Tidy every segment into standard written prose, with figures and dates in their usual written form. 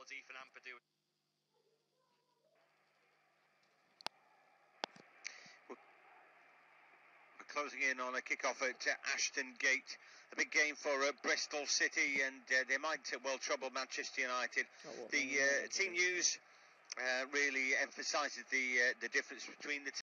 towards Ethan Ampadu. We're closing in on a kick-off at Ashton Gate. A big game for Bristol City, and they might well trouble Manchester United. The team news really emphasises the difference between the teams.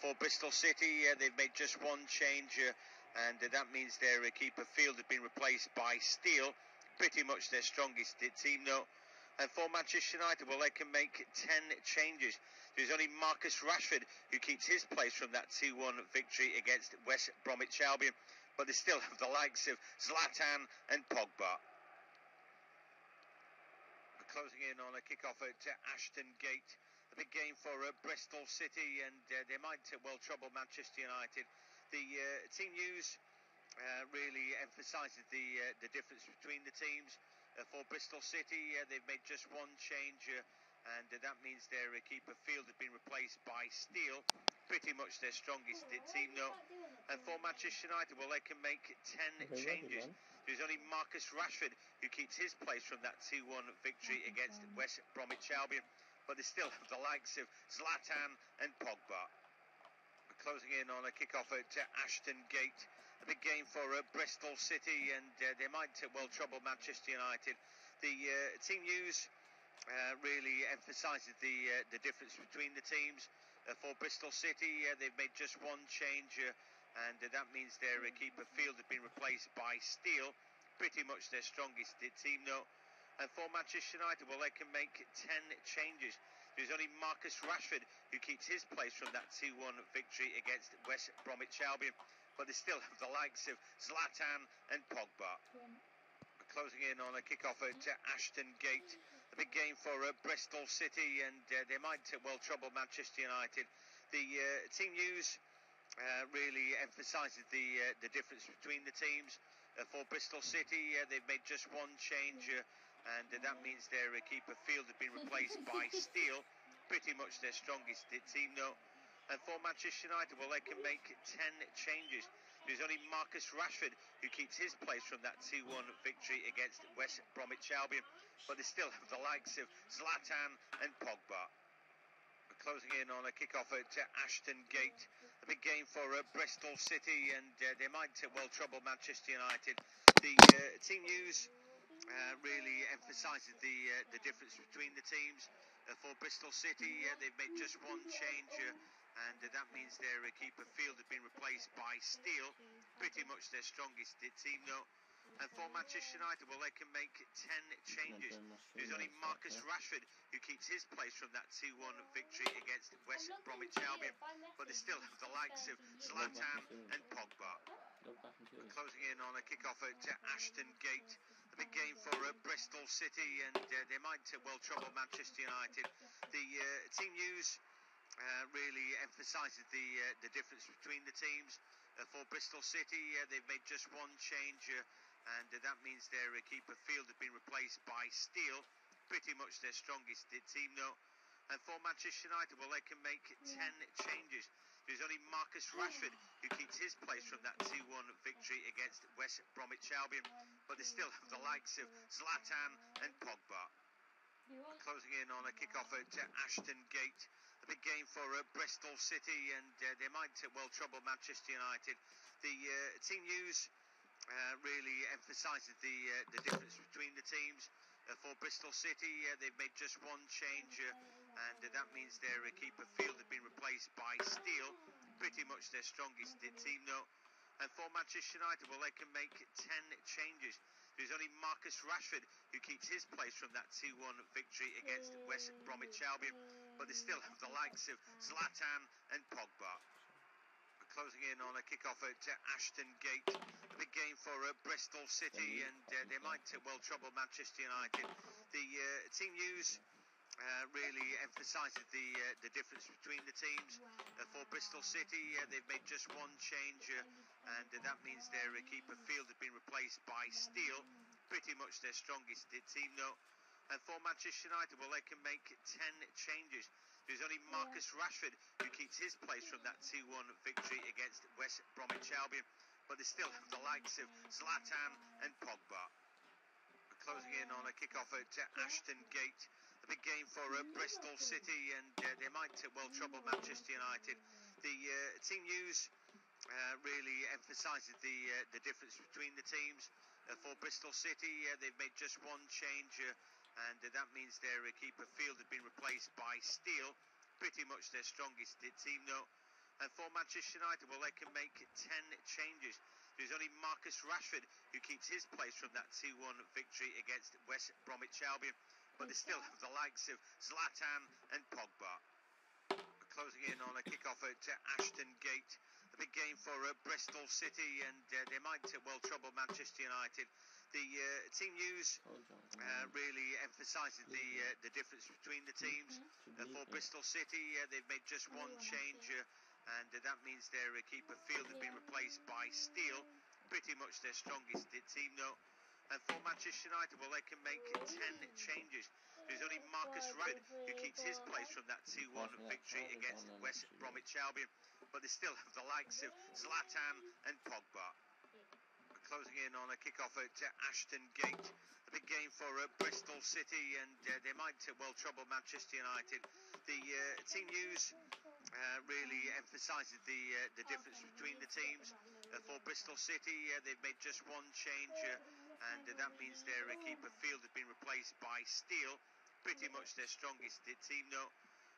For Bristol City, they've made just one change, and that means their keeper Field has been replaced by Steele. Pretty much their strongest team, though. And for Manchester United, well, they can make 10 changes. There's only Marcus Rashford who keeps his place from that 2-1 victory against West Bromwich Albion, but they still have the likes of Zlatan and Pogba. We're closing in on a kick-off at Ashton Gate. A big game for Bristol City, and they might well trouble Manchester United. The team news really emphasises the difference between the teams. For Bristol City, they've made just one change, and that means their keeper Field has been replaced by Steele. Pretty much their strongest team, though. And for Manchester United, well, they can make 10 changes. There's only Marcus Rashford who keeps his place from that 2-1 victory against West Bromwich Albion, but they still have the likes of Zlatan and Pogba. We're closing in on a kick-off at Ashton Gate. A big game for Bristol City, and they might well trouble Manchester United. The team news really emphasises the difference between the teams. For Bristol City, they've made just one change, and that means their keeper Field has been replaced by Steele. Pretty much their strongest team, though. And for Manchester United, well, they can make 10 changes. There's only Marcus Rashford who keeps his place from that 2-1 victory against West Bromwich Albion, but they still have the likes of Zlatan and Pogba. We're closing in on a kick-off at Ashton Gate. A big game for Bristol City, and they might well trouble Manchester United. The team news really emphasises the difference between the teams. For Bristol City, they've made just one change, and that means their keeper Field has been replaced by Steele. Pretty much their strongest team, though. And for Manchester United, well, they can make 10 changes. There's only Marcus Rashford who keeps his place from that 2-1 victory against West Bromwich Albion, but they still have the likes of Zlatan and Pogba. We're closing in on a kick-off at Ashton Gate. A big game for Bristol City, and they might well trouble Manchester United. The team news really emphasises the difference between the teams. For Bristol City, they've made just one change, and that means their keeper Field has been replaced by Steele. Pretty much their strongest team, though. And for Manchester United, well, they can make 10 changes. There's only Marcus Rashford who keeps his place from that 2-1 victory against West Bromwich Albion, but they still have the likes of Zlatan and Pogba. We're closing in on a kick-off at Ashton Gate. A big game for Bristol City, and they might well trouble Manchester United. The team news really emphasises the difference between the teams. For Bristol City, they've made just one change, and that means their keeper Field has been replaced by Steele. Pretty much their strongest team, though. And for Manchester United, well, they can make 10 changes. There's only Marcus Rashford who keeps his place from that 2-1 victory against West Bromwich Albion, but they still have the likes of Zlatan and Pogba. We're closing in on a kick-off at Ashton Gate. A big game for Bristol City, and they might well trouble Manchester United. The team news really emphasises the difference between the teams. For Bristol City, they've made just one change, and that means their keeper Field has been replaced by Steele. Pretty much their strongest team, though. And for Manchester United, well, they can make 10 changes. There's only Marcus Rashford who keeps his place from that 2-1 victory against West Bromwich Albion, but they still have the likes of Zlatan and Pogba. We're closing in on a kick-off at Ashton Gate. A big game for Bristol City, and they might well trouble Manchester United. The team news really emphasises the difference between the teams. For Bristol City, they've made just one change, and that means their keeper Field has been replaced by Steele. Pretty much their strongest team, though. And for Manchester United, well, they can make 10 changes. There's only Marcus Rashford who keeps his place from that 2-1 victory against West Bromwich Albion, but they still have the likes of Zlatan and Pogba. closing in on a kick-off at Ashton Gate. A big game for Bristol City, and they might well trouble Manchester United. The team news really emphasises the difference between the teams. For Bristol City, they've made just one change, and that means their keeper Field had been replaced by Steele. Pretty much their strongest team, though. And for Manchester United, well, they can make 10 changes. There's only Marcus Rashford who keeps his place from that 2-1 victory against West Bromwich Albion. But they still have the likes of Zlatan and Pogba. Closing in on a kick-off at Ashton Gate. A big game for Bristol City, and they might well trouble Manchester United. The team news really emphasises the difference between the teams. For Bristol City, they've made just one change, and that means their keeper Field has been replaced by Steele. Pretty much their strongest team, though. And for Manchester United, well, they can make 10 changes. There's only Marcus Rashford who keeps his place from that 2-1 victory against West Bromwich Albion. But they still have the likes of Zlatan and Pogba. Closing in on a kick-off at Ashton Gate. A big game for Bristol City, and they might well trouble Manchester United. The team news really emphasises the difference between the teams. For Bristol City, they've made just one change, and that means their keeper Field has been replaced by Steele. Pretty much their strongest team, though.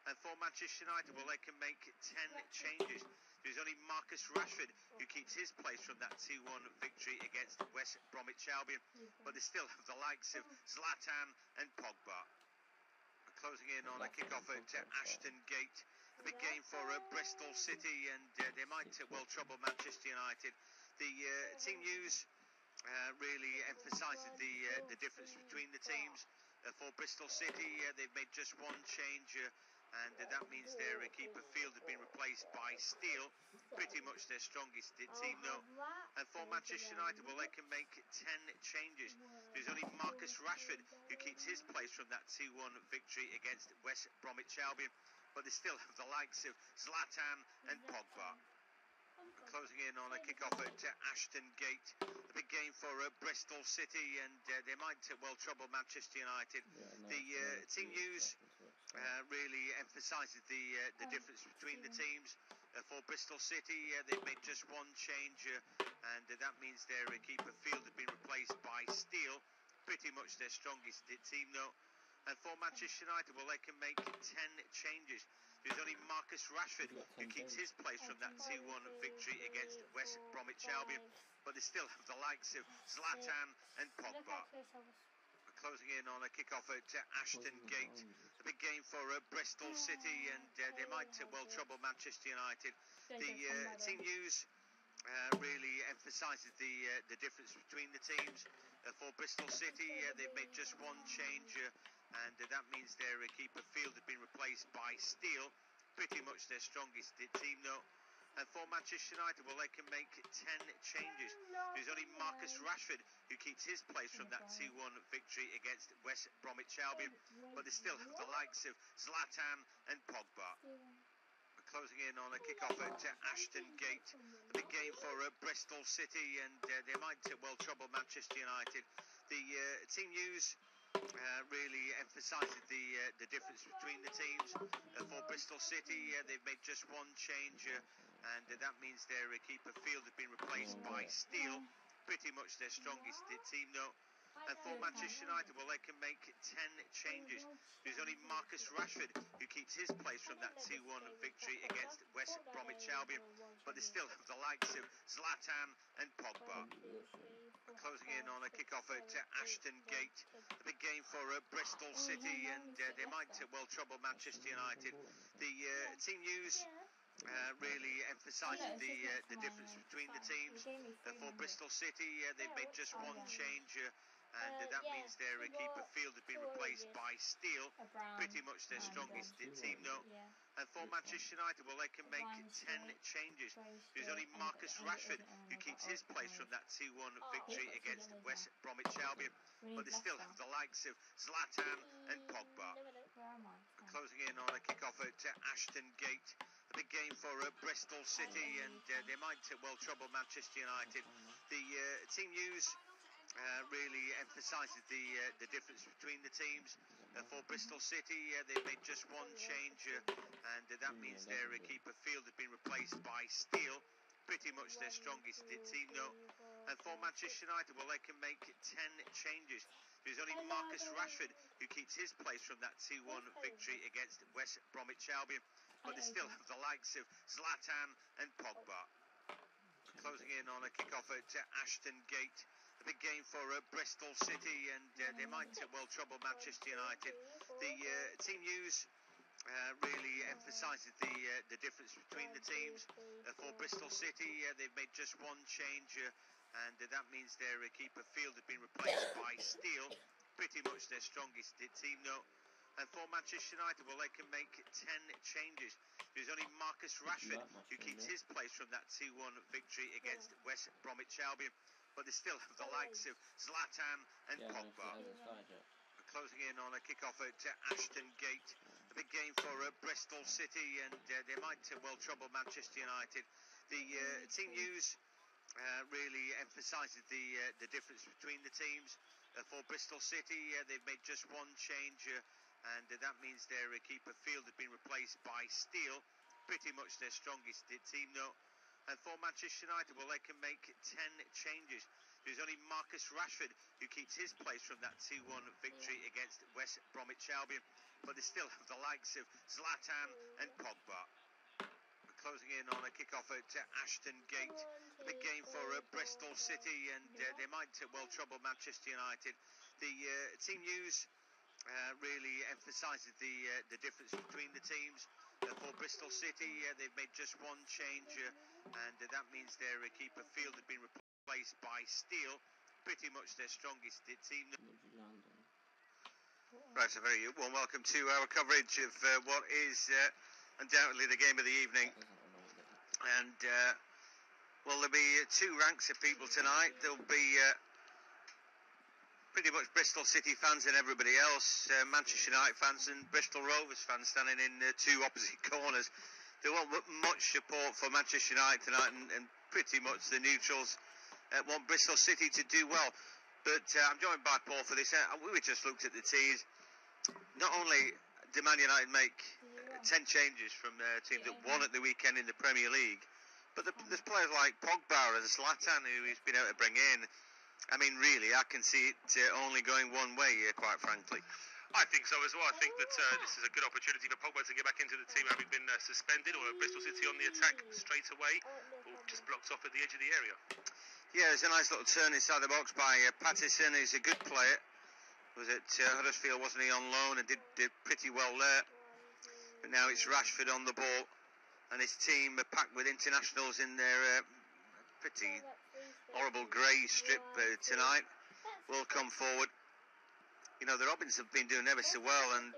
And for Manchester United, well, they can make 10 changes. There's only Marcus Rashford who keeps his place from that 2-1 victory against West Bromwich Albion. But they still have the likes of Zlatan and Pogba. Closing in on a kick-off at Ashton Gate. A big game for Bristol City, and they might well trouble Manchester United. The team news really emphasises the difference between the teams. For Bristol City, they've made just one change, and that means their keeper Field has been replaced by Steele. Pretty much their strongest team, though. And for Manchester United, well, they can make 10 changes. There's only Marcus Rashford who keeps his place from that 2-1 victory against West Bromwich Albion. But they still have the likes of Zlatan and Pogba. Closing in on a kick-off at Ashton Gate. A big game for Bristol City, and they might well trouble Manchester United. The team news really emphasises the difference between the teams. For Bristol City, they've made just one change, and that means their keeper Field has been replaced by Steele. Pretty much their strongest team, though. And for Manchester United, well, they can make 10 changes. There's only Marcus Rashford who keeps his place from that 2-1 victory against West Bromwich Albion. But they still have the likes of Zlatan and Pogba. Closing in on a kick-off at Ashton Gate. A big game for Bristol City, and they might well trouble Manchester United. The team news really emphasises the difference between the teams. For Bristol City, they've made just one change, and that means their keeper Field has been replaced by Steele. Pretty much their strongest team, though. And for Manchester United, well, they can make 10 changes. There's only Marcus Rashford who keeps his place from that 2-1 victory against West Bromwich Albion. But they still have the likes of Zlatan and Pogba. Closing in on a kick-off at Ashton Gate. A big game for Bristol City, and they might well trouble Manchester United. The team news really emphasises the difference between the teams. For Bristol City, they've made just one change, and that means their keeper Field has been replaced by Steele. Pretty much their strongest team, though. And for Manchester United, well, they can make 10 changes. There's only Marcus Rashford who keeps his place from that 2-1 victory against West Bromwich Albion. But they still have the likes of Zlatan and Pogba. Closing in on a kick-off at Ashton Gate. A big game for Bristol City, and they might well trouble Manchester United. The team news really emphasises the difference between the teams. For Bristol City, they've made just one change, and that means their keeper Field has been replaced by Steele. Pretty much their strongest team, though. And for Manchester United, well, they can make 10 changes. There's only Marcus Rashford who keeps his place from that 2-1 victory against West Bromwich Albion. But they still have the likes of Zlatan and Pogba. Closing in on a kick-off at Ashton Gate. A big game for Bristol City, and they might well trouble Manchester United. The team news really emphasises the difference between the teams. For Bristol City, they've made just one change, and that means their keeper Field has been replaced by Steele, pretty much their strongest team note. And for Manchester United, well, they can make 10 changes. There's only Marcus Rashford who keeps his place from that 2-1 victory against West Bromwich Albion, but they still have the likes of Zlatan and Pogba. Closing in on a kick-off at Ashton Gate. A big game for Bristol City, and they might well trouble Manchester United. The team news really emphasises the difference between the teams. For Bristol City, they've made just one change, and that means their keeper Field has been replaced by Steele, pretty much their strongest team note. And for Manchester United, well, they can make 10 changes. There's only Marcus Rashford who keeps his place from that 2-1 victory against West Bromwich Albion, but they still have the likes of Zlatan and Pogba. Closing in on a kick-off at Ashton Gate. A big game for Bristol City, and they might well trouble Manchester United. The team news really emphasises the difference between the teams. For Bristol City, they've made just one change, and that means their keeper Field has been replaced by Steele, pretty much their strongest team note. And for Manchester United, well, they can make 10 changes. There's only Marcus Rashford who keeps his place from that 2-1 victory against West Bromwich Albion, but they still have the likes of Zlatan and Pogba. Closing in on a kick-off at Ashton Gate. A big game for Bristol City, and they might well trouble Manchester United. The team news really emphasises the difference between the teams. For Bristol City, they've made just one change, and that means their keeper Field has been replaced by Steele, pretty much their strongest team. Right, so very warm welcome to our coverage of what is undoubtedly the game of the evening. And well, there'll be two ranks of people tonight. There'll be pretty much Bristol City fans and everybody else, Manchester United fans and Bristol Rovers fans standing in two opposite corners. There won't be much support for Manchester United tonight, and pretty much the neutrals want Bristol City to do well. But I'm joined by Paul for this. We just looked at the teams. Not only did Man United make 10 changes from their team that won at the weekend in the Premier League, but there's players like Pogba and Zlatan who he's been able to bring in. I mean, really, I can see it only going one way, quite frankly. I think so as well. I think that this is a good opportunity for Pogba to get back into the team, having been suspended, or Bristol City on the attack straight away, or just blocked off at the edge of the area. Yeah, there's a nice little turn inside the box by Patterson, who's a good player. Was at Huddersfield, wasn't he, on loan, and did pretty well there. But now it's Rashford on the ball, and his team are packed with internationals in their pretty horrible grey strip tonight. Will come forward. You know, the Robins have been doing ever so well, and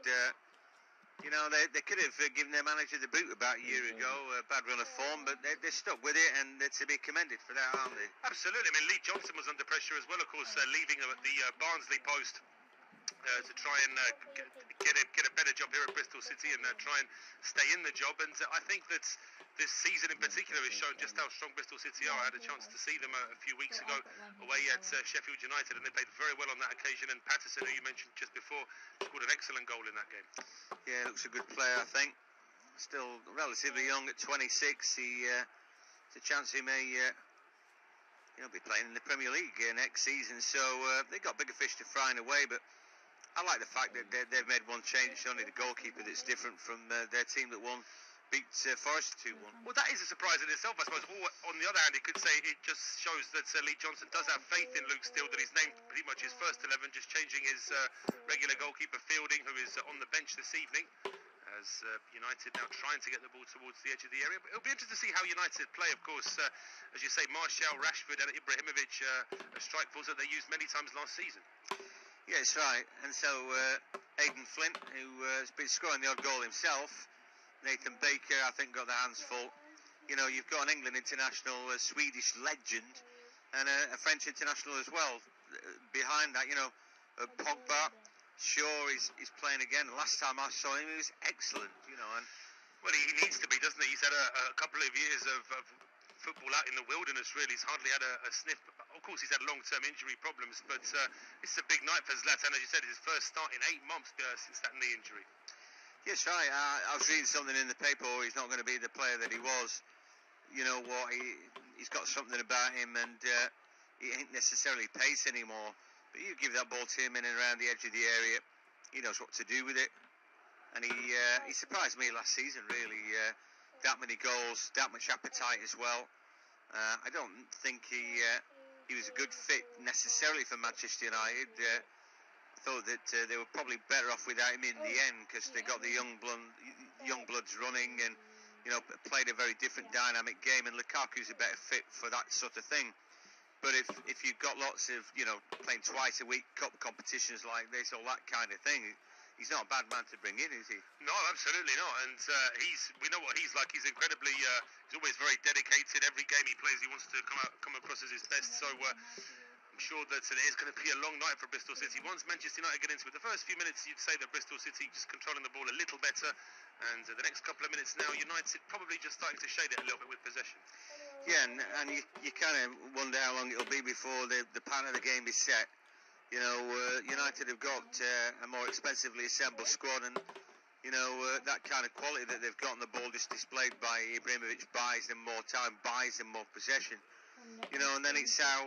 you know, they could have given their manager the boot about a year ago, a bad run of form, but they're stuck with it, and they're to be commended for that, aren't they? Absolutely. I mean, Lee Johnson was under pressure as well, of course, leaving at the Barnsley post to try and get a better job here at Bristol City and try and stay in the job. And I think that this season in particular has shown just how strong Bristol City are. I had a chance to see them a few weeks ago away at Sheffield United, and they played very well on that occasion. And Patterson, who you mentioned just before, scored an excellent goal in that game. Yeah, looks a good player, I think. Still relatively young at 26. It's a chance he may be playing in the Premier League next season. So they've got bigger fish to fry in a way, but I like the fact that they've made one change. It's only the goalkeeper that's different from their team that won, beat Forest 2-1. Well, that is a surprise in itself, I suppose. Or, on the other hand, you could say it just shows that Lee Johnson does have faith in Luke Steele, that he's named pretty much his first 11, just changing his regular goalkeeper Fielding, who is on the bench this evening, as United now trying to get the ball towards the edge of the area. But it'll be interesting to see how United play, of course. As you say, Martial, Rashford and Ibrahimovic are strike force that they used many times last season. Yeah, that's right. And so Aidan Flint, who has been scoring the odd goal himself, Nathan Baker, I think, got their hands full. You know, you've got an England international, a Swedish legend, and a French international as well. Behind that, you know, Pogba, sure, he's playing again. Last time I saw him, he was excellent, you know. And well, he needs to be, doesn't he? He's had a couple of years of football out in the wilderness, really. He's hardly had a sniff. Of course, he's had long-term injury problems, but it's a big night for Zlatan. As you said, his first start in 8 months since that knee injury. Yes, right. I was reading something in the paper. He's not going to be the player that he was. You know what? He's got something about him, and he ain't necessarily pace anymore. But you give that ball to him in and around the edge of the area, he knows what to do with it. And he surprised me last season, really. That many goals, that much appetite as well. I don't think he was a good fit necessarily for Manchester United. I thought that they were probably better off without him in the end, because they got the young bloods running and, you know, played a very different dynamic game, and Lukaku's a better fit for that sort of thing. But if you've got lots of, you know, playing twice a week cup competitions like this, all that kind of thing, he's not a bad man to bring in, is he? No, absolutely not. And we know what he's like. He's incredibly, he's always very dedicated. Every game he plays, he wants to come across as his best. So I'm sure that it is going to be a long night for Bristol City. Once Manchester United get into it, the first few minutes you'd say that Bristol City just controlling the ball a little better, and the next couple of minutes now, United probably just starting to shade it a little bit with possession. Yeah, and you kind of wonder how long it'll be before the pattern of the game is set. You know, United have got a more expensively assembled squad, and, you know, that kind of quality that they've got on the ball just displayed by Ibrahimovic buys them more time, buys them more possession. You know, and then it's how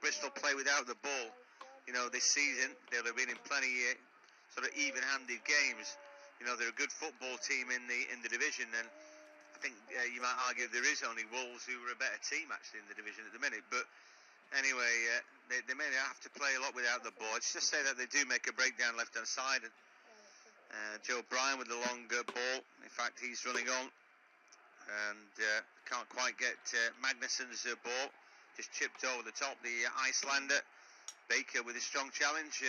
Bristol play without the ball. You know, this season they'll have been in plenty sort of even-handed games. You know, they're a good football team in the division, and I think you might argue there is only Wolves who are a better team actually in the division at the minute. But anyway, they may have to play a lot without the ball. It's just say that they do make a breakdown left-hand side. And, Joe Bryan with the long ball. In fact, he's running on and can't quite get Magnussen's ball. Just chipped over the top, the Icelander. Baker with a strong challenge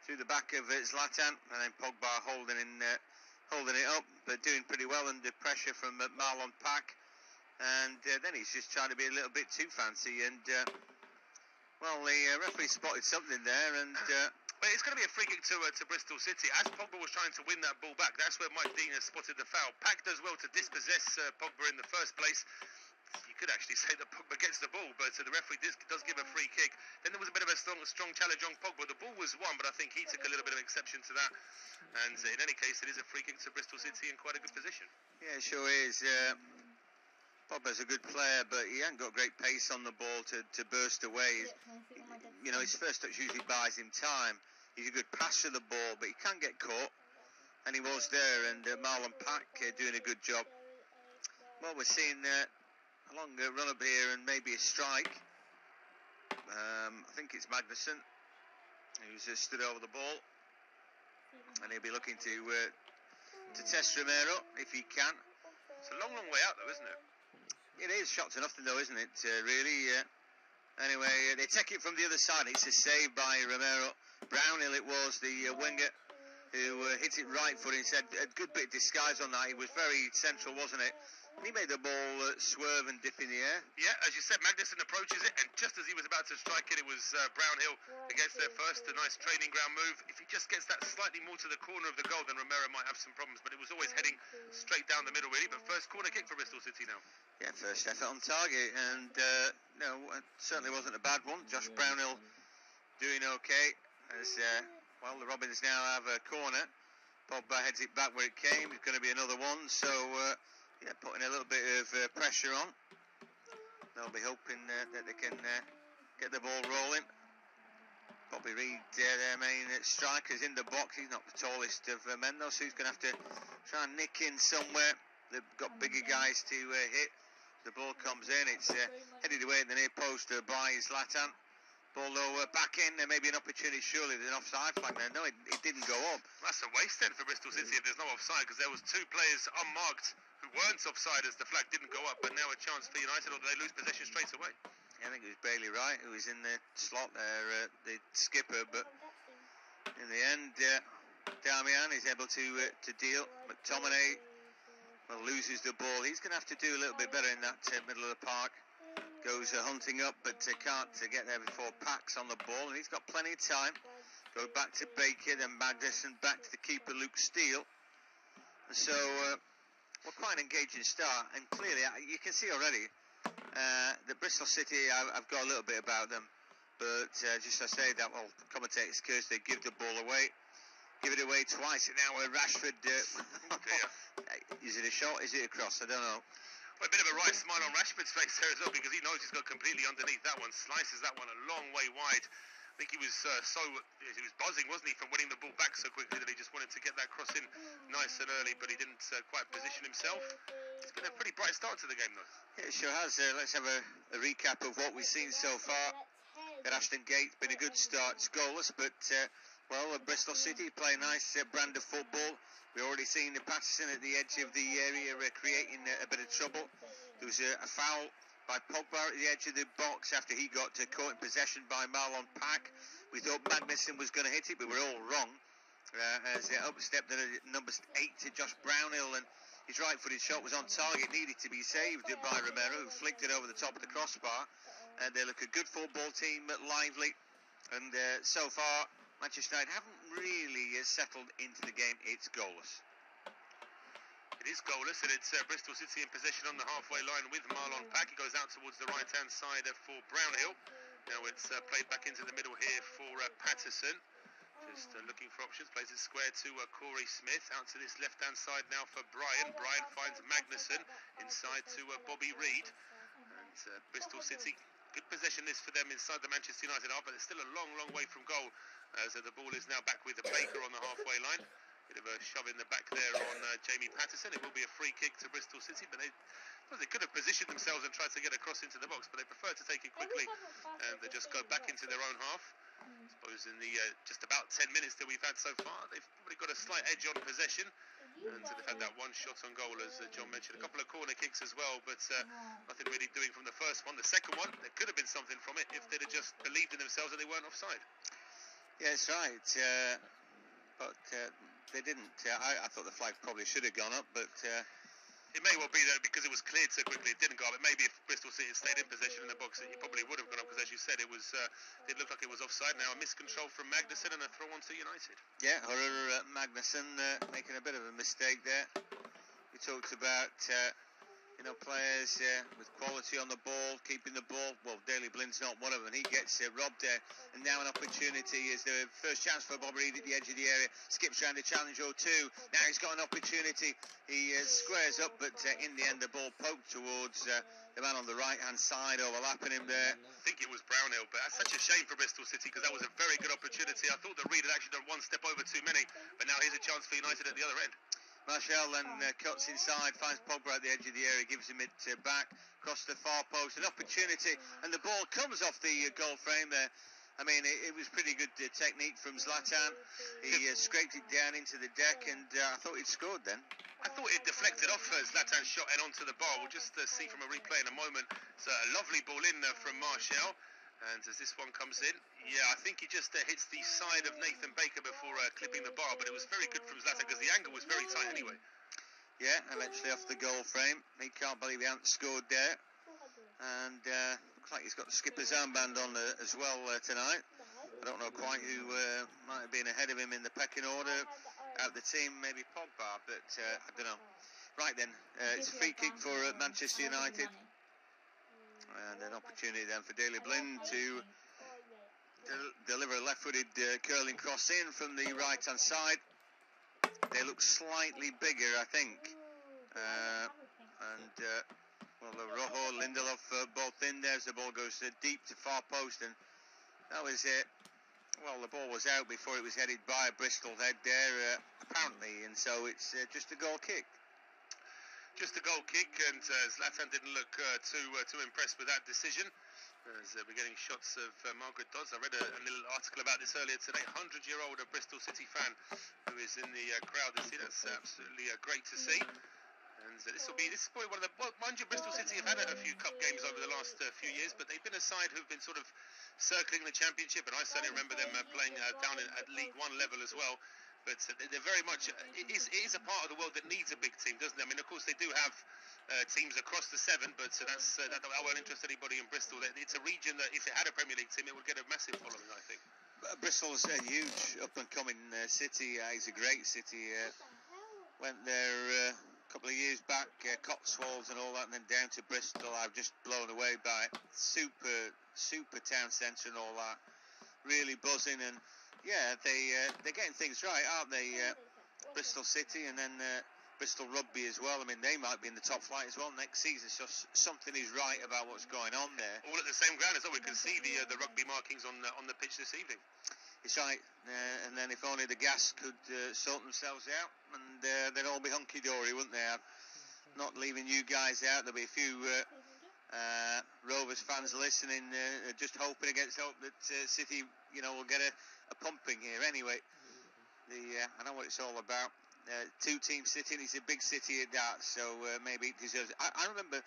through the back of Zlatan, and then Pogba holding it up, but doing pretty well under pressure from Marlon Pack. And then he's just trying to be a little bit too fancy, and well, the referee spotted something there, and well, it's going to be a free kick to Bristol City. As Pogba was trying to win that ball back, that's where Mike Dean has spotted the foul. Pack does well to dispossess Pogba in the first place. You could actually say that Pogba gets the ball, but the referee does give a free kick. Then there was a bit of a strong challenge on Pogba. The ball was won, but I think he took a little bit of exception to that. And in any case, it is a free kick to Bristol City in quite a good position. Yeah, it sure is. Pogba's a good player, but he hasn't got great pace on the ball to burst away. You know, his first touch usually buys him time. He's a good passer of the ball, but he can get caught. And he was there, and Marlon Pack doing a good job. Well, we're seeing a long run up here and maybe a strike. I think it's Magnussen who's stood over the ball, and he'll be looking to test Romero if he can. It's a long way out though, isn't it? It is shot to nothing though, isn't it? Really. Anyway, they take it from the other side. It's a save by Romero. Brownhill it was, the winger, who hit it right foot. He said a good bit of disguise on that. He was very central, wasn't it? And he made the ball swerve and dip in the air. Yeah, as you said, Magnussen approaches it, and just as he was about to strike it, it was Brownhill against their first. A nice training ground move. If he just gets that slightly more to the corner of the goal, then Romero might have some problems. But it was always heading straight down the middle, really. But first corner kick for Bristol City now. Yeah, first effort on target, and no, it certainly wasn't a bad one. Josh Brownhill doing okay. As well, the Robins now have a corner. Pogba heads it back where it came. It's going to be another one. So. Yeah, putting a little bit of pressure on. They'll be hoping that they can get the ball rolling. Bobby Reid, their main striker, is in the box. He's not the tallest of men, though, so he's going to have to try and nick in somewhere. They've got bigger guys to hit. The ball comes in. It's headed away at the near post by Zlatan. Ball though back in. There may be an opportunity. Surely there's an offside flag there. No, it didn't go up. That's a waste then for Bristol City if there's no offside, because there was two players unmarked who weren't offside as the flag didn't go up, but now a chance for United, or do they lose possession straight away? I think it was Bailey Wright who was in the slot there, the skipper, but in the end, Damian is able to deal. McTominay loses the ball. He's going to have to do a little bit better in that middle of the park. Goes hunting up, but can't get there before Pack's on the ball, and he's got plenty of time. Go back to Baker, then Magnussen, back to the keeper Luke Steele. And so, quite an engaging start, and clearly you can see already The Bristol City, I've got a little bit about them, but just I say that, well, commentators curse, they give the ball away. Give it away twice, and now Rashford. Is it a shot? Is it a cross? I don't know. Well, a bit of a right smile on Rashford's face there as well, because he knows he's got completely underneath that one. Slices that one a long way wide. I think he was he was buzzing, wasn't he, from winning the ball back so quickly that he just wanted to get that cross in nice and early, but he didn't quite position himself. It's been a pretty bright start to the game, though. Yeah, it sure has. Let's have a recap of what we've seen so far. At Ashton Gate, been a good start. It's goalless, but Bristol City play a nice brand of football. We've already seen the Patterson at the edge of the area creating a bit of trouble. There was a foul by Pogba at the edge of the box after he got caught in possession by Marlon Pack. We thought Magnuson was going to hit it, but we were all wrong. As up stepped number 8 to Josh Brownhill, and his right-footed shot was on target, needed to be saved by Romero, who flicked it over the top of the crossbar. And they look a good football team, lively, and so far Manchester United haven't really settled into the game. It's goalless. It is goalless, and it's Bristol City in possession on the halfway line with Marlon Pack. He goes out towards the right-hand side for Brownhill. Now it's played back into the middle here for Patterson. Just looking for options. Plays it square to Corey Smith. Out to this left-hand side now for Brian. Brian finds Magnuson inside to Bobby Reed. And Bristol City, good possession this for them inside the Manchester United half, but they're still a long, long way from goal. As the ball is now back with Baker on the halfway line. Bit of a shove in the back there on Jamie Patterson. It will be a free kick to Bristol City, but they could have positioned themselves and tried to get across into the box, but they prefer to take it quickly, and they just go back into their own half. I suppose in the just about 10 minutes that we've had so far, they've probably got a slight edge on possession, and they've had that one shot on goal, as John mentioned. A couple of corner kicks as well, but nothing really doing from the first one. The second one, there could have been something from it if they'd have just believed in themselves that they weren't offside. Yeah, that's right. But they didn't. I thought the flag probably should have gone up, but it may well be that because it was cleared so quickly it didn't go up. But maybe if Bristol City had stayed in possession in the box, it probably would have gone up, because as you said, it looked like it was offside. Now a miscontrol from Magnuson and a throw on to United. Yeah, Magnuson making a bit of a mistake there. We talked about players with quality on the ball, keeping the ball. Well, Daley Blind's not one of them. He gets robbed there, and now an opportunity is the first chance for Bobby Reed at the edge of the area. Skips round the challenge or two. Now he's got an opportunity. He squares up, but in the end the ball poked towards the man on the right-hand side, overlapping him there. I think it was Brownhill, but that's such a shame for Bristol City, because that was a very good opportunity. I thought that Reed had actually done one step over too many, but now here's a chance for United at the other end. Marshall then cuts inside, finds Pogba at the edge of the area, gives him it back, across the far post, an opportunity, and the ball comes off the goal frame there. I mean, it was pretty good technique from Zlatan. He scraped it down into the deck, and I thought he'd scored then. I thought it deflected off Zlatan's shot and onto the bar. We'll just see from a replay in a moment. It's a lovely ball in from Marshall. And as this one comes in, yeah, I think he just hits the side of Nathan Baker before clipping the bar, but it was very good from Zlatan because the angle was very tight anyway. Yeah, eventually off the goal frame. He can't believe he hasn't scored there. And looks like he's got the skipper's armband on as well tonight. I don't know quite who might have been ahead of him in the pecking order. Out the team, maybe Pogba, but I don't know. Right then, it's a free kick for Manchester United. And an opportunity then for Daley Blind to deliver a left-footed curling cross in from the right-hand side. They look slightly bigger, I think. Rojo, Lindelof both in there as the ball goes deep to far post. And that was it. Well, the ball was out before it was headed by a Bristol head there, apparently. And so it's just a goal kick. Just a goal kick, and Zlatan didn't look too impressed with that decision. As we're getting shots of Margaret Dodds. I read a little article about this earlier today. 100-year-old Bristol City fan who is in the crowd this year. That's absolutely great to see. And this is probably one of the. Well, mind you, Bristol City have had a few cup games over the last few years, but they've been a side who've been sort of circling the championship, and I certainly remember them playing down at League One level as well. But they're very much, it is a part of the world that needs a big team, doesn't it? I mean, of course, they do have teams across the seven, but that won't interest anybody in Bristol. It's a region that, if it had a Premier League team, it would get a massive following, I think. Bristol's a huge up-and-coming city. It's a great city. Went there couple of years back, Cotswolds and all that, and then down to Bristol. I'm just blown away by it. Super town centre and all that. Really buzzing, and yeah, they're getting things right, aren't they? Bristol City, and then Bristol Rugby as well. I mean, they might be in the top flight as well next season. So something is right about what's going on there. All at the same ground as well. We can see the rugby markings on the pitch this evening. It's right, and then if only the gas could sort themselves out, and they'd all be hunky-dory, wouldn't they? I'm not leaving you guys out. There'll be a few Rovers fans listening, just hoping against hope that City, will get a pumping here. Anyway, I know what it's all about. Two-team City, and it's a big city at that, so maybe it deserves it. I remember,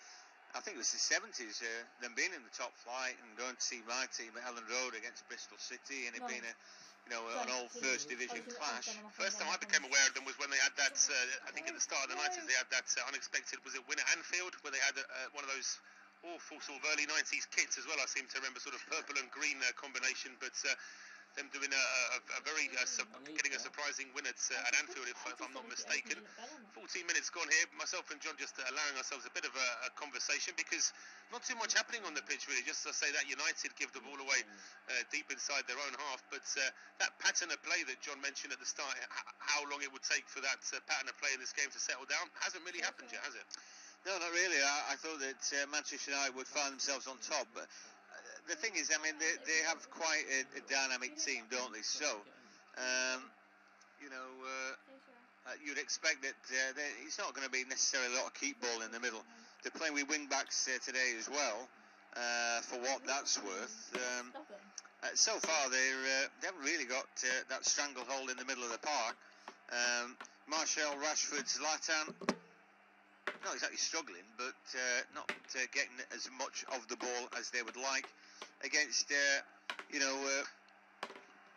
I think it was the 70s, them being in the top flight and going to see my team at Ellen Road against Bristol City, and it being an old First Division clash. First time I became aware of them was when they had that, I think at the start of the 90s, they had that unexpected, was it win at Anfield, where they had one of those awful sort of early 90s kits as well. I seem to remember sort of purple and green combination, but them doing getting a surprising win at Anfield, if I'm not mistaken. 14 minutes gone here. Myself and John just allowing ourselves a bit of a conversation, because not too much happening on the pitch really. Just to say that United give the ball away deep inside their own half, but that pattern of play that John mentioned at the start, how long it would take for that pattern of play in this game to settle down, hasn't really happened yet, has it? No, not really. I thought that Manchester United would find themselves on top, but the thing is, I mean, they have quite a dynamic team, don't they? So, you'd expect that it's not going to be necessarily a lot of keep ball in the middle. They're playing with wing backs today as well, for what that's worth. So far, they haven't really got that stranglehold in the middle of the park. Martial, Rashford, Zlatan, not exactly struggling, but not getting as much of the ball as they would like against,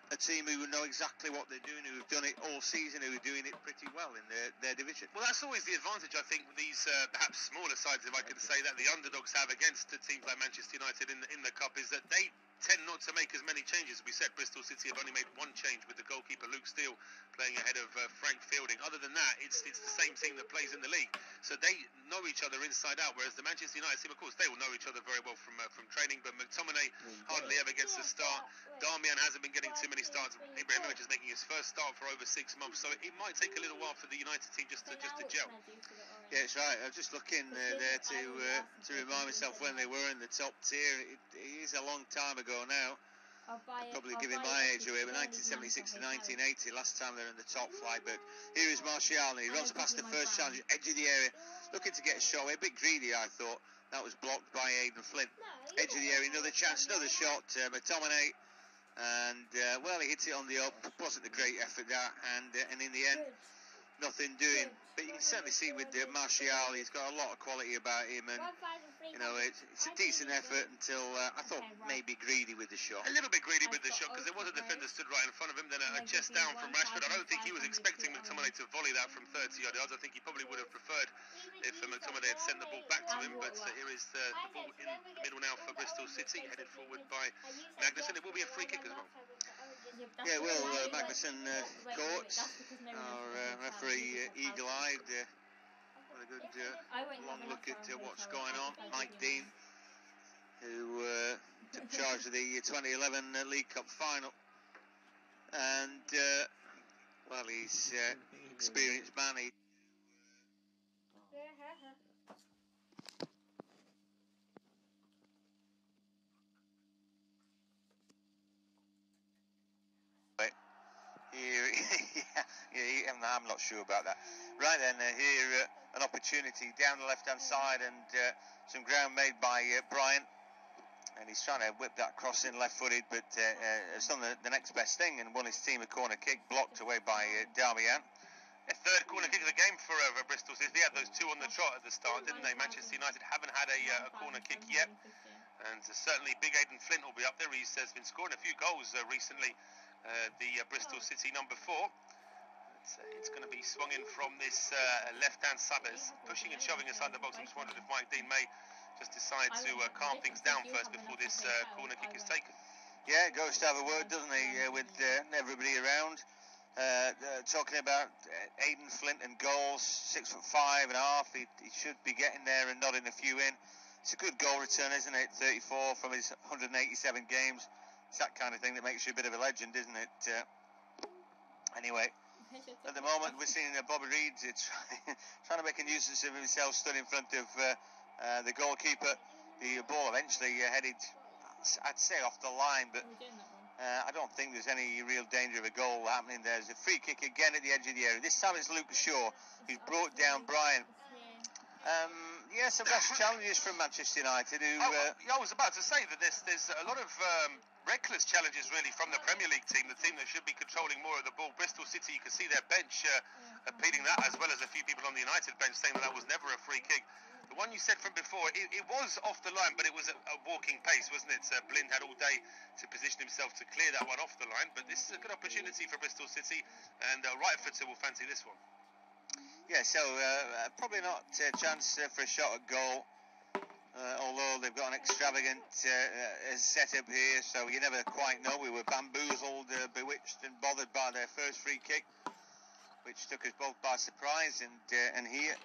a team who know exactly what they're doing, who've done it all season, who are doing it pretty well in their division. Well, that's always the advantage, I think, these perhaps smaller sides, if I can say that, the underdogs have against teams like Manchester United in the Cup, is that they tend not to make as many changes. We said Bristol City have only made one change, with the goalkeeper Luke Steele playing ahead of Frank Fielding. Other than that, it's the same team that plays in the league, so they know each other inside out, whereas the Manchester United team, of course, they will know each other very well from training, but McTominay hardly ever gets a start. Darmian hasn't been getting too many starts. Ibrahimovic is making his first start for over 6 months, so it might take a little while for the United team just to gel. Yeah, it's right. I'm just looking there to remind myself when they were in the top tier. It is a long time ago now. Probably giving my age away, but 1976 to 1980, last time they're in the top flight. But here is Martial, and he runs past the first challenge, edge of the area, looking to get a shot away. A bit greedy, I thought. That was blocked by Aidan Flint. Edge of the area, another chance, another shot. McTominay, and he hits it on the up. Wasn't a great effort that, and in the end, nothing doing. But you can certainly see with Martial, he's got a lot of quality about him, and it's a decent effort until I thought maybe greedy with the shot. A little bit greedy with the shot, because there was a defender stood right in front of him, then a chest down from Rashford. I don't think he was expecting McTominay to volley that from 30 odd yards. I think he probably would have preferred if McTominay had sent the ball back to him, but here is the ball in the middle now for Bristol City, headed forward by Magnussen. It will be a free kick as well. Yeah, Magnussen caught. Our referee eagle-eyed with a good long look at what's going on. Mike Dean, who took charge of the 2011 League Cup final, and he's experienced man. I'm not sure about that. Right then, here an opportunity down the left-hand side, and some ground made by Bryant, and he's trying to whip that cross in left-footed, but has done the next best thing and won his team a corner kick, blocked away by Darmian. A third corner kick of the game for Bristol City. They had those two on the trot at the start, didn't they? Manchester United haven't had a corner kick yet, and certainly big Aidan Flint will be up there. He's been scoring a few goals recently. The Bristol City number 4. It's going to be swung in from this left-hand side, pushing and shoving inside the box. I'm just wondering if Mike Dean may just decide to calm things down first before this corner kick is taken. Yeah, goes to have a word, doesn't he, with everybody around. Talking about Aidan Flint and goals, 6'5.5". He should be getting there and nodding a few in. It's a good goal return, isn't it? 34 from his 187 games. It's that kind of thing that makes you a bit of a legend, isn't it? Anyway, at the moment we're seeing Bobby Reid trying to make a nuisance of himself, stood in front of the goalkeeper. The ball eventually headed, I'd say, off the line, but I don't think there's any real danger of a goal happening there. There's a free kick again at the edge of the area. This time it's Luke Shaw who's brought down Brian. Some rash challenges from Manchester United. I was about to say that there's a lot of reckless challenges really from the Premier League team, the team that should be controlling more of the ball. Bristol City, you can see their bench appealing that, as well as a few people on the United bench saying that was never a free kick. The one you said from before, it was off the line, but it was a walking pace, wasn't it? Blind had all day to position himself to clear that one off the line, but this is a good opportunity for Bristol City, and Rightford will fancy this one. Yeah, so probably not a chance for a shot at goal, although they've got an extravagant setup here, so you never quite know. We were bamboozled, bewitched and bothered by their first free kick, which took us both by surprise, and here,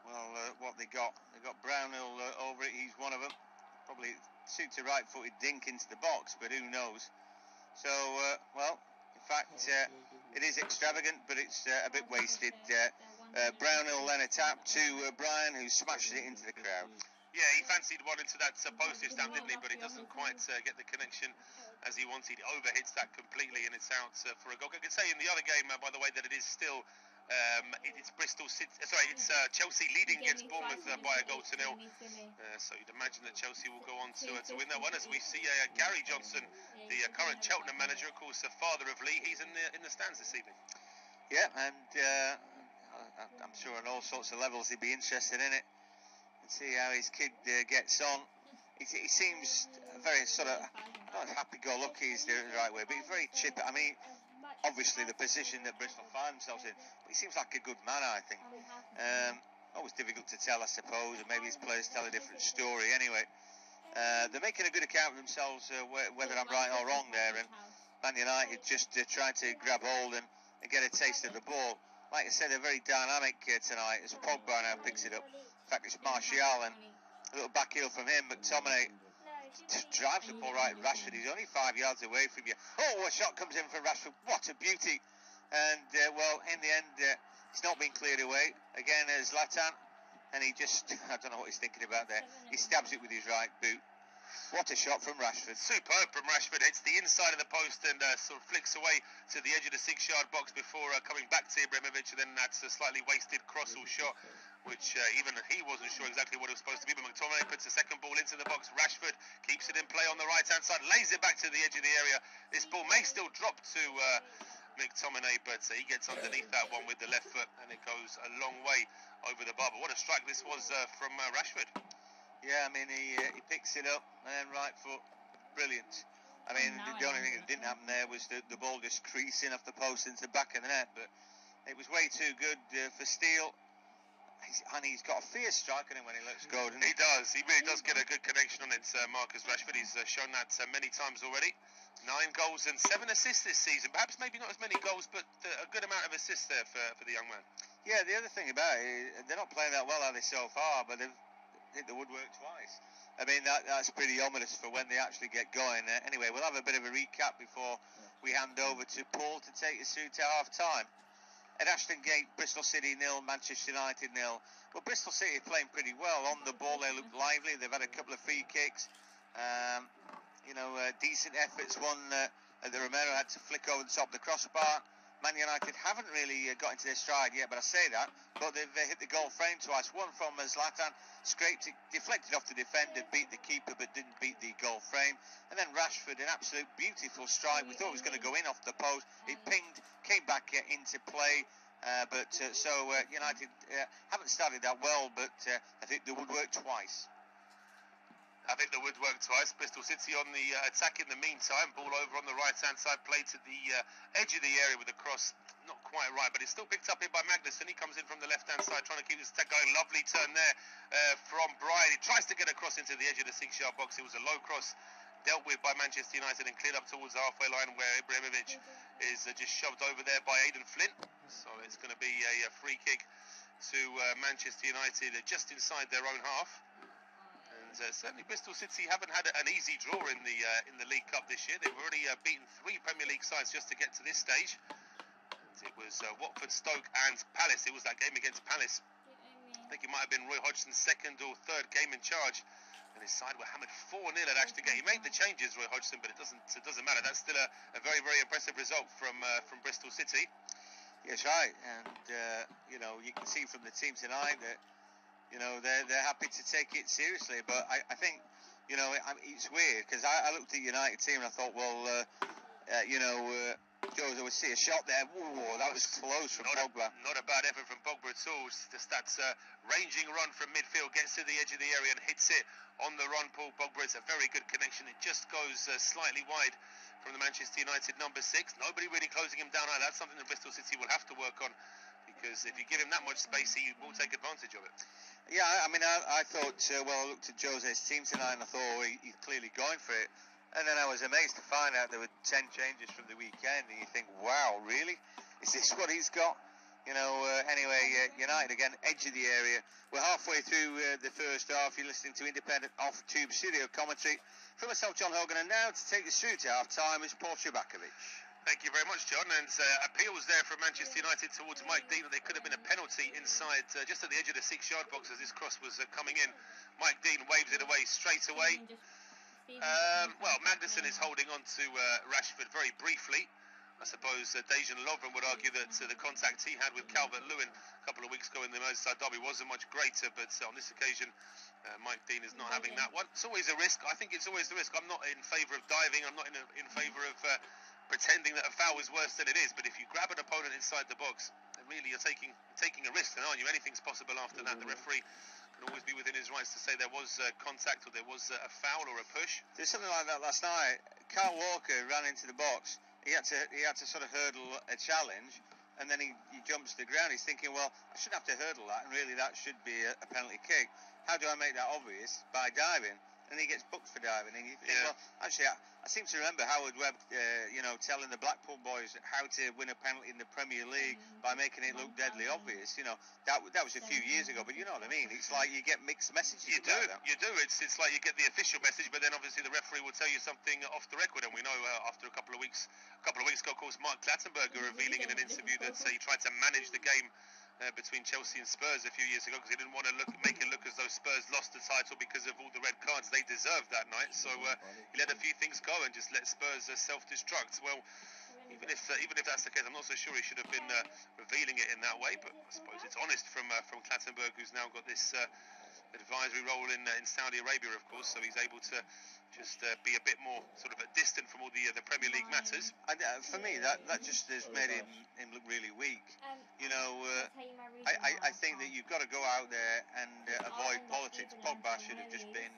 well, what they got Brownhill over it. He's one of them. Probably suits a right-footed dink into the box, but who knows? So, in fact, it is extravagant, but it's a bit wasted. Brownhill then a tap to Brian, who smashed it into the crowd. Yeah, he fancied one into that postage stamp, didn't he? But it doesn't quite get the connection as he wanted. He overhits that completely, and it's out for a goal. I could say in the other game, by the way, that it is still it's Bristol City. Sorry, it's Chelsea leading against Bournemouth by a goal to nil. So you'd imagine that Chelsea will go on to win that one. As we see Gary Johnson, the current Cheltenham manager, of course, the father of Lee, he's in the stands this evening. Yeah, and I'm sure on all sorts of levels he'd be interested in it and see how his kid gets on. He seems very sort of, not happy-go-lucky is the right way, but he's very chipper. I mean, obviously the position that Bristol find themselves in, but he seems like a good man, I think. Always difficult to tell, I suppose, and maybe his players tell a different story. Anyway, they're making a good account of themselves, whether I'm right or wrong there, and Man United just trying to grab hold and get a taste of the ball. Like I said, they're very dynamic tonight, as Pogba now picks it up. In fact, it's Martial, and a little back heel from him, but McTominay drives the ball right at Rashford. He's only 5 yards away from you. Oh, a shot comes in from Rashford. What a beauty. And, in the end, it's not been cleared away. Again, Zlatan, and he just, I don't know what he's thinking about there. He stabs it with his right boot. What a shot from Rashford. Superb from Rashford. Hits the inside of the post and sort of flicks away to the edge of the 6-yard box before coming back to Ibrahimovic, and then that's a slightly wasted cross-all shot, which even he wasn't sure exactly what it was supposed to be, but McTominay puts the second ball into the box. Rashford keeps it in play on the right-hand side, lays it back to the edge of the area. This ball may still drop to McTominay, but he gets underneath that one with the left foot, and it goes a long way over the bar. But what a strike this was from Rashford. Yeah, I mean, he picks it up, and right foot, brilliant. I mean, the only thing that didn't happen there was the ball just creasing off the post into the back of the net, but it was way too good for Steele. And he's got a fierce strike on him when he lets go, doesn't he? He does. He really does get a good connection on it, Marcus Rashford. He's shown that many times already. 9 goals and 7 assists this season. Perhaps maybe not as many goals, but a good amount of assists there for the young man. Yeah, the other thing about it, they're not playing that well, are they, so far, but they've hit the woodwork twice. I mean, that's pretty ominous for when they actually get going. Anyway, we'll have a bit of a recap before we hand over to Paul to take us through to half-time. At Ashton Gate, Bristol City 0, Manchester United 0. Well, Bristol City are playing pretty well. On the ball, they look lively. They've had a couple of free kicks. Decent efforts. One that Romero had to flick over the top of the crossbar. Man United haven't really got into their stride yet, but I say that. But they've hit the goal frame twice. One from Zlatan, scraped it, deflected off the defender, beat the keeper, but didn't beat the goal frame. And then Rashford, an absolute beautiful strike. We thought it was going to go in off the post. It pinged, came back into play. United haven't started that well, but I think they would work twice. Bristol City on the attack in the meantime. Ball over on the right-hand side, played to the edge of the area with a cross. Not quite right, but it's still picked up here by Magnuson. He comes in from the left-hand side, trying to keep this attack going. Lovely turn there from Brian. He tries to get across into the edge of the 6-yard box. It was a low cross dealt with by Manchester United and cleared up towards the halfway line where Ibrahimovic is just shoved over there by Aidan Flint. So it's going to be a free kick to Manchester United just inside their own half. And certainly Bristol City haven't had an easy draw in the League Cup this year. They've already beaten 3 Premier League sides just to get to this stage. It was Watford, Stoke and Palace. It was that game against Palace. I think it might have been Roy Hodgson's second or third game in charge, and his side were hammered 4-0 at Ashton Gate. He made the changes, Roy Hodgson, but it doesn't matter. That's still a very, very impressive result from Bristol City. Yes, right, and you know, you can see from the team tonight that, you know, they're happy to take it seriously. But I think, you know, it's weird because I looked at the United team and I thought, well, you know, Jose would see a shot there. Whoa, that was close from Pogba. Not a bad effort from Pogba at all. Just that ranging run from midfield, gets to the edge of the area and hits it on the run. Paul Pogba, it's a very good connection. It just goes slightly wide from the Manchester United number 6. Nobody really closing him down. That's something that Bristol City will have to work on, because if you give him that much space, he will take advantage of it. Yeah, I mean, I thought, well, I looked at Jose's team tonight and I thought, oh, he's clearly going for it. And then I was amazed to find out there were 10 changes from the weekend, and you think, wow, really? Is this what he's got? You know, anyway, United again, edge of the area. We're halfway through the first half. You're listening to Independent Off-Tube Studio Commentary. From myself, John Hogan, and now to take us through to half-time is Paul Trubakovic. Thank you very much, John. And appeals there from Manchester United towards Mike Dean. There could have been a penalty inside, just at the edge of the 6-yard box as this cross was coming in. Mike Dean waves it away straight away. Well, Magnussen is holding on to Rashford very briefly. I suppose Dejan Lovren would argue that the contact he had with Calvert-Lewin a couple of weeks ago in the Merseyside derby wasn't much greater, but on this occasion Mike Dean is not having that one. It's always a risk. I think it's always the risk. I'm not in favour of diving. I'm not in favour of pretending that a foul is worse than it is, but if you grab an opponent inside the box, then really you're taking a risk, then, aren't you? Anything's possible after that. The referee can always be within his rights to say there was contact or there was a foul or a push. There's something like that last night. Kyle Walker ran into the box. He had to sort of hurdle a challenge, and then he jumps to the ground. He's thinking, well, I shouldn't have to hurdle that, and really that should be a penalty kick. How do I make that obvious? By diving. And he gets booked for diving. And you think, well, actually, I seem to remember Howard Webb, you know, telling the Blackpool boys how to win a penalty in the Premier League by making it look deadly obvious. You know, that was a few years ago, but you know what I mean. It's like you get mixed messages. You do. It's like you get the official message, but then obviously the referee will tell you something off the record. And we know after a couple of weeks ago, of course, Mark Clattenburger revealing in an interview that he tried to manage the game between Chelsea and Spurs a few years ago because he didn't want to make it look as though Spurs lost the title because of all the red cards they deserved that night. So he let a few things go and just let Spurs self-destruct. Well, even if that's the case, I'm not so sure he should have been revealing it in that way. But I suppose it's honest from Clattenburg, who's now got this advisory role in Saudi Arabia, of course. So he's able to just be a bit more sort of distant from all the Premier League matters. And for me, that just has made him look really weak. You know, I think that you've got to go out there and avoid politics. Pogba should have just been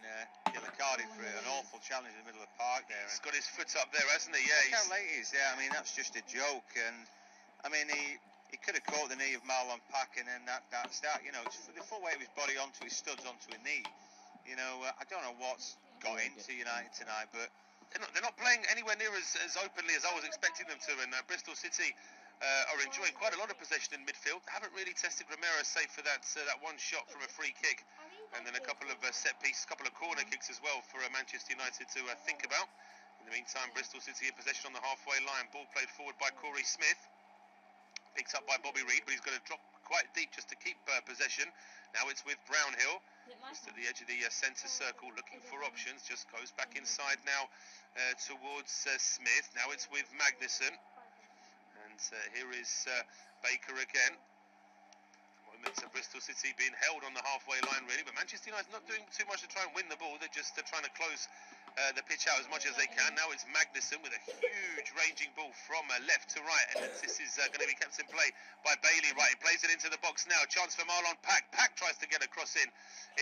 yellow carded for an awful challenge in the middle of the park there. He's got his foot up there, hasn't he? Yeah. Look how late he is. Yeah, I mean, that's just a joke. And I mean, he could have caught the knee of Marlon Pack and then that start. You know, it's the full weight of his body onto his studs onto a knee. You know, I don't know what's got into United tonight, but they're not playing anywhere near as openly as I was expecting them to. And Bristol City are enjoying quite a lot of possession in midfield. Haven't really tested Romero, save for that one shot from a free kick, and then a couple of set pieces, couple of corner kicks as well for Manchester United to think about. In the meantime, Bristol City in possession on the halfway line. Ball played forward by Corey Smith, picked up by Bobby Reid, but he's got to drop quite deep just to keep possession. Now it's with Brownhill, just at the edge of the centre circle, looking for options. Just goes back inside now towards Smith. Now it's with Magnussen. And here is Baker again. Moments of Bristol City being held on the halfway line, really. But Manchester United not doing too much to try and win the ball. They're just trying to close the pitch out as much as they can. Now it's Magnussen with a huge ranging ball from left to right. And this is going to be kept in play by Bailey. Right, he plays it into the box now. Chance for Marlon Pack. Pack tries to get a cross in.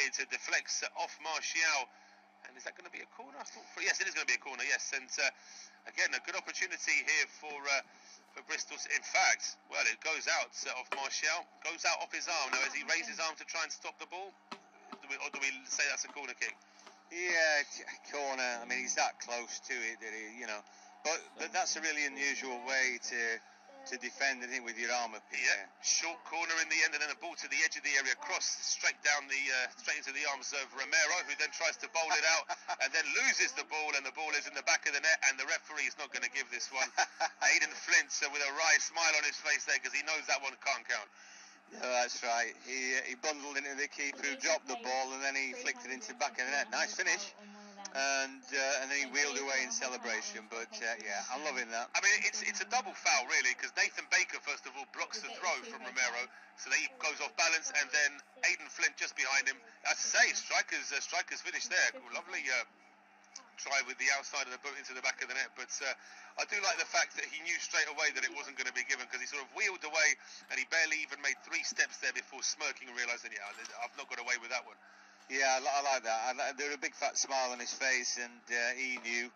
It deflects off Martial. And is that going to be a corner? Yes, it is going to be a corner, yes. And again, a good opportunity here for Bristol. In fact, well, it goes out off Martial. Goes out off his arm. Now, as he raises his arm to try and stop the ball, or do we say that's a corner kick? Yeah, corner. I mean, he's that close to it that he, But that's a really unusual way to defend, I think, with your arm up in Yeah, there. short corner in the end, and then a ball to the edge of the area, cross straight into the arms of Romero, who then tries to bowl it out and then loses the ball, and the ball is in the back of the net, and the referee is not going to give this one. Aidan Flint with a wry smile on his face there, because he knows that one can't count. No, that's right. He bundled into the keeper who dropped the ball, and then he flicked it into the back of the net. Nice finish. And then he wheeled away in celebration. But yeah, I'm loving that. I mean, it's a double foul really, because Nathan Baker first of all blocks the throw from Romero, so he goes off balance, and then Aidan Flint just behind him. As I say, strikers finished there. Cool, lovely try with the outside of the boot into the back of the net. But I do like the fact that he knew straight away that it wasn't going to be given, because he sort of wheeled away and he barely even made 3 steps there before smirking and realising, yeah, I've not got away with that one. Yeah, I like that. There was a big fat smile on his face, and he knew.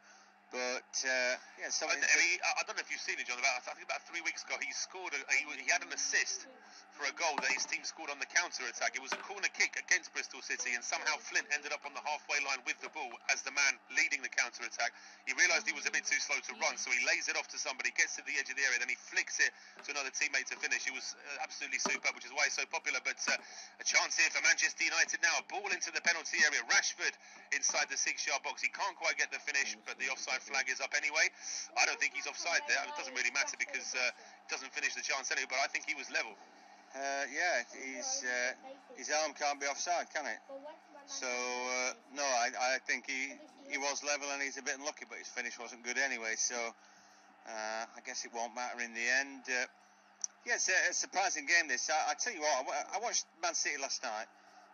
But yeah, something. I don't know if you've seen it, John. I think about 3 weeks ago, he scored. He had an assist for a goal that his team scored on the counter attack. It was a corner kick against Bristol City, and somehow Flint ended up on the halfway line with the ball as the man leading the counter attack. He realised he was a bit too slow to run, so he lays it off to somebody, gets to the edge of the area, then he flicks it to another teammate to finish. It was absolutely superb, which is why he's so popular. But a chance here for Manchester United now. A ball into the penalty area. Rashford inside the 6-yard box. He can't quite get the finish, but the offside flag is up anyway. I don't think he's offside there. It doesn't really matter, because it doesn't finish the chance anyway, but I think he was level. Yeah, his arm can't be offside, can it? So, no, I think he was level, and he's a bit unlucky, but his finish wasn't good anyway, so I guess it won't matter in the end. Yeah, it's a surprising game, this. I tell you what, I watched Man City last night,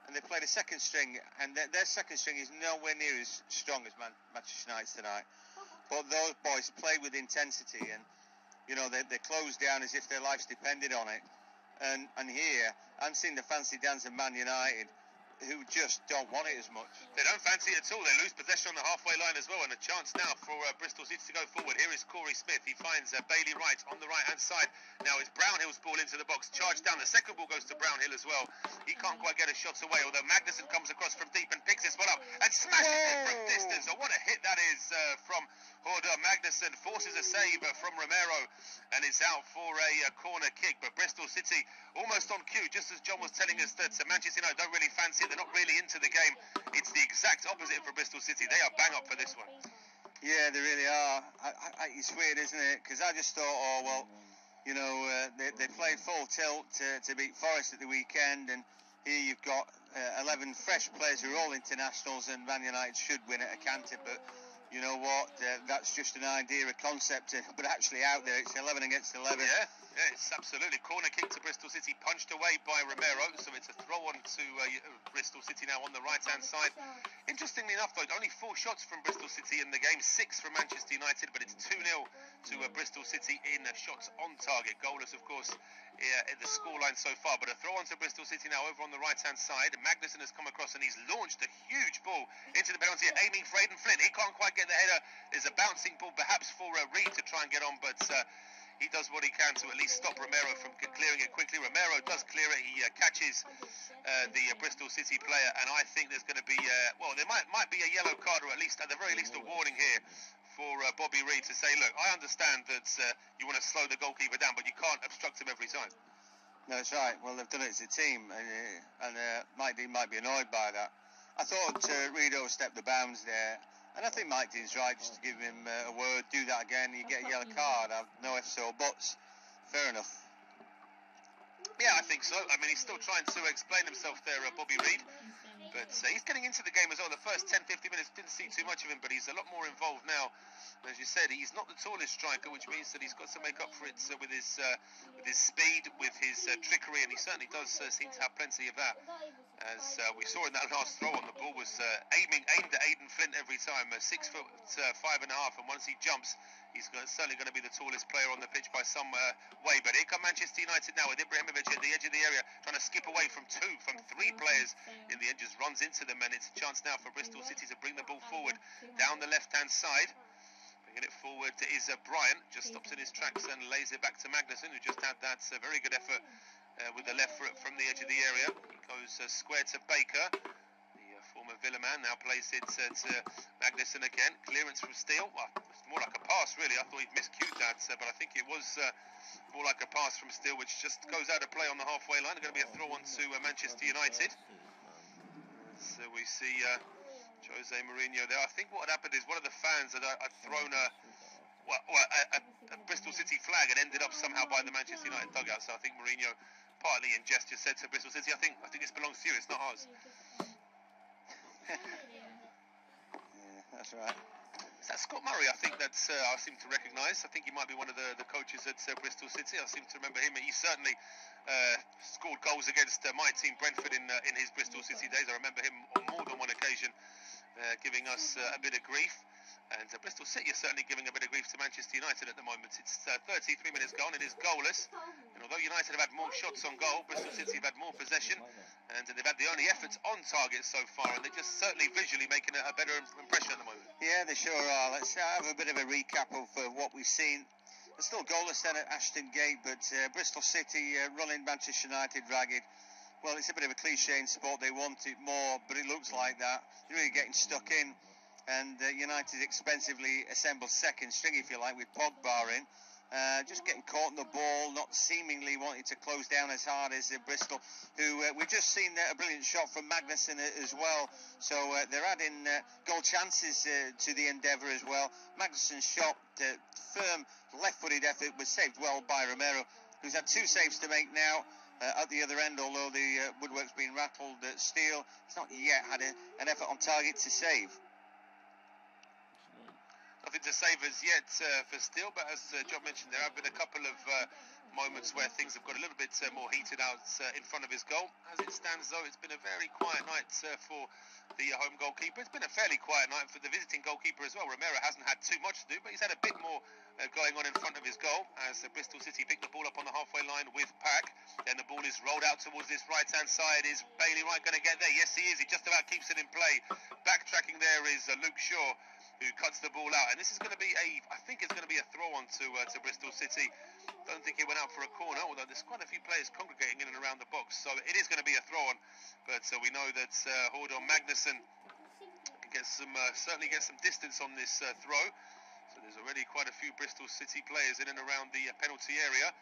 and they played a second string, and their second string is nowhere near as strong as Manchester United tonight. But those boys play with intensity, and they close down as if their lives depended on it. And here, I'm seeing the fancy dance of Man United, who just don't want it as much. They don't fancy it at all. They lose possession on the halfway line as well, and a chance now for Bristol City to go forward. Here is Corey Smith. He finds Bailey Wright on the right-hand side. Now it's Brownhill's ball into the box. Charged down. The second ball goes to Brownhill as well. He can't quite get a shot away, although Magnuson comes across from deep and picks this one up and smashes it from distance. Oh, what a hit that is from Horder. Magnuson forces a save from Romero, and it's out for a corner kick. But Bristol City almost on cue, just as John was telling us that Manchester United don't really fancy it. They're not really into the game. It's the exact opposite for Bristol City. They are bang up for this one. Yeah, they really are. It's weird, isn't it? Because I just thought, they played full tilt to beat Forest at the weekend, and here you've got 11 fresh players who are all internationals, and Man United should win at a canter. But you know what? That's just an idea, a concept, but actually out there, it's 11 against 11. Yeah, it's absolutely. Corner kick to Bristol City, punched away by Romero, so it's a throw on to Bristol City now on the right-hand side. Interestingly enough, though, only 4 shots from Bristol City in the game, 6 from Manchester United, but it's 2-0 to Bristol City in shots on target. Goalless, of course, at the scoreline so far, but a throw on to Bristol City now over on the right-hand side. Magnuson has come across and he's launched a huge ball into the penalty, aiming for Aidan Flint. He can't quite get the header. There's a bouncing ball perhaps for Reed to try and get on, but he does what he can to at least stop Romero from clearing it quickly. Romero does clear it. He catches the Bristol City player, and I think there's going to be there might be a yellow card, or at the very least a warning here for Bobby Reed to say, look, I understand that you want to slow the goalkeeper down, but you can't obstruct him every time. No, that's right. Well, they've done it as a team, and Mike Dean might be annoyed by that. I thought Reed overstepped the bounds there. And I think Mike Dean's right, just to give him a word, do that again, you get a yellow card. I've no ifs or buts. Fair enough. Yeah, I think so. I mean, he's still trying to explain himself there, Bobby Reed. But he's getting into the game as well. The first 10-15 minutes, didn't see too much of him, but he's a lot more involved now. As you said, he's not the tallest striker, which means that he's got to make up for it with his speed, with his trickery, and he certainly does seem to have plenty of that. As we saw in that last throw on, the ball was aimed at Aidan Flint every time. 6'5.5", and once he jumps, he's certainly going to be the tallest player on the pitch by some way. But here come Manchester United now with Ibrahimovic at the edge of the area, trying to skip away from 3 players. In the end, just runs into them, and it's a chance now for Bristol City to bring the ball forward down the left-hand side. Bringing it forward is Bryant, just stops in his tracks and lays it back to Magnuson, who just had that very good effort with the left foot from the edge of the area. He goes square to Baker, the Former Villa man now plays it to Magnussen again. Clearance from Steele. Well, it's more like a pass, really. I thought he'd miscued that, but I think it was more like a pass from Steele, which just goes out of play on the halfway line. It's going to be a throw on to Manchester United. So we see Jose Mourinho there. I think what had happened is one of the fans had thrown a Bristol City flag and ended up somehow by the Manchester United dugout. So I think Mourinho, partly in gesture, said to Bristol City, I think this belongs to you, it's not ours. Yeah, that's right. Is that Scott Murray? I think that's I seem to recognise. I think he might be one of the coaches at Bristol City. I seem to remember him. He certainly scored goals against my team Brentford in his Bristol City days. I remember him on more than one occasion giving us a bit of grief. And Bristol City are certainly giving a bit of grief to Manchester United at the moment. It's 33 minutes gone. It is goalless. And although United have had more shots on goal, Bristol City have had more possession. And they've had the only efforts on target so far. And they're just certainly visually making a better impression at the moment. Yeah, they sure are. Let's have a bit of a recap of what we've seen. They're still goalless then at Ashton Gate, but Bristol City running Manchester United ragged. Well, it's a bit of a cliche in sport. They want it more, but it looks like that. They're really getting stuck in. And United expensively assembled second string, if you like, with Pogba in. Just getting caught in the ball, not seemingly wanting to close down as hard as Bristol, who we've just seen a brilliant shot from Magnussen as well. So they're adding goal chances to the endeavour as well. Magnussen's shot, firm left-footed effort, was saved well by Romero, who's had two saves to make now. At the other end, although the woodwork's been rattled, Steele has not yet had an effort on target to save. Nothing to save as yet for Steele, but as John mentioned, there have been a couple of moments where things have got a little bit more heated out in front of his goal. As it stands, though, it's been a very quiet night for the home goalkeeper. It's been a fairly quiet night for the visiting goalkeeper as well. Romero hasn't had too much to do, but he's had a bit more going on in front of his goal as Bristol City pick the ball up on the halfway line with Pack. Then the ball is rolled out towards this right-hand side. Is Bailey Wright going to get there? Yes, he is. He just about keeps it in play. Backtracking there is Luke Shaw, who cuts the ball out, and this is going to be I think it's going to be a throw-on to Bristol City. Don't think it went out for a corner, although there's quite a few players congregating in and around the box, so it is going to be a throw-on. But we know that Hordon Magnussen gets certainly gets some distance on this throw. So there's already quite a few Bristol City players in and around the penalty area.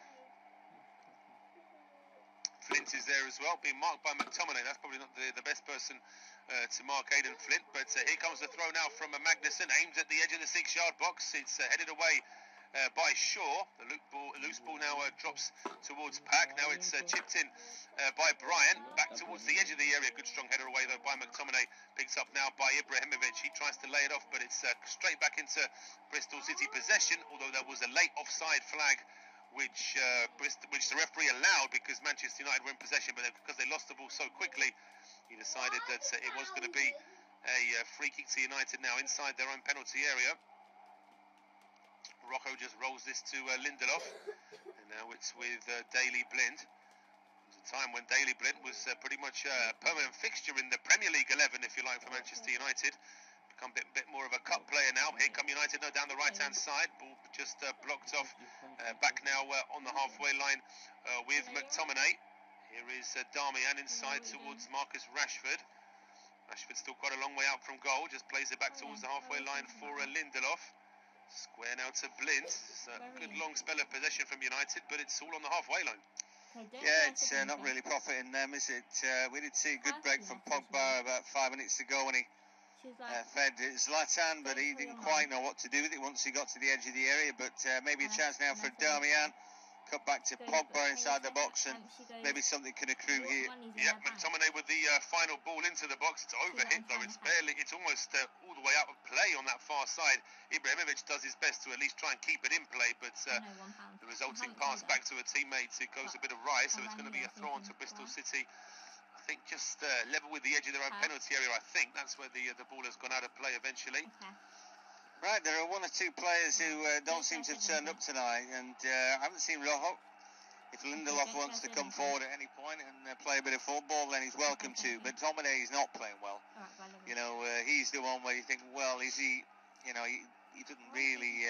Flint is there as well, being marked by McTominay. That's probably not the best person to mark Aidan Flint, but here comes the throw now from Magnussen, aims at the edge of the 6-yard box. It's headed away by Shaw. The loose ball now drops towards Pack. Now it's chipped in by Bryant, back towards the edge of the area. Good strong header away though by McTominay, picked up now by Ibrahimovic. He tries to lay it off, but it's straight back into Bristol City possession, although there was a late offside flag which the referee allowed because Manchester United were in possession, but because they lost the ball so quickly, he decided that it was going to be a free kick to United now inside their own penalty area. Rocco just rolls this to Lindelof, and now it's with Daley Blind. There was a time when Daley Blind was pretty much a permanent fixture in the Premier League 11, if you like, for Manchester United. Become a bit more of a cup player now. Here come United now down the right-hand side. Ball just blocked off. Back now on the halfway line with McTominay. Here is Darmian inside towards Marcus Rashford. Rashford's still quite a long way out from goal. Just plays it back towards the halfway line for Lindelof. Square now to Blind. It's a good long spell of possession from United, but it's all on the halfway line. Yeah, it's not really profiting them, is it? We did see a good break from Pogba about 5 minutes ago when he fed Zlatan, but he didn't quite know what to do with it once he got to the edge of the area. But maybe a chance now for Darmian. Cut back to Pogba inside the box, and maybe something can accrue here. Yeah, McTominay with the final ball into the box. It's overhit though. It's almost all the way out of play on that far side. Ibrahimovic does his best to at least try and keep it in play, but the resulting pass back to a teammate, it goes a bit awry. So it's going to be a throw on to Bristol City. I think just level with the edge of their own penalty area. I think that's where the ball has gone out of play eventually. Right, there are one or two players who don't seem to have turned up tonight, and I haven't seen Rojo. If Lindelof wants to come forward at any point and play a bit of football, then he's welcome to. But McTominay is not playing well. You know, he's the one where you think, well, is he? You know, he doesn't really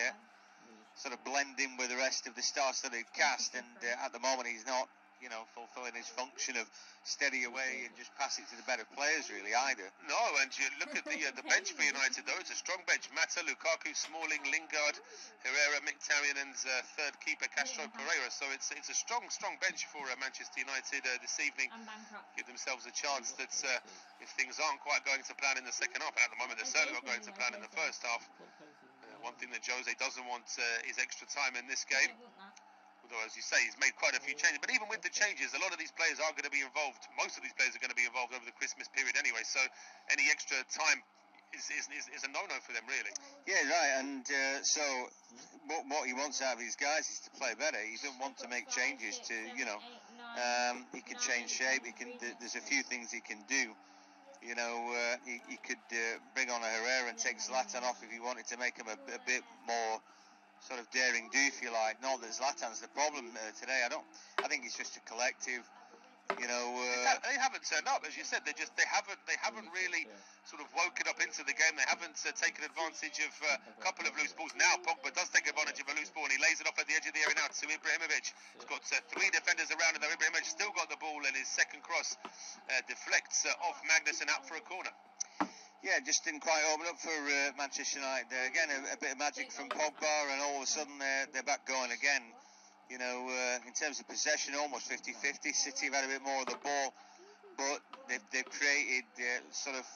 sort of blend in with the rest of the star-studded cast, and at the moment he's not. fulfilling his function of steady away and just pass it to the better players, really, either. No, and you look at the bench for United, though. It's a strong bench. Mata, Lukaku, Smalling, Lingard, Herrera, Mkhitaryan, and third keeper Castro Pereira. So it's a strong bench for Manchester United this evening. Give themselves a chance that if things aren't quite going to plan in the second half, and at the moment they're certainly not going to plan in the first half. One thing that Jose doesn't want is extra time in this game. Although, as you say, he's made quite a few changes. But even with the changes, a lot of these players are going to be involved. Most of these players are going to be involved over the Christmas period anyway. So any extra time is a no-no for them, really. Yeah, right. And so what he wants out of his guys is to play better. He doesn't want to make changes to, he can change shape. There's a few things he can do. He could bring on a Herrera and take Zlatan off if he wanted to make him a bit more sort of daring do, if you like. Not that Zlatan's the problem today. I think it's just a collective. They haven't turned up, as you said. They haven't really sort of woken up into the game. They haven't taken advantage of a couple of loose balls. Now Pogba does take advantage of a loose ball and he lays it off at the edge of the area now to Ibrahimovic. He's got three defenders around him, though Ibrahimovic still got the ball, and his second cross deflects off Magnussen out for a corner. Yeah, just didn't quite open up for Manchester United there. Again, a bit of magic from Pogba, and all of a sudden they're back going again. In terms of possession, almost 50-50. City have had a bit more of the ball, but they've created sort of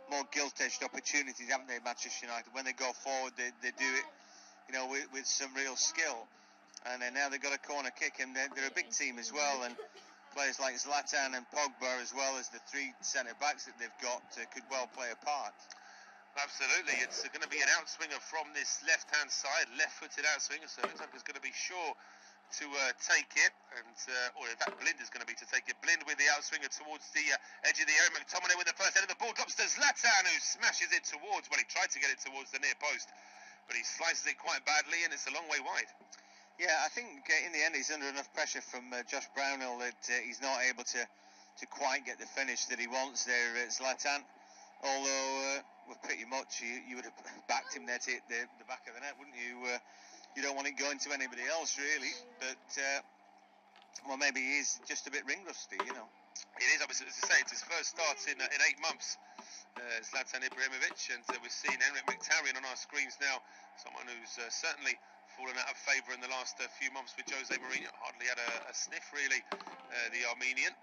more gilt-edged opportunities, haven't they, Manchester United? When they go forward, they do it, with some real skill. And then now they've got a corner kick, and they're a big team as well, and players like Zlatan and Pogba, as well as the three centre-backs that they've got, could well play a part. Absolutely. It's going to be an outswinger from this left-hand side, left-footed outswinger, so it looks like it's going to be Shaw to take it, and or in fact Blind is going to be to take it. Blind with the outswinger towards the edge of the area. McTominay with the first head of the ball, drops to Zlatan, who smashes it towards, he tried to get it towards the near post, but he slices it quite badly, and it's a long way wide. Yeah, I think in the end he's under enough pressure from Josh Brownhill that he's not able to quite get the finish that he wants there at Zlatan. Although, pretty much you would have backed him there to hit the back of the net, wouldn't you? You don't want it going to anybody else, really. But, maybe he is just a bit ring rusty, It is, obviously, as you say, it's his first start in 8 months. Zlatan Ibrahimovic, and we've seen Henrik Mkhitaryan on our screens now, someone who's certainly fallen out of favour in the last few months with Jose Mourinho. Hardly had a sniff, really, the Armenian.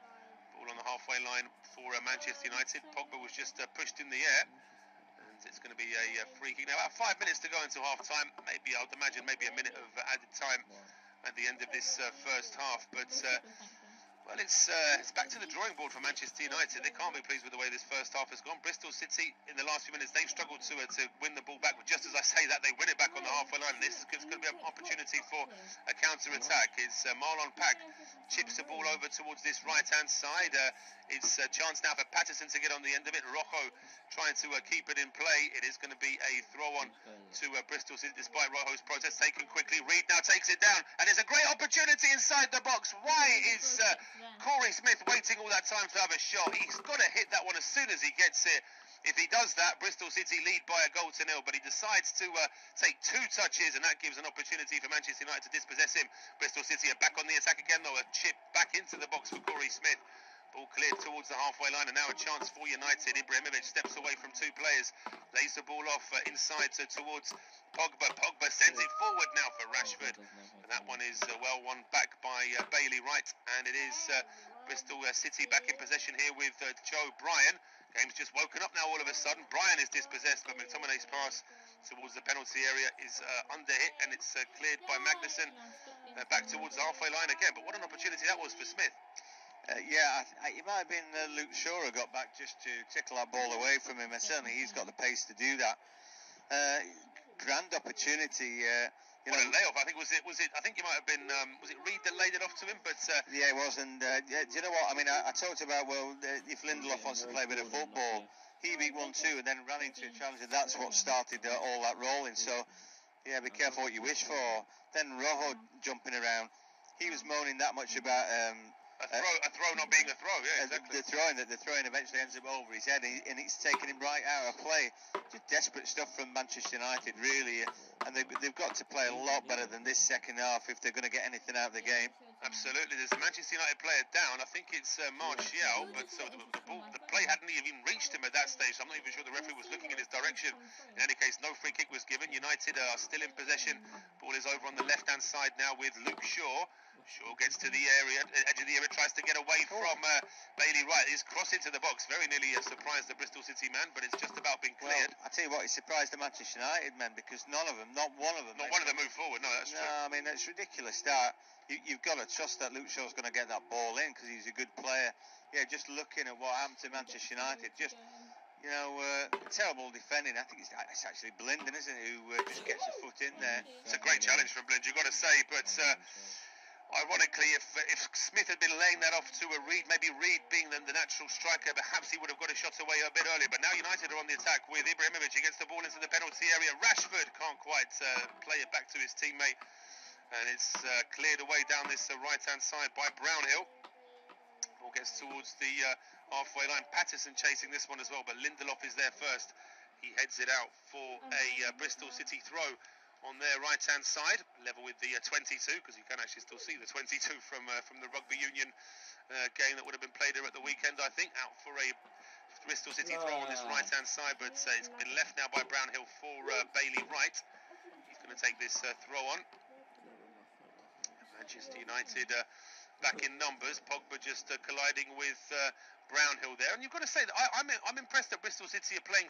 Ball on the halfway line for Manchester United. Pogba was just pushed in the air, and it's going to be a free kick. Now, about 5 minutes to go into half-time. Maybe, I would imagine, maybe a minute of added time at the end of this first half. But, it's back to the drawing board for Manchester United. They can't be pleased with the way this first half has gone. Bristol City, in the last few minutes, they've struggled to win the ball back. But just as I say that, they win it back on the halfway line. This is going to be an opportunity for a counter-attack. It's Marlon Pack chips the ball over towards this right-hand side. It's a chance now for Patterson to get on the end of it. Rojo trying to keep it in play. It is going to be a throw-on to Bristol City, despite Rojo's protest. Taken quickly. Reed now takes it down, and there's a great opportunity inside the box. Why is Corey Smith waiting all that time to have a shot? He's got to hit that one as soon as he gets it. If he does that, Bristol City lead by a goal to nil, but he decides to take 2 touches, and that gives an opportunity for Manchester United to dispossess him. Bristol City are back on the attack again, though. A chip back into the box for Corey Smith. Ball cleared towards the halfway line, and now a chance for United. Ibrahimovic steps away from 2 players, lays the ball off inside towards Pogba. Pogba sends it forward now for Rashford, and that one is well won back by Bailey Wright, and it is Bristol City back in possession here with Joe Bryan. Game's just woken up now all of a sudden. Bryan is dispossessed, but McTominay's pass towards the penalty area is under hit, and it's cleared by Magnussen back towards the halfway line again. But what an opportunity that was for Smith. It might have been Luke Shaw who got back just to tickle that ball away from him, and certainly he's got the pace to do that. Grand opportunity. What a layoff! I think was it. I think it might have been. Was it Reed that laid it off to him? But yeah, it was. And do you know what? I mean, I talked about if Lindelof wants to play a bit of football, he beat 1-2 and then ran into a challenge, and that's what started all that rolling. So yeah, be careful what you wish for. Then Rojo jumping around. He was moaning that much about. A throw not being a throw, yeah, exactly. The throwing eventually ends up over his head, and it's taken him right out of play. Just desperate stuff from Manchester United, really. and they've got to play a lot better than this second half if they're going to get anything out of the game. Absolutely. There's a Manchester United player down. I think it's Martial, but so the play hadn't even reached him at that stage. I'm not even sure the referee was looking in his direction. In any case, no free kick was given. United are still in possession. Ball is over on the left-hand side now with Luke Shaw. Shaw gets to the edge of the area, tries to get away from Bailey Wright. He's crossed into the box. Very nearly surprised the Bristol City man, but it's just about been cleared. Well, I tell you what, he surprised the Manchester United men because not one of them moved forward. No, that's true. I mean, it's ridiculous that you've got to trust that Luke Shaw's going to get that ball in because he's a good player. Yeah, just looking at what happened to Manchester United, just terrible defending. I think it's actually Blinden, isn't it, who just gets a foot in there. It's a great challenge from Blind, you've got to say, but ironically, if Smith had been laying that off to a Reed, maybe Reed being the natural striker, perhaps he would have got his shots away a bit earlier. But now United are on the attack with Ibrahimovic. He gets the ball into the penalty area. Rashford can't quite play it back to his teammate, and it's cleared away down this right-hand side by Brownhill. Ball gets towards the halfway line. Patterson chasing this one as well, but Lindelof is there first. He heads it out for a Bristol City throw on their right-hand side, level with the 22, because you can actually still see the 22 from the rugby union game that would have been played there at the weekend, I think, out for a Bristol City throw on this right-hand side, but it's been left now by Brownhill for Bailey Wright. He's going to take this throw on. Manchester United back in numbers. Pogba just colliding with Brownhill there, and you've got to say that I'm impressed that Bristol City are playing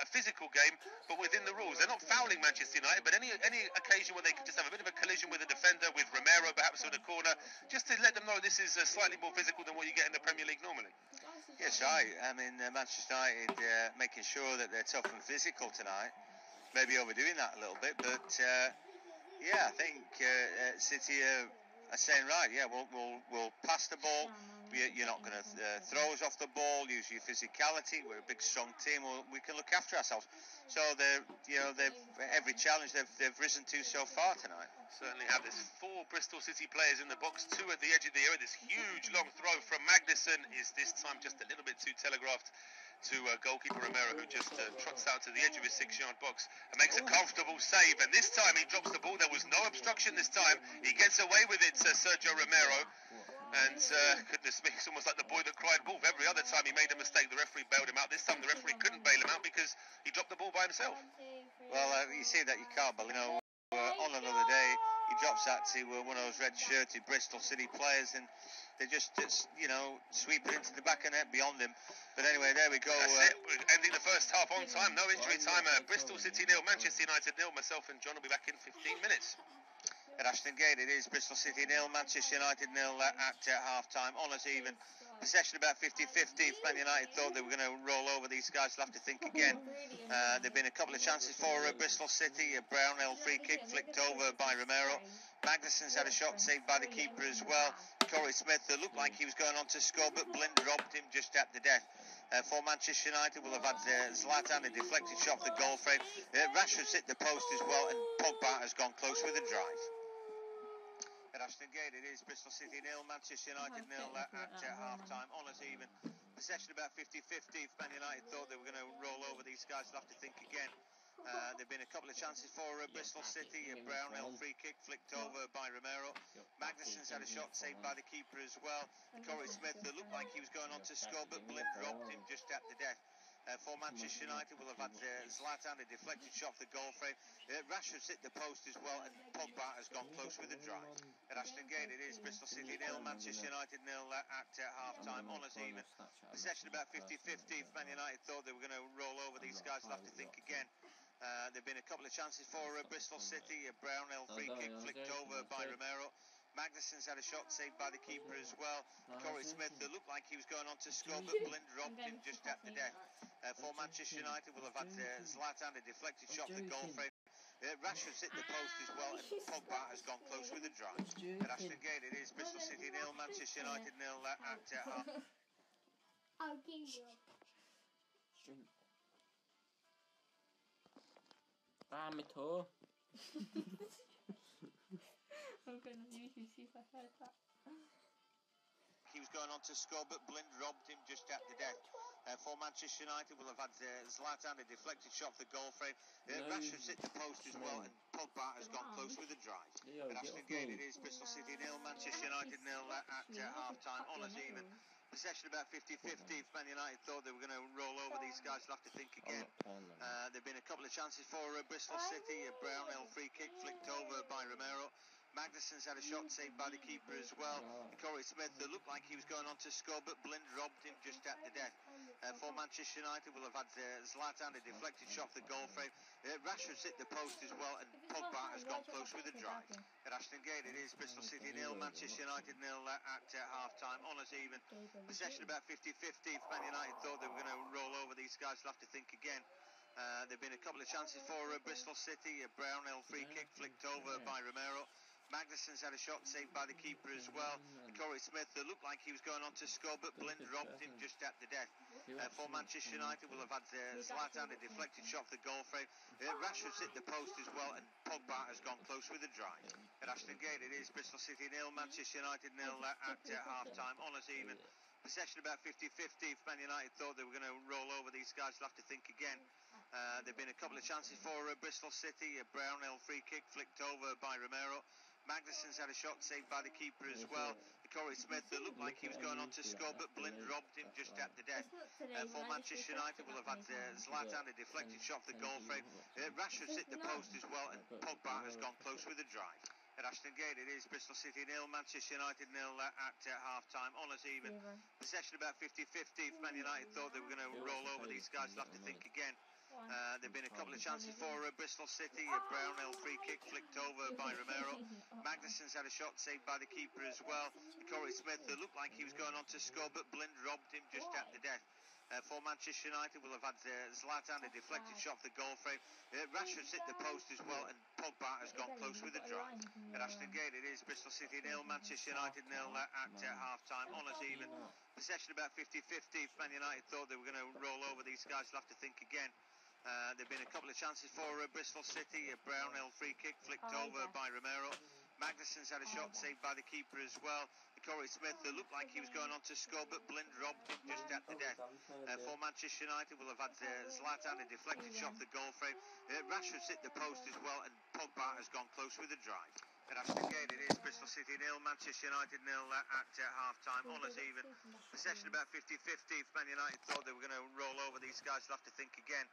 a physical game, but within the rules. They're not fouling Manchester United, but any occasion where they can just have a bit of a collision with a defender, with Romero perhaps in the corner, just to let them know this is slightly more physical than what you get in the Premier League normally. Yes, right. I mean, Manchester United making sure that they're tough and physical tonight. Maybe overdoing that a little bit, but yeah, I think City are saying, right, yeah, we'll pass the ball. You're not going to throw us off the ball. Use your physicality. We're a big, strong team. We can look after ourselves. So they've every challenge they've risen to so far tonight. Certainly have. There's 4 Bristol City players in the box, 2 at the edge of the area. This huge long throw from Magnussen is this time just a little bit too telegraphed to goalkeeper Romero, who just trots out to the edge of his 6-yard box and makes a comfortable save. And this time he drops the ball. There was no obstruction this time. He gets away with it, Sergio Romero. And goodness me, it's almost like the boy that cried wolf. Every other time he made a mistake, the referee bailed him out. This time the referee couldn't bail him out because he dropped the ball by himself. Well, you see that you can't, but on another day he drops that to one of those red-shirted Bristol City players, and they just sweep it into the back of the net beyond him. But anyway, there we go. That's it. We're ending the first half on time. No injury time. Bristol City 0, Manchester United 0. Myself and John will be back in 15 minutes. At Ashton Gate, it is Bristol City 0, Manchester United 0 at half-time. Honours even. Possession about 50-50. If Man United thought they were going to roll over these guys, they'll have to think again. There have been a couple of chances for Bristol City. A Brownhill free kick flicked over by Romero. Magnussen's had a shot saved by the keeper as well. Corey Smith looked like he was going on to score, but Blind robbed him just at the death. For Manchester United, will have had Zlatan, a deflected shot off the goal frame. Rashford's hit the post as well, and Pogba has gone close with a drive. At Ashton Gate, it is Bristol City 0, Manchester United 0 at half-time. Honours even. Possession about 50-50. If Man United thought they were going to roll over these guys, they'll have to think again. There have been a couple of chances for Bristol City. A Brownhill free kick flicked over by Romero. Magnussen's had a shot saved by the keeper as well. Corey Smith looked like he was going on to score, but Blind robbed him just at the death. For Manchester United, will have had Zlatan, a deflected shot off the goal frame. Rashford's hit the post as well, and Pogba has gone close with a drive. At Ashton Gate, it is Bristol City 0, Manchester United 0 at half-time. Honours even. Possession about 50-50. If Man United thought they were going to roll over these guys, they'll have to think again. There have been a couple of chances for Bristol City. A Brownhill free kick flicked over by Romero. Magnussen's had a shot saved by the keeper as well. Corey Smith looked like he was going on to score, but Blind robbed him just at the death. For Manchester United, will have had Zlatan, a deflected shot off the goal frame. Rashford's hit the post as well, and Pogba has gone close with a drive. At Ashton Gate, it is Bristol City 0, Manchester United 0 at half. I'll give you. My toe. I'm going on YouTube, see if I heard that. he was going on to score, but Blind robbed him just at the death. For Manchester United will have had Zlatan, a deflected shot off the goal frame. Rashford's hit the post as well, and Pogba has gone close with a drive. At Ashton Gate, it is Bristol City 0, Manchester United 0 at half-time. Honours even. Possession about 50-50. If Man United thought they were going to roll over these guys, they'll have to think again. There have been a couple of chances for Bristol City. A Brownhill free kick flicked over by Romero. Magnussen's had a shot saved by the keeper as well. Corey Smith looked like he was going on to score, but Blind robbed him just at the death. For Manchester United will have had Zlatan, a deflected shot off the goal frame. Rashford's hit the post as well, and Pogba has gone close with a drive. At Ashton Gate, it is Bristol City 0, Manchester United 0 at half-time. Honours even. Possession about 50-50. If Man United thought they were going to roll over these guys, they'll have to think again. There have been a couple of chances for Bristol City. A Brownhill free kick flicked over by Romero. Magnussen's had a shot saved by the keeper as well. Corey Smith looked like he was going on to score, but Blind robbed him just at the death. For Manchester United will have had Zlatan, a deflected shot off the goal frame. Rashford's hit the post as well, and Pogba has gone close with a drive. At Ashton Gate, it is Bristol City 0, Manchester United 0 at half-time. Honours even. Possession about 50-50. If Man United thought they were going to roll over these guys, they'll have to think again. There have been a couple of chances for Bristol City. A Brownhill free kick flicked over by Romero. Magnussen's had a shot saved by the keeper as well. Corey Smith looked like he was going on to score, but Blind robbed him just at the death. For Manchester United will have had Zlatan, a deflected shot off the goal frame. Rashford's hit the post as well, and Pogba has gone close with a drive. At Ashton Gate, it is Bristol City 0, Manchester United 0 at half-time. Honours even. Possession about 50-50. If Man United thought they were going to roll over these guys, they'll have to think again. There have been a couple of chances for Bristol City. A Brownhill free kick flicked over by Romero. Magnussen's had a shot saved by the keeper as well. Corey Smith looked like he was going on to score, but Blind robbed him just at the death. For Manchester United will have had Zlatan, a deflected shot off the goal frame. Rashford's hit the post as well, and Pogba has gone close with a drive. At Ashton Gate, it is Bristol City 0, Manchester United 0 at half-time. Honours even. Possession about 50-50. If Man United thought they were going to roll over these guys, they'll have to think again. There have been a couple of chances for Bristol City. A Brownhill free kick flicked over by Romero. Magnussen's had a shot saved by the keeper as well. Corey Smith looked like he was going on to score, but Blind robbed him just at the death. For Manchester United will have had Zlatan, a deflected shot off the goal frame. Rashford's hit the post as well, and Pogba has gone close with a drive. At Ashton Gate, it is Bristol City 0, Manchester United 0 at half-time. Honours even. Possession about 50-50. If Man United thought they were going to roll over these guys, they'll have to think again.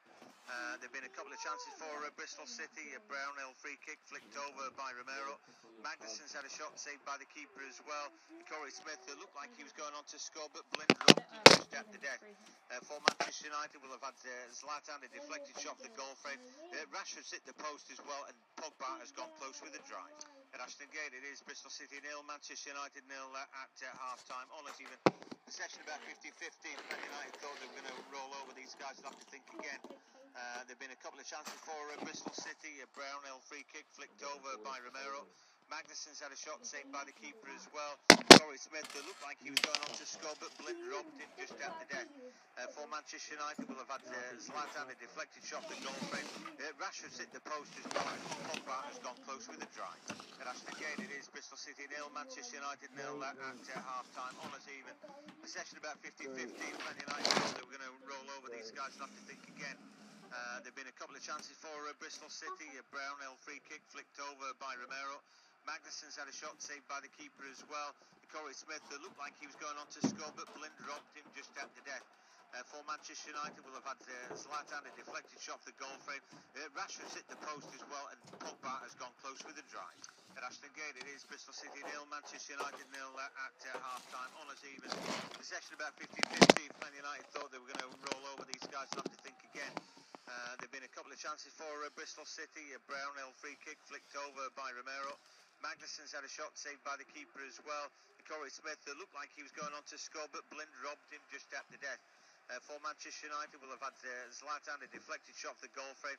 There have been a couple of chances for Bristol City. A Brownhill free kick flicked over by Romero. Magnussen's had a shot saved by the keeper as well. Corey Smith looked like he was going on to score, but Blind robbed him just at the death. For Manchester United will have had Zlatan, a deflected shot off the goal frame. Rashford's hit the post as well, and Pogba has gone close with a drive. At Ashton Gate, it is Bristol City 0, Manchester United 0 at half-time. Honours even. Possession about 50-50. If Man United thought they were going to roll over these guys, they'll have to think again. There have been a couple of chances for Bristol City. A Brownhill free kick flicked over by Romero. Magnussen's had a shot saved by the keeper as well. Corey Smith looked like he was going on to score, but Blind robbed him just at the death. For Manchester United will have had Zlatan, a deflected shot off the goal frame. Rashford's hit the post as well, and Pogba has gone close with a drive. At Ashton Gate, it is Bristol City 0, Manchester United 0 at half-time. Honours even. Possession about 50-50. If Man United thought they were going to roll over these guys, they'll have to think again. There have been a couple of chances for Bristol City. A Brownhill free kick flicked over by Romero. Magnussen's had a shot saved by the keeper as well. Corey Smith looked like he was going on to score, but Blind robbed him just at the death. For Manchester United will have had Zlatan, a deflected shot off the goal frame. Rashford's hit the post as well, and Pogba has gone close with a drive. At Ashton Gate, it is Bristol City 0, Manchester United 0 at half-time. Honours even. Possession about 50-50. If Man United thought they were going to roll over these guys, they'll have to think again. There have been a couple of chances for Bristol City. A Brownhill free kick flicked over by Romero. Magnussen's had a shot saved by the keeper as well. Corey Smith looked like he was going on to score, but Blind robbed him just at the death. For Manchester United will have had Zlatan, a deflected shot off the goal frame.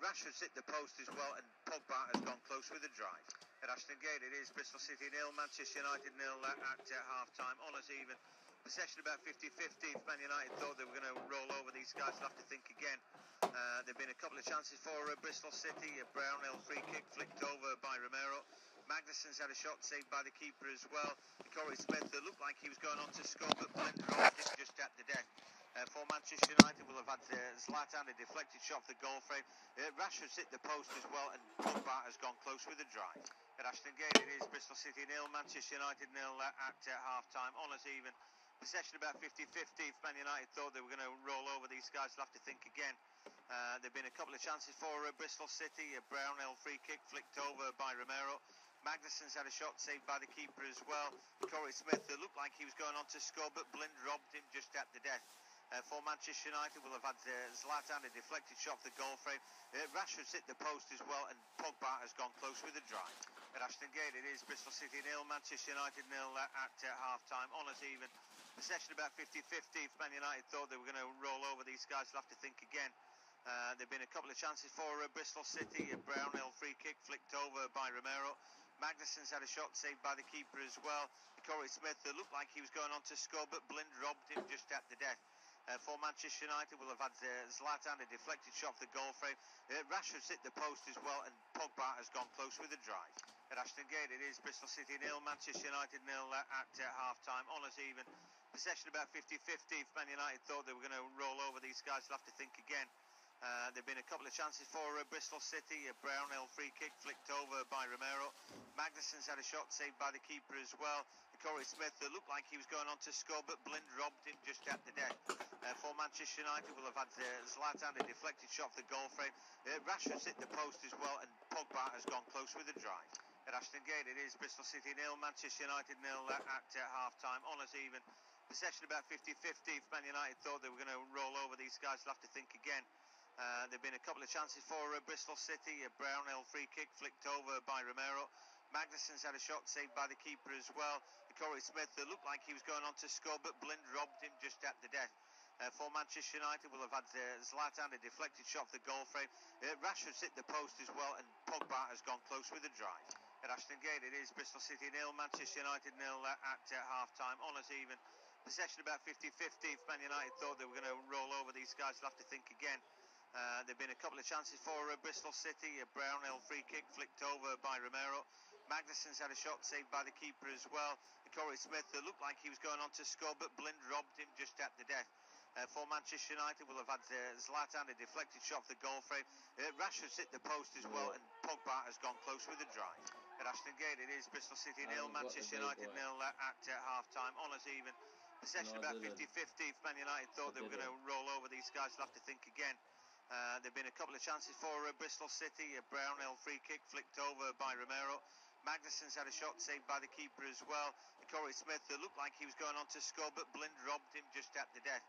Rashford's hit the post as well, and Pogba has gone close with a drive. At Ashton Gate, it is Bristol City 0, Manchester United 0 at half-time. Honours even. Possession about 50-50. If Man United thought they were going to roll over these guys, they'll have to think again. There have been a couple of chances for Bristol City. A Brownhill free kick flicked over by Romero. Magnussen's Magnussen's had a shot saved by the keeper as well. Corey Smith looked like he was going on to score, but Blind robbed him just at the death. For Manchester United will have had Zlatan, a deflected shot off the goal frame. Rashford's hit the post as well, and Pogba has gone close with a drive. At Ashton Gate it is Bristol City 0, Manchester United 0 at half-time. Honest even. Possession about 50-50. If Man United thought they were going to roll over these guys, they'll have to think again. There have been a couple of chances for Bristol City. A Brownell free kick flicked over by Romero. Magnussen's had a shot saved by the keeper as well. Corey Smith looked like he was going on to score, but Blind robbed him just at the death. For Manchester United will have had Zlatan, a deflected shot off the goal frame. Rashford's hit the post as well, and Pogba has gone close with a drive. At Ashton Gate it is Bristol City 0, Manchester United 0 at half-time. Honest even. Possession about 50-50. If Man United thought they were going to roll over these guys, they'll have to think again. There have been a couple of chances for Bristol City. A Brownell free kick flicked over by Romero. Magnussen's had a shot saved by the keeper as well. Corey Smith looked like he was going on to score, but Blind robbed him just at the death. For Manchester United will have had Zlatan, a deflected shot off the goal frame. Rashford's hit the post as well, and Pogba has gone close with a drive. At Ashton Gate it is Bristol City 0, Manchester United 0 at half-time. Honest even. Possession about 50-50. If Man United thought they were going to roll over these guys, they'll have to think again. There have been a couple of chances for Bristol City. A Brownell free kick flicked over by Romero. Magnussen's had a shot saved by the keeper as well. Corey Smith looked like he was going on to score, but Blind robbed him just at the death. For Manchester United will have had Zlatan, a deflected shot off the goal frame. Rashford's hit the post as well, and Pogba has gone close with a drive. At Ashton Gate it is Bristol City 0, Manchester United 0 at half-time. Honest even. Possession about 50-50. If Man United thought they were going to roll over these guys, they'll have to think again. There have been a couple of chances for Bristol City. A Brownell free kick flicked over by Romero. Magnussen's had a shot saved by the keeper as well. Corey Smith looked like he was going on to score, but Blind robbed him just at the death. For Manchester United will have had Zlatan, a deflected shot off the goal frame. Rashford's hit the post as well, and Pogba has gone close with a drive. At Ashton Gate it is Bristol City 0, Manchester United 0 at half-time. Honest even. Possession about 50-50. If Man United thought they were going to roll over these guys, they'll have to think again. There have been a couple of chances for Bristol City. A Brownell free kick flicked over by Romero. Magnussen's had a shot saved by the keeper as well. Corey Smith looked like he was going on to score, but Blind robbed him just at the death. For Manchester United will have had Zlatan, a deflected shot off the goal frame. Rashford's hit the post as well, and Pogba has gone close with a drive. At Ashton Gate it is Bristol City 0, Manchester United 0 at half-time. Honest even. Possession about 50-50. If Man United thought they were going to roll over these guys, they'll have to think again. There have been a couple of chances for Bristol City. A Brownell free kick flicked over by Romero. Magnussen's had a shot saved by the keeper as well. Corey Smith looked like he was going on to score, but Blind robbed him just at the death.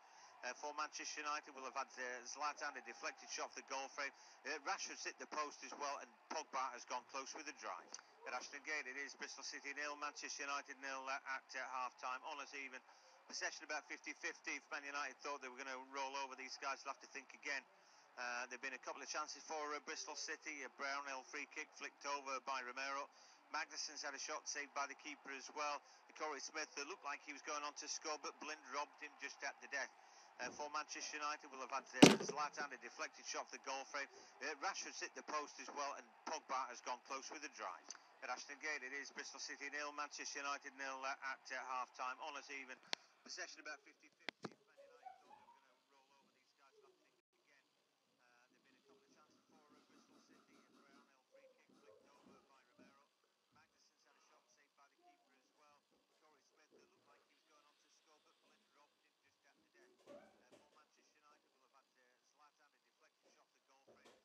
For Manchester United will have had Zlatan, a deflected shot off the goal frame. Rashford's hit the post as well, and Pogba has gone close with a drive. At Ashton Gate it is Bristol City 0, Manchester United 0 at half-time. Honest even. Possession about 50-50. If Man United thought they were going to roll over these guys, they'll have to think again. There have been a couple of chances for Bristol City. A Brownell free kick flicked over by Romero. Magnussen's had a shot saved by the keeper as well. Corey Smith looked like he was going on to score, but Blind robbed him just at the death. For Manchester United will have had Zlatan, a deflected shot off the goal frame. Rashford's hit the post as well, and Pogba has gone close with a drive. At Ashton Gate it is Bristol City 0, Manchester United 0 at half-time. Honest even. Possession about 50-50. If Man United thought they were going to roll over these guys, they'll have to think again. There have been a couple of chances for Bristol City. A Brownell free kick flicked over by Romero. Magnussen's had a shot saved by the keeper as well. Corey Smith looked like he was going on to score, but Blind robbed him just at the death. For Manchester United will have had Zlatan, a deflected shot off the goal frame. Rashford's hit the post as well, and Pogba has gone close with a drive. At Ashton Gate it is Bristol City 0, Manchester United 0 at half-time. Honest even. Possession about 50-50.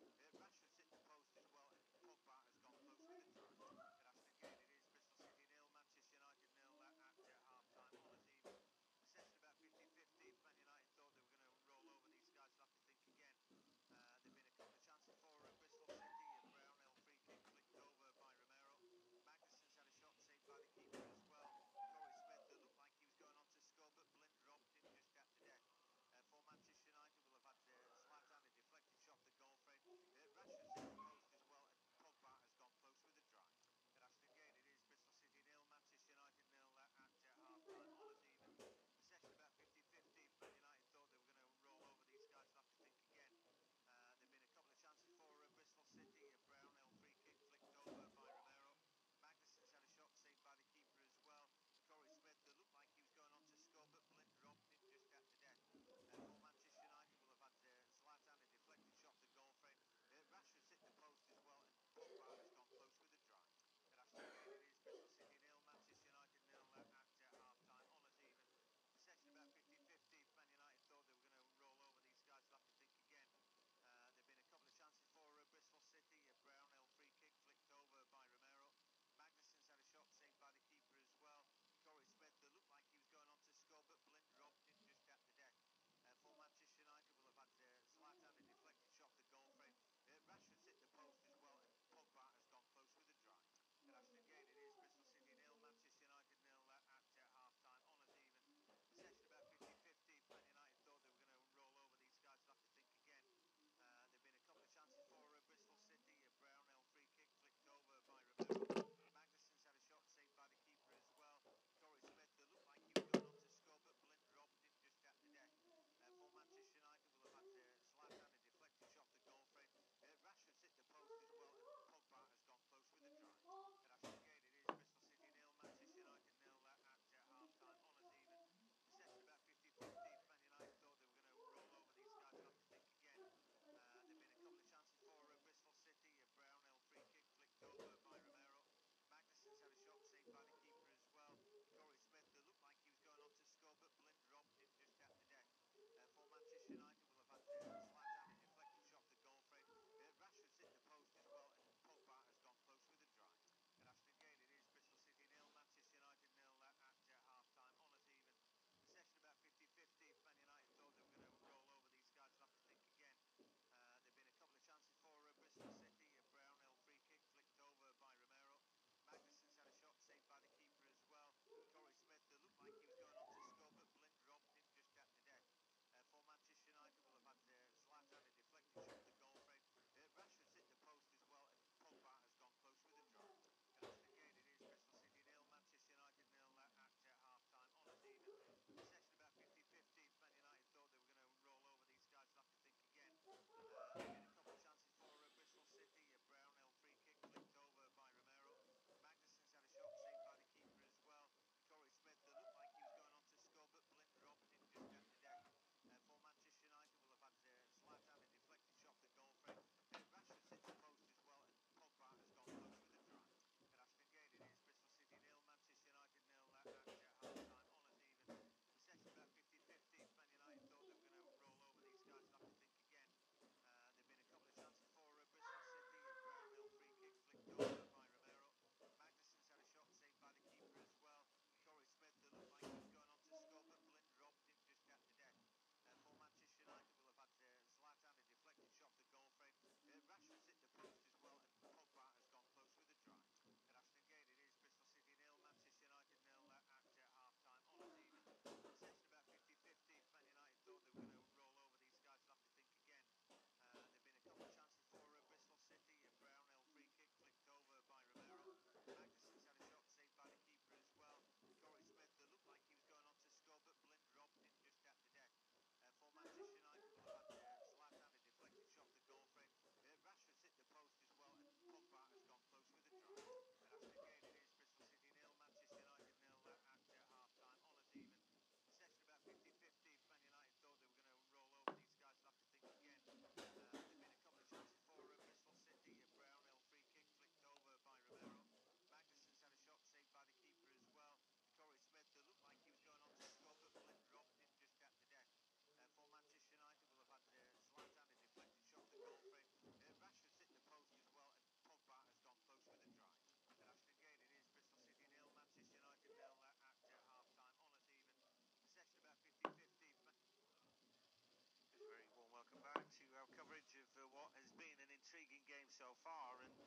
so far, and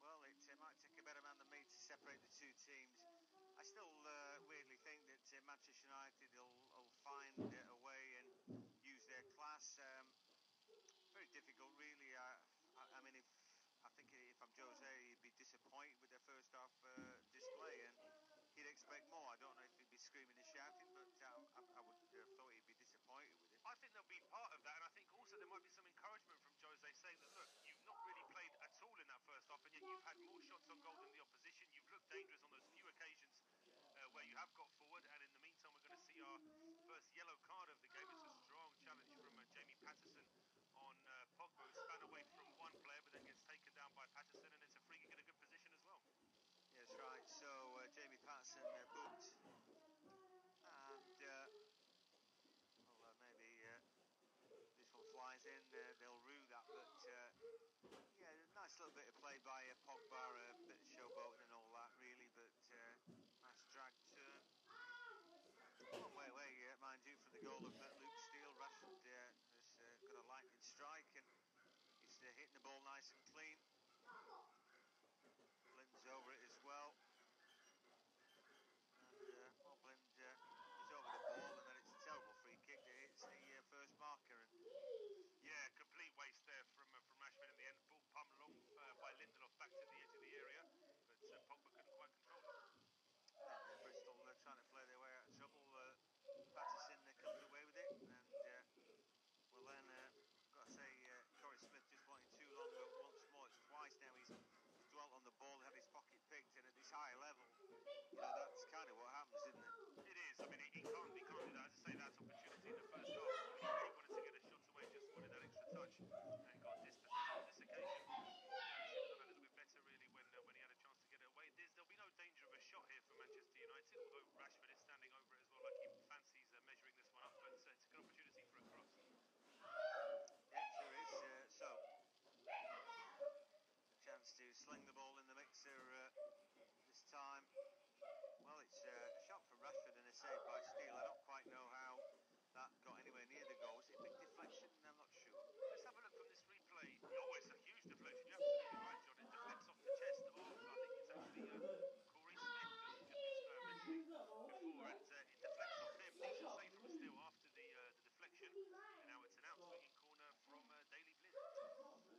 well, it might take a better man than me to separate the two teams. I still weirdly think that Manchester United will find a way and use their class. Very difficult, really. I mean, I think if I'm Jose, he'd be disappointed with their first half display, and he'd expect more. I don't know if he'd be screaming and shouting, but I would have thought he'd be disappointed with it. I think there'll be part of that, and I think also there might be some encouragement from Jose saying that, look, you've not really played at all in that first half, and yet you've had more shots on goal than the opposition. You've looked dangerous on those few occasions where you have got forward, and in the meantime, we're going to see our first yellow card of the game. It's a strong challenge from Jamie Patterson on Pogba, who span away from one player, but then gets taken down by Patterson, and it's a free kick in a good position as well. Yes, right. So Jamie Patterson booked, and well, maybe this one flies in. They'll rue that, but yeah, nice little bit of play by Pogba, a bit of showboating and all that, really, but nice drag turn. Long way away, mind you, from the goal of Luke Steele. Rashford has got a lightning strike, and he's hitting the ball nice and clean. Blind's over it as well. And Blind is over the ball, and then it's a terrible free kick that hits the first marker. And yeah, complete waste there from Rashford in the end. Ball pumped long by Lindelof back to the edge of the area, but Pogba couldn't quite control it. And Bristol trying to play their way out of trouble. Patterson comes away with it, and well then, I've got to say, Corey Smith just wanted too long once more. It's twice now he's dwelt on the ball, had his pocket picked, and at this high level, you know, that's kind of what happens, isn't it? It is. I mean, he can't do that. As I say, that's opportunity in the first half. He really wanted to get a shot away, just wanted that extra touch, and got dispossessed on this occasion. Should have done a little bit better, really, when he had a chance to get it away. There'll be no danger of a shot here for Manchester United, although Rashford is standing over it as well, like he fancies measuring this one up, but it's a good opportunity for a cross. Yeah, sure is. So, a chance to sling the ball in the mixer this time. Well, it's a shot from Rashford and a save by Steele. I don't quite know how that got anywhere near the goal. Was it a big deflection? I'm not sure. Let's have a look from this replay. Oh, it's a huge deflection. You're absolutely right, John. It deflects off the chest of, I think it's actually Corey Smith, as we've just been mentioning before, and it deflects off him. Decent save from Steele after the deflection, and now it's an out swinging corner from Daley Blind.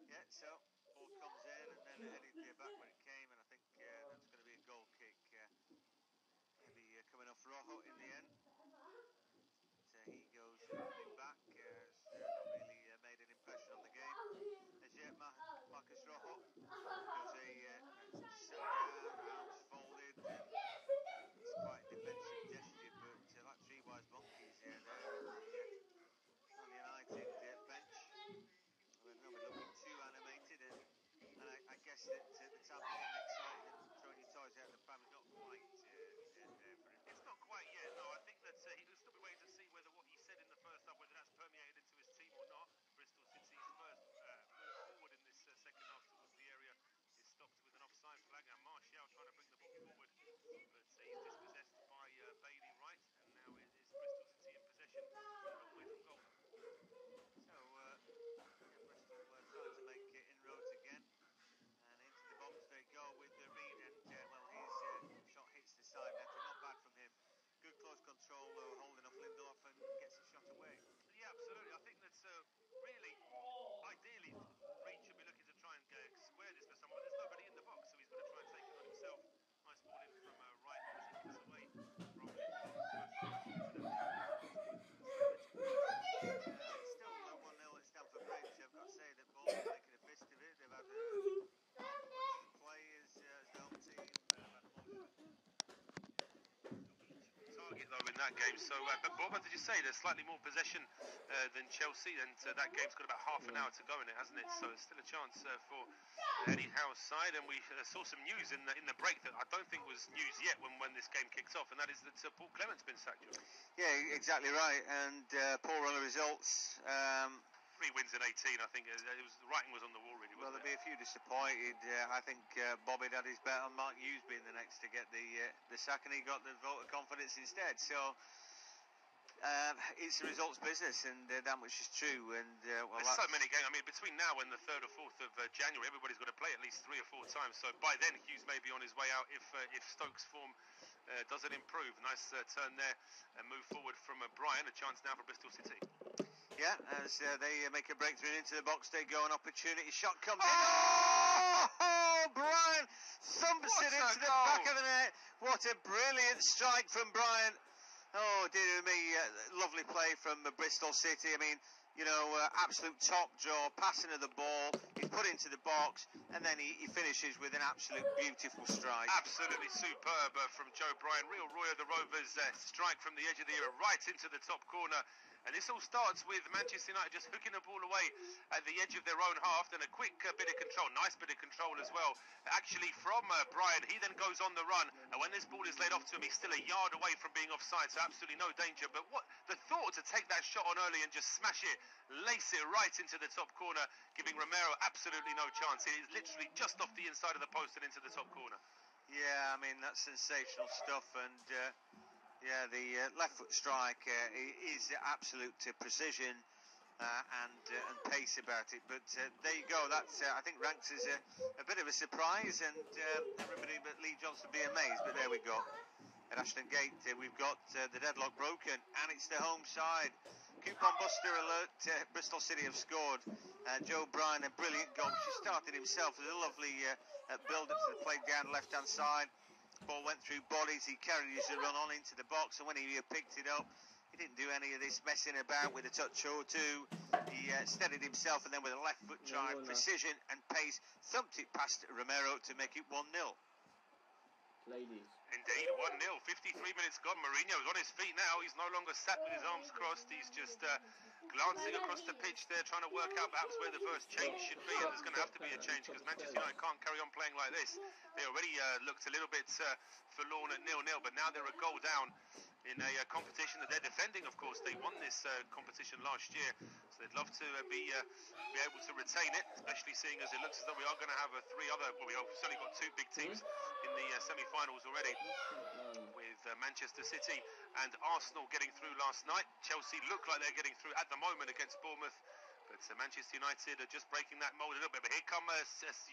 Yeah, so ball comes in and then headed back where it came, and I think that's going to be a goal kick. Maybe coming off Rojo in the end. But he goes running back. Has not really made an impression on the game as yet. Marcus Rojo goes sat down, arms folded. It's quite a defensive gesture, but like three wise monkeys there on the United bench. Well, nobody looking too animated, and I guess that the time for getting excited and throwing your toys out the pram is not quite there for him. It's not quite yet, no. I think that he'll still be waiting to see whether what he said in the first half, whether that's permeated into his team or not. Bristol City's first move forward in this second half towards the area is stopped with an offside flag. Now Martial trying to bring the ball forward, but he's dispossessed by Bailey Wright, and now it is Bristol City in possession, a long way from goal. So, Bristol trying to make inroads again, and into the box they go with the Reed, and well, his shot hits the side net, not bad from him. Good close control, holding off Lindelof, and gets the shot away. Yeah, absolutely. I think that's really, ideally, Reed should be looking to try and square this for someone, but there's nobody in the box, so he's going to try and take it on himself. Nice ball in from Wright as it gets away from Lindelof. First from Rashford, but now It's still 1-0 at Stamford Bridge. I've got to say that Bolton's making a fist of it. They've had half as much to play as the home team. They've had more shots target though in that game. So, but Bob, as did you say, there's slightly more possession than Chelsea, and that game's got about half an hour to go in it, hasn't it? So, there's still a chance for Eddie Howe's side, and we saw some news in the break that I don't think was news yet when this game kicks off, and that is that Paul Clement's been sacked. Yeah, exactly right, and poor run of results. 3 wins in 18, I think. The writing was on the wall, really, wasn't well, there'll be a few disappointed. I think Bobby had his bet on Mark Hughes being the next to get the sack, and he got the vote of confidence instead. So, it's the results business, and that much is true. And well, there's so many games. I mean, between now and the 3rd or 4th of January, everybody's got to play at least 3 or 4 times. So by then, Hughes may be on his way out if Stokes' form doesn't improve. Nice turn there and move forward from Brian. A chance now for Bristol City. Yeah, as they make a breakthrough into the box, they go an opportunity. Shot comes in. Oh, Brian thumps it into the back of the net. What a brilliant strike from Brian. Oh, dear me, lovely play from Bristol City. I mean, you know, absolute top draw, passing of the ball. He's put into the box, and then he finishes with an absolute beautiful strike. Absolutely superb from Joe Bryan. Real Roy of the Rovers strike from the edge of the area right into the top corner. And this all starts with Manchester United just hooking the ball away at the edge of their own half. Then a quick bit of control, nice bit of control as well. Actually from Brian, he then goes on the run. And when this ball is laid off to him, he's still a yard away from being offside, so absolutely no danger. But what the thought to take that shot on early and just smash it, lace it right into the top corner, giving Romero absolutely no chance. It is literally just off the inside of the post and into the top corner. Yeah, I mean, that's sensational stuff. And yeah, the left foot strike is absolute precision and pace about it. But there you go. That's I think ranks as a bit of a surprise, and everybody but Lee Johnson would be amazed. But there we go. At Ashton Gate, we've got the deadlock broken, and it's the home side. Coupon Buster alert, Bristol City have scored. Joe Bryan, a brilliant goal. He started himself with a lovely build-up to the play down the left-hand side. Ball went through bodies, he carried his run on into the box, and when he picked it up, he didn't do any of this messing about with a touch or two. He steadied himself, and then with a left foot drive, precision and pace, thumped it past Romero to make it 1-0. Ladies. Indeed, 1-0, 53 minutes gone. Mourinho's on his feet now. He's no longer sat with his arms crossed. He's just glancing across the pitch there, trying to work out perhaps where the first change should be. And there's going to have to be a change because Manchester United can't carry on playing like this. They already looked a little bit forlorn at 0-0, but now they're a goal down in a competition that they're defending. Of course, they won this competition last year, so they'd love to be able to retain it, especially seeing as it looks as though we are going to have we've certainly got 2 big teams in the semi-finals already, with Manchester City and Arsenal getting through last night. Chelsea look like they're getting through at the moment against Bournemouth, but Manchester United are just breaking that mould a little bit. But here come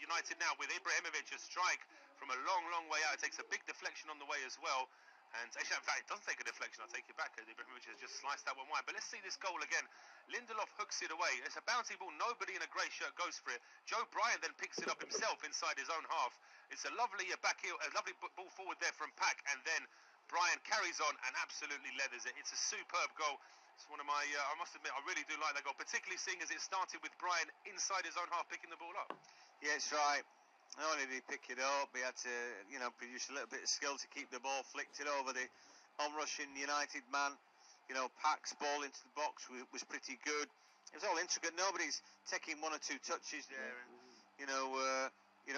United now with Ibrahimovic, a strike from a long, long way out. It takes a big deflection on the way as well. And actually, in fact, it doesn't take a deflection. I'll take it back. Ibrahimovic has just sliced that one wide. But let's see this goal again. Lindelof hooks it away. It's a bouncy ball. Nobody in a grey shirt goes for it. Joe Bryan then picks it up himself inside his own half. It's a lovely back heel, a lovely ball forward there from Pack. And then Bryan carries on and absolutely leathers it. It's a superb goal. It's one of my, I must admit, I really do like that goal, particularly seeing as it started with Bryan inside his own half picking the ball up. Yeah, it's right. Not only did he pick it up, he had to, you know, produce a little bit of skill to keep the ball, flicked it over the on-rushing United man. You know, Pack's ball into the box was pretty good. It was all intricate. Nobody's taking 1 or 2 touches there. And, you know,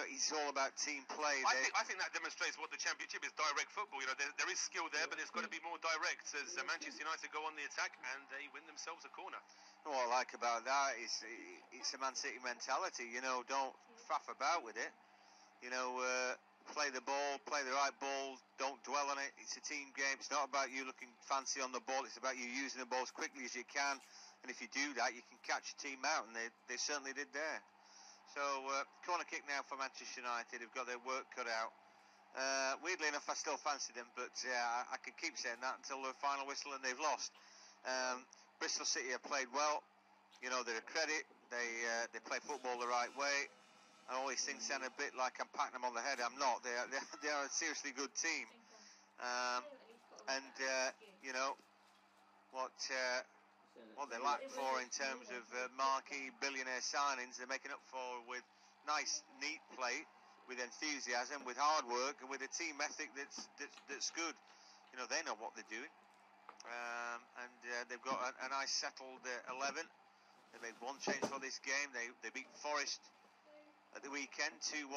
it's all about team play. I think that demonstrates what the Championship is, direct football. You know, there is skill there, but there's got to be more direct as Manchester United go on the attack and they win themselves a corner. What I like about that is it's a Man City mentality. You know, don't faff about with it. You know, play the ball, play the right ball, don't dwell on it. It's a team game. It's not about you looking fancy on the ball. It's about you using the ball as quickly as you can. And if you do that, you can catch a team out, and they certainly did there. So, corner kick now for Manchester United. They've got their work cut out. Weirdly enough, I still fancy them, but I could keep saying that until the final whistle and they've lost. Bristol City have played well. You know, they're a credit. They play football the right way. And all these things sound a bit like I'm patting them on the head. I'm not. They are a seriously good team. You know, what they lack for in terms of marquee billionaire signings, they're making up for with nice, neat play, with enthusiasm, with hard work, and with a team ethic that's good. You know, they know what they're doing. They've got a nice settled 11. They made 1 change for this game. They beat Forest at the weekend, 2-1.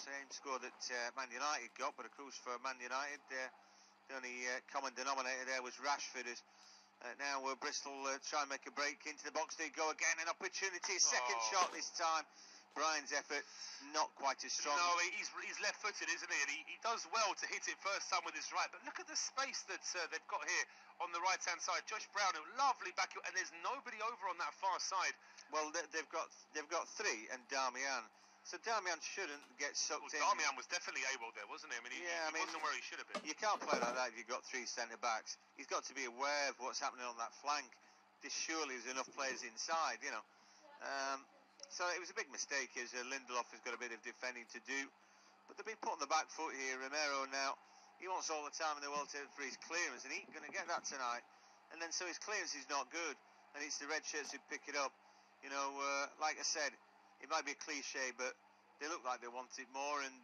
Same score that Man United got, but of course for Man United, the only common denominator there was Rashford. Now Bristol try and make a break into the box. They go again, an opportunity, a second shot this time. Brian's effort not quite as strong. No, he's left-footed, isn't he? And he does well to hit it first time with his right. But look at the space that they've got here on the right-hand side. Josh Brown, a lovely back, and there's nobody over on that far side. Well, they've got three and Darmian. So Darmian shouldn't get sucked in. Darmian was definitely able there, wasn't he? I mean, he wasn't where he should have been. You can't play like that if you've got three centre-backs. He's got to be aware of what's happening on that flank. There surely is enough players inside, you know. So it was a big mistake as Lindelof has got a bit of defending to do. But they've been put on the back foot here. Romero now, he wants all the time in the world for his clearance, and he ain't going to get that tonight. And then so his clearance is not good, and it's the red shirts who pick it up. You know, like I said, it might be a cliche, but they look like they want it more, and,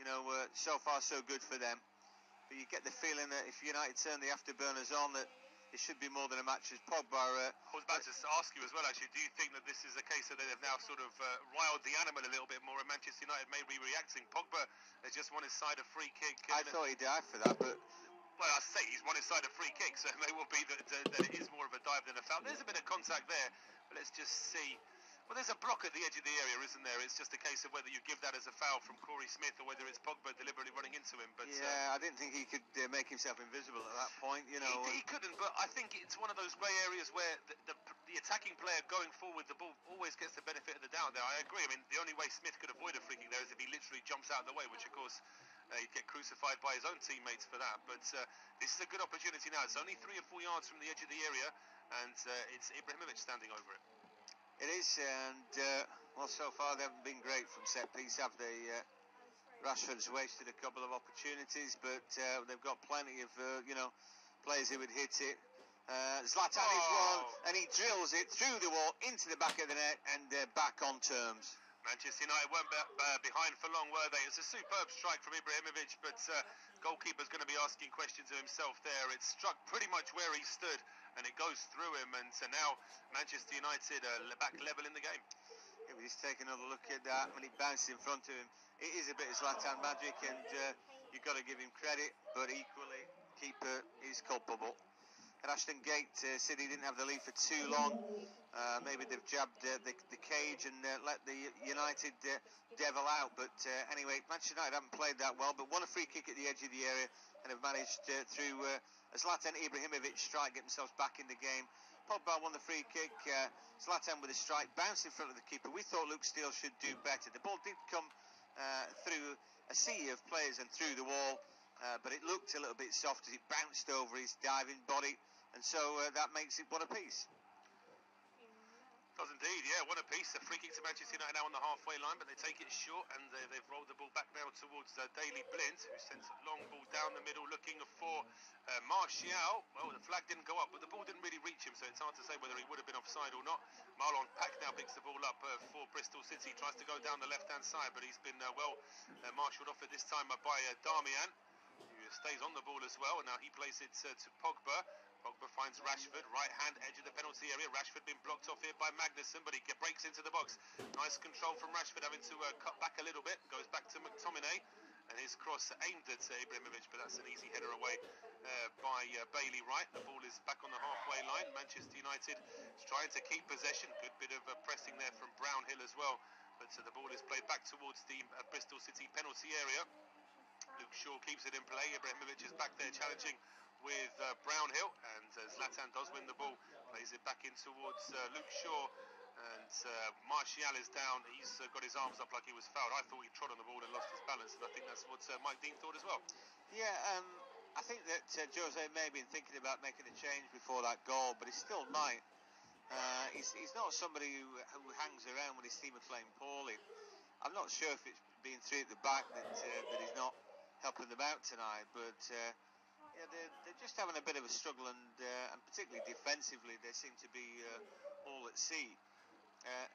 you know, so far so good for them. But you get the feeling that if United turn the afterburners on, that it should be more than a match as Pogba. I was about to ask you as well, actually, do you think that this is a case that they've now sort of riled the animal a little bit more, and Manchester United may be reacting? Pogba has just won his side a free kick. I thought he died for that, but... Well, I say he's won his side a free kick, so it may well be that it is more of a dive than a foul. There's a bit of contact there, but let's just see. Well, there's a block at the edge of the area, isn't there? It's just a case of whether you give that as a foul from Corey Smith or whether it's Pogba deliberately running into him. But yeah, I didn't think he could make himself invisible at that point. You know, he couldn't. But I think it's one of those grey areas where the attacking player going forward, the ball always gets the benefit of the doubt. There, I agree. I mean, the only way Smith could avoid a free kick there is if he literally jumps out of the way, which of course he'd get crucified by his own teammates for that. But this is a good opportunity now. It's only 3 or 4 yards from the edge of the area, and it's Ibrahimovic standing over it. It is, and well, so far they haven't been great from set piece, have they? Rashford's wasted a couple of opportunities, but they've got plenty of you know, players who would hit it. Zlatan is one, and he drills it through the wall into the back of the net, and they're back on terms. Manchester United weren't behind for long, were they? It's a superb strike from Ibrahimovic, but goalkeeper's going to be asking questions of himself there. It struck pretty much where he stood, and it goes through him, and so now Manchester United back level in the game. Yeah, but he's taking another look at that when he bounces in front of him. It is a bit of Zlatan magic, and you've got to give him credit, but equally, keeper is culpable. And Ashton Gate said he didn't have the lead for too long. Maybe they've jabbed the cage and let the United devil out. But anyway, Manchester United haven't played that well, but won a free kick at the edge of the area and have managed through a Zlatan Ibrahimovic strike get themselves back in the game. Pogba won the free kick. Zlatan with a strike, bounced in front of the keeper. We thought Luke Steele should do better. The ball did come through a sea of players and through the wall. But it looked a little bit soft as it bounced over his diving body, and so that makes it one apiece. Does indeed, yeah, one apiece. A free kick to Manchester United now on the halfway line, but they take it short, and they've rolled the ball back now towards Daley Blind, who sends a long ball down the middle looking for Martial. Well, the flag didn't go up, but the ball didn't really reach him, so it's hard to say whether he would have been offside or not. Marlon Pack now picks the ball up for Bristol City, tries to go down the left-hand side, but he's been marshalled off at this time by Darmian, who stays on the ball as well, and now he plays it to Pogba. Pogba finds Rashford, right hand edge of the penalty area. Rashford been blocked off here by Magnussen, but he breaks into the box. Nice control from Rashford, having to cut back a little bit. Goes back to McTominay, and his cross aimed at Ibrahimovic, but that's an easy header away by Bailey Wright. The ball is back on the halfway line. Manchester United is trying to keep possession. Good bit of pressing there from Brownhill as well. But the ball is played back towards the Bristol City penalty area. Luke Shaw keeps it in play. Ibrahimovic is back there challenging with Brownhill, and Zlatan does win the ball, plays it back in towards Luke Shaw, and Martial is down. He's got his arms up like he was fouled. I thought he trod on the ball and lost his balance, and I think that's what Mike Dean thought as well. Yeah, I think that Jose may have been thinking about making a change before that goal, but he still might. He's not somebody who hangs around when his team are playing poorly. I'm not sure if it's being three at the back that he's not helping them out tonight, but yeah, they're just having a bit of a struggle, and particularly defensively, they seem to be all at sea.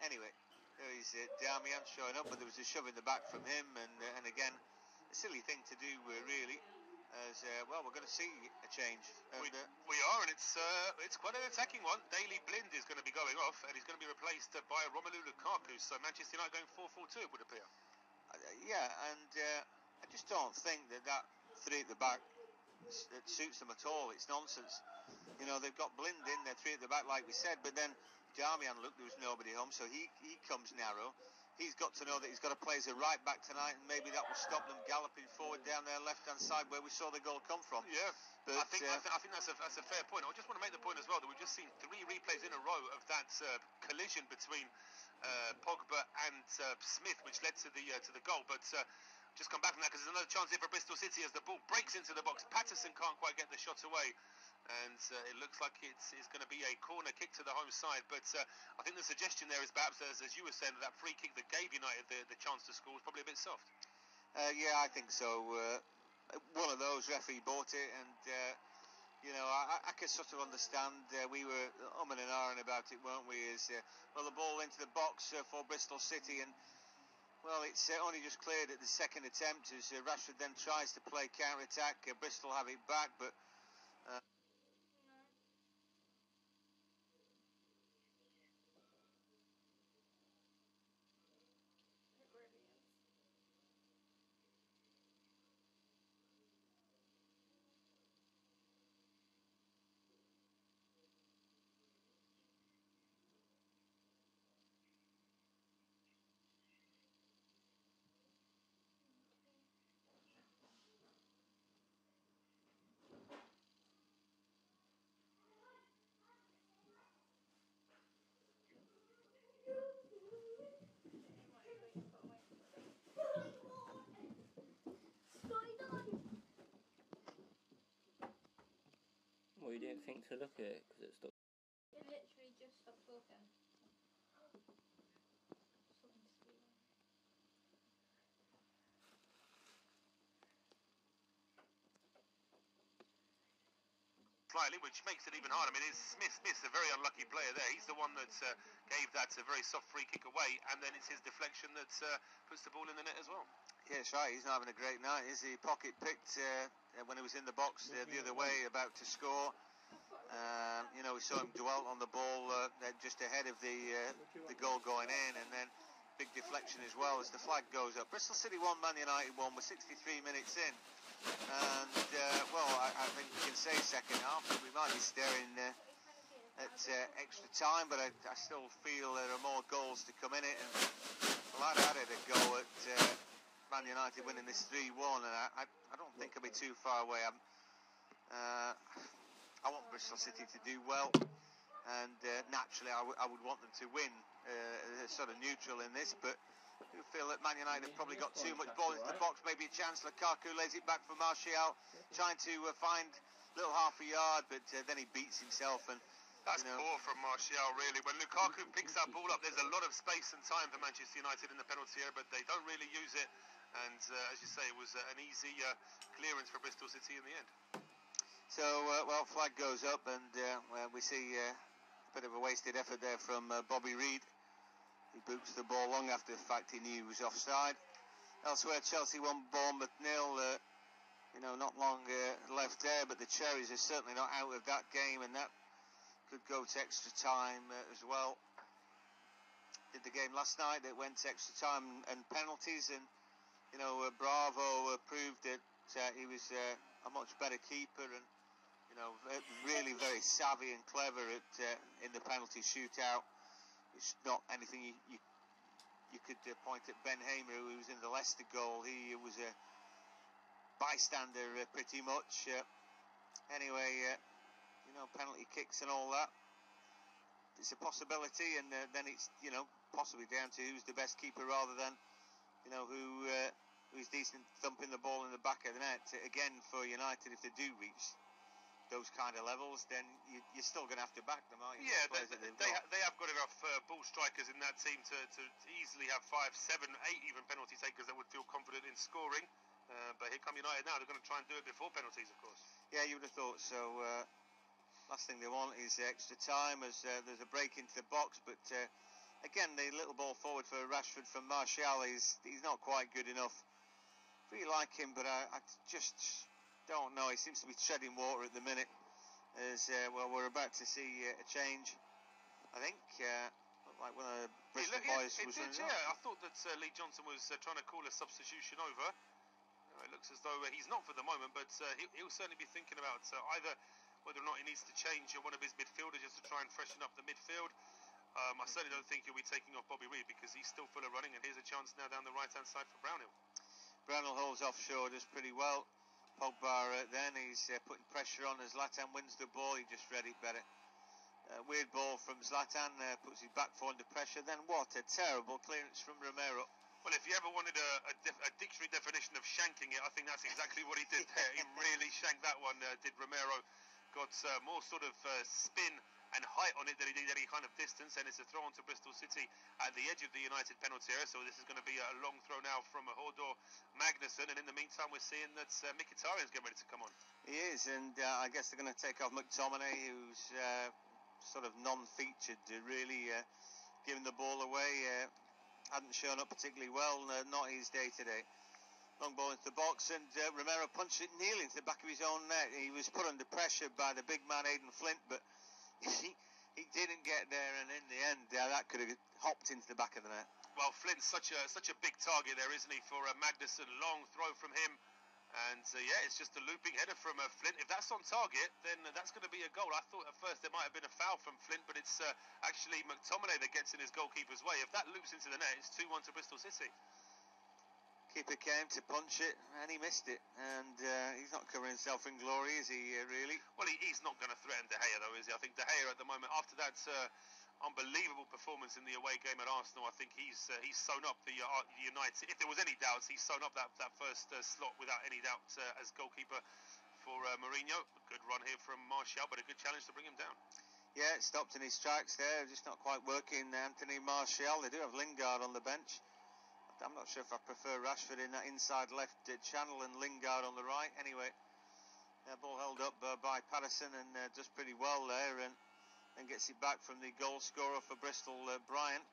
Anyway, there is Darmian showing up, but there was a shove in the back from him, and again, a silly thing to do, really. As well, we're going to see a change. And, we are, and it's quite an attacking one. Daley Blind is going to be going off, and he's going to be replaced by Romelu Lukaku. So Manchester United going 4-4-2, it would appear. Yeah, and I just don't think that three at the back that suits them at all. It's nonsense. You know, they've got Blind in there, three at the back, like we said, but then Darmian, look, there was nobody home, so he comes narrow. he's got to know that he's got to play as a right back tonight, and maybe that will stop them galloping forward down their left-hand side where we saw the goal come from. Yeah, but I think that's a fair point. I just want to make the point as well that we've just seen 3 replays in a row of that collision between Pogba and Smith, which led to the goal. But just come back from that because there's another chance here for Bristol City as the ball breaks into the box. Patterson can't quite get the shot away, and it looks like it's going to be a corner kick to the home side. But I think the suggestion there is perhaps, as you were saying, that free kick that gave United the chance to score was probably a bit soft. Yeah, I think so. One of those, referee bought it, and I can sort of understand. We were umming and ahhing about it, weren't we? The ball into the box for Bristol City, and well, it's only just cleared at the second attempt as Rashford then tries to play counter-attack. Bristol have it back, but Well, you didn't think to look at it because it stopped. It literally just stopped talking. Slightly, which makes it even harder. I mean, Smith's a very unlucky player there. He's the one that gave that very soft free kick away, and then it's his deflection that puts the ball in the net as well. yeah, that's right. He's not having a great night, is he? Pocket picked when he was in the box the other way, about to score. We saw him dwell on the ball just ahead of the goal going in, and then big deflection as well as the flag goes up. Bristol City 1, Man United 1. We're 63 minutes in, and I think we can say second half, but we might be staring at extra time, but I still feel there are more goals to come in it, and I'd added a go at Man United winning this 3-1, and I don't think I'll be too far away. I want Bristol City to do well, and naturally I would want them to win, sort of neutral in this, but I do feel that Man United have probably got too much ball into the box. Maybe a chance. Lukaku lays it back for Martial, trying to find a little half a yard, but then he beats himself. And that's poor from Martial, really. When Lukaku picks that ball up, there's a lot of space and time for Manchester United in the penalty area, but they don't really use it. And as you say, it was an easy clearance for Bristol City in the end. So, flag goes up, and we see a bit of a wasted effort there from Bobby Reid. He boots the ball long after the fact he knew he was offside. Elsewhere, Chelsea 1, Bournemouth 0. Not long left there, but the Cherries are certainly not out of that game, and that could go to extra time as well. Did the game last night that went to extra time and penalties, and Bravo proved that he was a much better keeper, and really very savvy and clever in the penalty shootout. It's not anything you could point at Ben Hamer, who was in the Leicester goal. He was a bystander pretty much. Anyway, penalty kicks and all that. It's a possibility, and then it's possibly down to who's the best keeper rather than who's decent thumping the ball in the back of the net. Again, for United, if they do reach those kind of levels, then you're still going to have to back them, aren't you? Yeah, they have got enough ball strikers in that team to easily have 5, 7, 8 even penalty takers that would feel confident in scoring. But here come United now. They're going to try and do it before penalties, of course. Yeah, you would have thought so. Last thing they want is extra time as there's a break into the box. But again, the little ball forward for Rashford from Martial, he's not quite good enough. Really like him, but I just don't know. He seems to be treading water at the minute. As we're about to see a change. I think like one of the Bristol boys was running off. Yeah, I thought that Lee Johnson was trying to call a substitution over. It looks as though he's not for the moment, but he'll certainly be thinking about either whether or not he needs to change one of his midfielders just to try and freshen up the midfield, I certainly don't think he'll be taking off Bobby Reid because he's still full of running, and here's a chance now down the right-hand side for Brownhill. Brownhill holds offshore, does pretty well. Pogba then, he's putting pressure on as Zlatan wins the ball. He just read it better. Weird ball from Zlatan, puts his back foot under pressure. Then what a terrible clearance from Romero. Well, if you ever wanted a dictionary definition of shanking it, I think that's exactly what he did there. He really shanked that one, did Romero. Got more sort of spin and height on it than he did any kind of distance, and it's a throw onto Bristol City at the edge of the United penalty area. So this is going to be a long throw now from Hodor Magnusson, and in the meantime we're seeing that Mkhitaryan's getting ready to come on. He is, and I guess they're going to take off McTominay, who's sort of non-featured, really giving the ball away. Hadn't shown up particularly well, not his day today. Long ball into the box, and Romero punched it nearly into the back of his own net. He was put under pressure by the big man Aidan Flint, but he didn't get there, and in the end that could have hopped into the back of the net. Well, Flint's such a big target there, isn't he, for Magnusson? Long throw from him, and it's just a looping header from Flint. If that's on target, then that's going to be a goal. I thought at first there might have been a foul from Flint, but it's actually McTominay that gets in his goalkeeper's way. If that loops into the net, it's 2-1 to Bristol City. Keeper came to punch it, and he missed it. And he's not covering himself in glory, is he, really? Well, he's not going to threaten De Gea, though, is he? I think De Gea at the moment, after that unbelievable performance in the away game at Arsenal, I think he's sewn up the United. If there was any doubts, he's sewn up that first slot without any doubt as goalkeeper for Mourinho. A good run here from Martial, but a good challenge to bring him down. Yeah, it stopped in his tracks there, just not quite working. Anthony Martial, they do have Lingard on the bench. I'm not sure if I prefer Rashford in that inside left channel and Lingard on the right. Anyway, ball held up by Patterson, and does pretty well there, and gets it back from the goal scorer for Bristol, Bryant.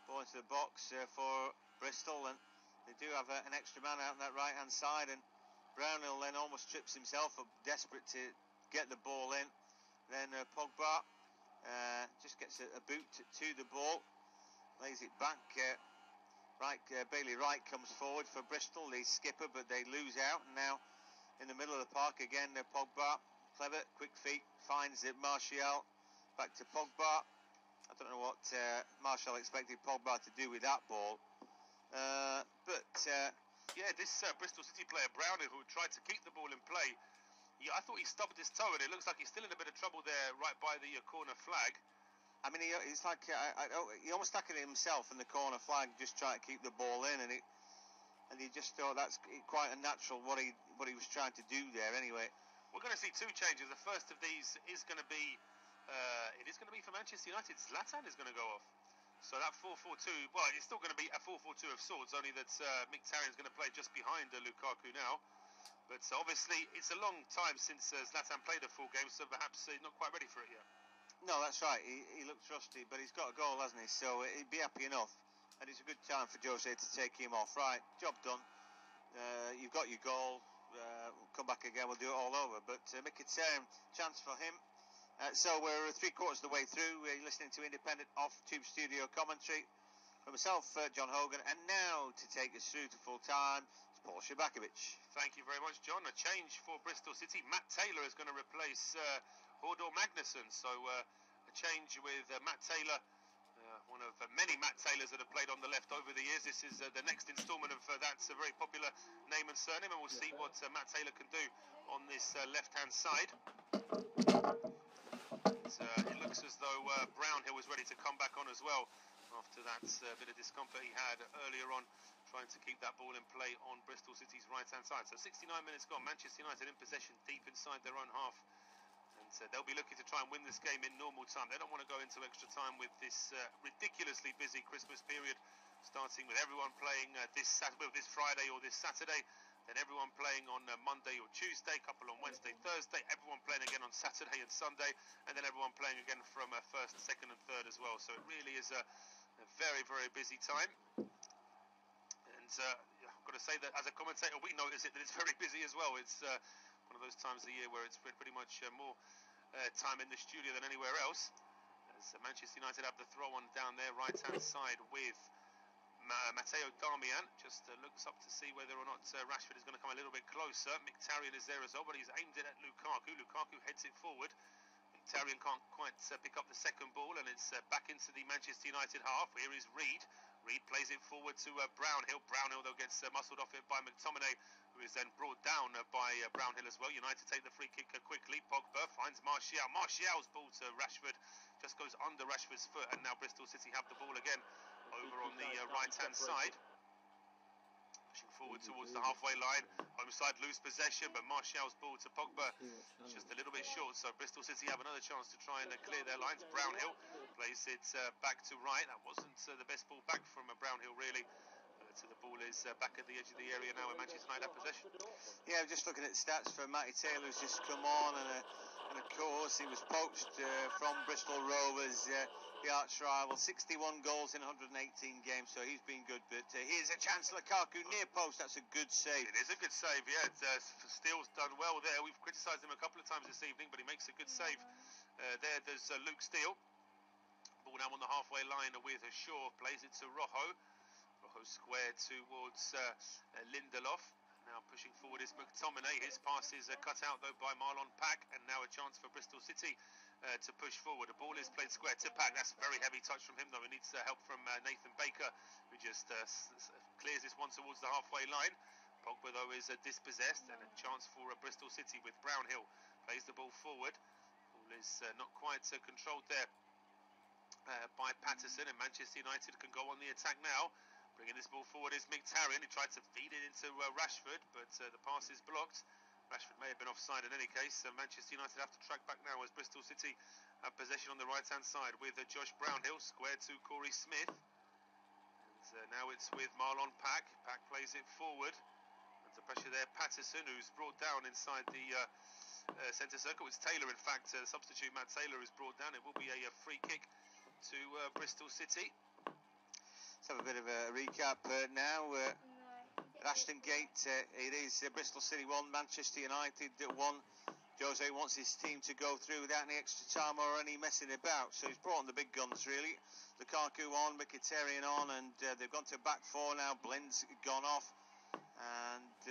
Ball into the box for Bristol, and they do have an extra man out on that right hand side, and Brownhill then almost trips himself up, desperate to get the ball in. Then Pogba just gets a boot to the ball, lays it back. Bailey Wright comes forward for Bristol, the skipper, but they lose out. And now in the middle of the park again, Pogba, clever, quick feet, finds Martial, back to Pogba. I don't know what Martial expected Pogba to do with that ball. This Bristol City player, Brownhill, who tried to keep the ball in play, I thought he stubbed his toe, and it looks like he's still in a bit of trouble there right by the corner flag. I mean, it's like he almost stuck it himself in the corner flag, just trying to keep the ball in, and he just thought that's quite unnatural what he was trying to do there. Anyway, we're going to see two changes. The first of these is going to be for Manchester United. Zlatan is going to go off. So that 4-4-2, well, it's still going to be a 4-4-2 of sorts, only that Mkhitaryan's going to play just behind Lukaku now. But obviously, it's a long time since Zlatan played a full game, so perhaps he's not quite ready for it yet. No, that's right. He looks rusty, but he's got a goal, hasn't he? So he'd be happy enough. And it's a good time for Jose to take him off. Right, job done. You've got your goal. We'll come back again. We'll do it all over. But Mkhitaryan, chance for him. So we're 3/4 of the way through. We're listening to independent off-tube studio commentary from myself, John Hogan. And now to take us through to full time, it's Paul Shabakovic. Thank you very much, John. A change for Bristol City. Matt Taylor is going to replace Hodor Magnusson. So a change with Matt Taylor, one of many Matt Taylors that have played on the left over the years. This is the next instalment of that's a very popular name and surname, and we'll see what Matt Taylor can do on this left-hand side. It looks as though Brownhill was ready to come back on as well after that bit of discomfort he had earlier on, trying to keep that ball in play on Bristol City's right-hand side. So 69 minutes gone, Manchester United in possession deep inside their own half. They'll be looking to try and win this game in normal time. They don't want to go into extra time with this ridiculously busy Christmas period, starting with everyone playing this Friday or this Saturday, then everyone playing on Monday or Tuesday, couple on Wednesday, Thursday, everyone playing again on Saturday and Sunday, and then everyone playing again from first, second and third as well. So it really is a very, very busy time. And I've got to say that as a commentator, we notice it, that it's very busy as well. It's one of those times of the year where it's pretty much more time in the studio than anywhere else. As Manchester United have the throw on down their right-hand side with Matteo Darmian. Just looks up to see whether or not Rashford is going to come a little bit closer. Mkhitaryan is there as well, but he's aimed it at Lukaku. Lukaku heads it forward. Mkhitaryan can't quite pick up the second ball, and it's back into the Manchester United half. Here is Reed. Reed plays it forward to Brownhill. Brownhill, though, gets muscled off it by McTominay, who is then brought down by Brownhill as well. United take the free kick quickly. Pogba finds Martial. Martial's ball to Rashford just goes under Rashford's foot, and now Bristol City have the ball again over on the right-hand side. Pushing forward towards the halfway line. Home side lose possession, but Martial's ball to Pogba is just a little bit short, so Bristol City have another chance to try and clear their lines. Brownhill plays it back to right. That wasn't the best ball back from Brownhill, really. So the ball is back at the edge of the area now, where Manchester United have possession. Yeah, just looking at the stats for Matty Taylor, who's just come on, and of course he was poached from Bristol Rovers, the arch rival. 61 goals in 118 games, so he's been good. But here's a chance, Lukaku near post. That's a good save. It is a good save, yeah. Steele's done well there. We've criticised him a couple of times this evening, but he makes a good save. There's Luke Steele. Ball now on the halfway line with Shaw. Plays it to Rojo. Rojo squared towards Lindelof. Now pushing forward is McTominay. His pass is cut out though by Marlon Pack, and now a chance for Bristol City to push forward. The ball is played square to Pack. That's a very heavy touch from him though. He needs help from Nathan Baker, who just clears this one towards the halfway line. Pogba though is dispossessed, and a chance for Bristol City with Brownhill. Plays the ball forward. Ball is not quite controlled there by Patterson, and Manchester United can go on the attack now. Bringing this ball forward is Mkhitaryan. He tried to feed it into Rashford, but the pass is blocked. Rashford may have been offside in any case. Manchester United have to track back now as Bristol City have possession on the right-hand side with Josh Brownhill, square to Corey Smith. And now it's with Marlon Pack. Pack plays it forward. Under pressure there, Patterson, who's brought down inside the centre circle. It's Taylor, in fact. Substitute Matt Taylor is brought down. It will be a free kick to Bristol City. Let's have a bit of a recap now. At Ashton Gate, it is Bristol City 1, Manchester United 1. Jose wants his team to go through without any extra time or any messing about, so he's brought on the big guns really. Lukaku on, Mkhitaryan on, and they've gone to back four now. Blend's gone off, and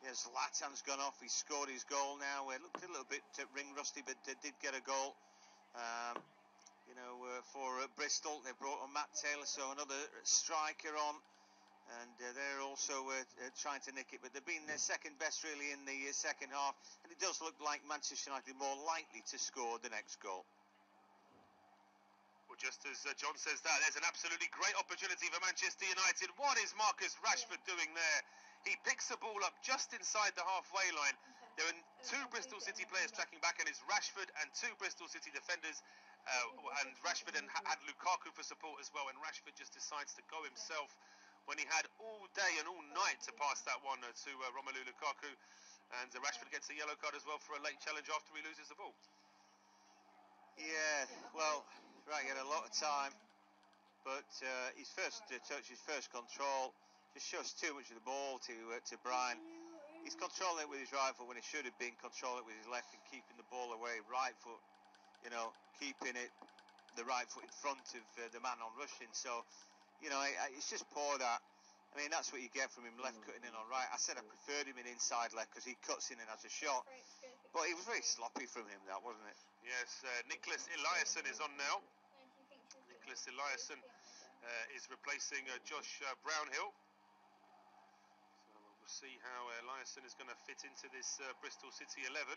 Zlatan's gone off. He scored his goal now. It looked a little bit ring rusty, but did get a goal. For Bristol, they brought on Matt Taylor, so another striker on, and they're also trying to nick it, but they've been their second best really in the second half, and it does look like Manchester United more likely to score the next goal. Well, just as John says that, there's an absolutely great opportunity for Manchester United. What is Marcus Rashford doing there? He picks the ball up just inside the halfway line. There are two Bristol City players tracking back, and it's Rashford and two Bristol City defenders. And Rashford had Lukaku for support as well, and Rashford just decides to go himself when he had all day and all night to pass that one to Romelu Lukaku, and Rashford gets a yellow card as well for a late challenge after he loses the ball. Yeah, well, right, he had a lot of time, but his first touch, his first control, just shows too much of the ball to Brian. He's controlling it with his right foot when he should have been controlling it with his left and keeping the ball away. Right foot, keeping it the right foot in front of the man on rushing. So, it's just poor that. I mean, that's what you get from him, left cutting in on right. I said I preferred him in inside left because he cuts in and has a shot. But it was very sloppy from him, that, wasn't it? Yes, Nicholas Eliasson is on now. Nicholas Eliasson is replacing Josh Brownhill. So we'll see how Eliasson is going to fit into this Bristol City 11.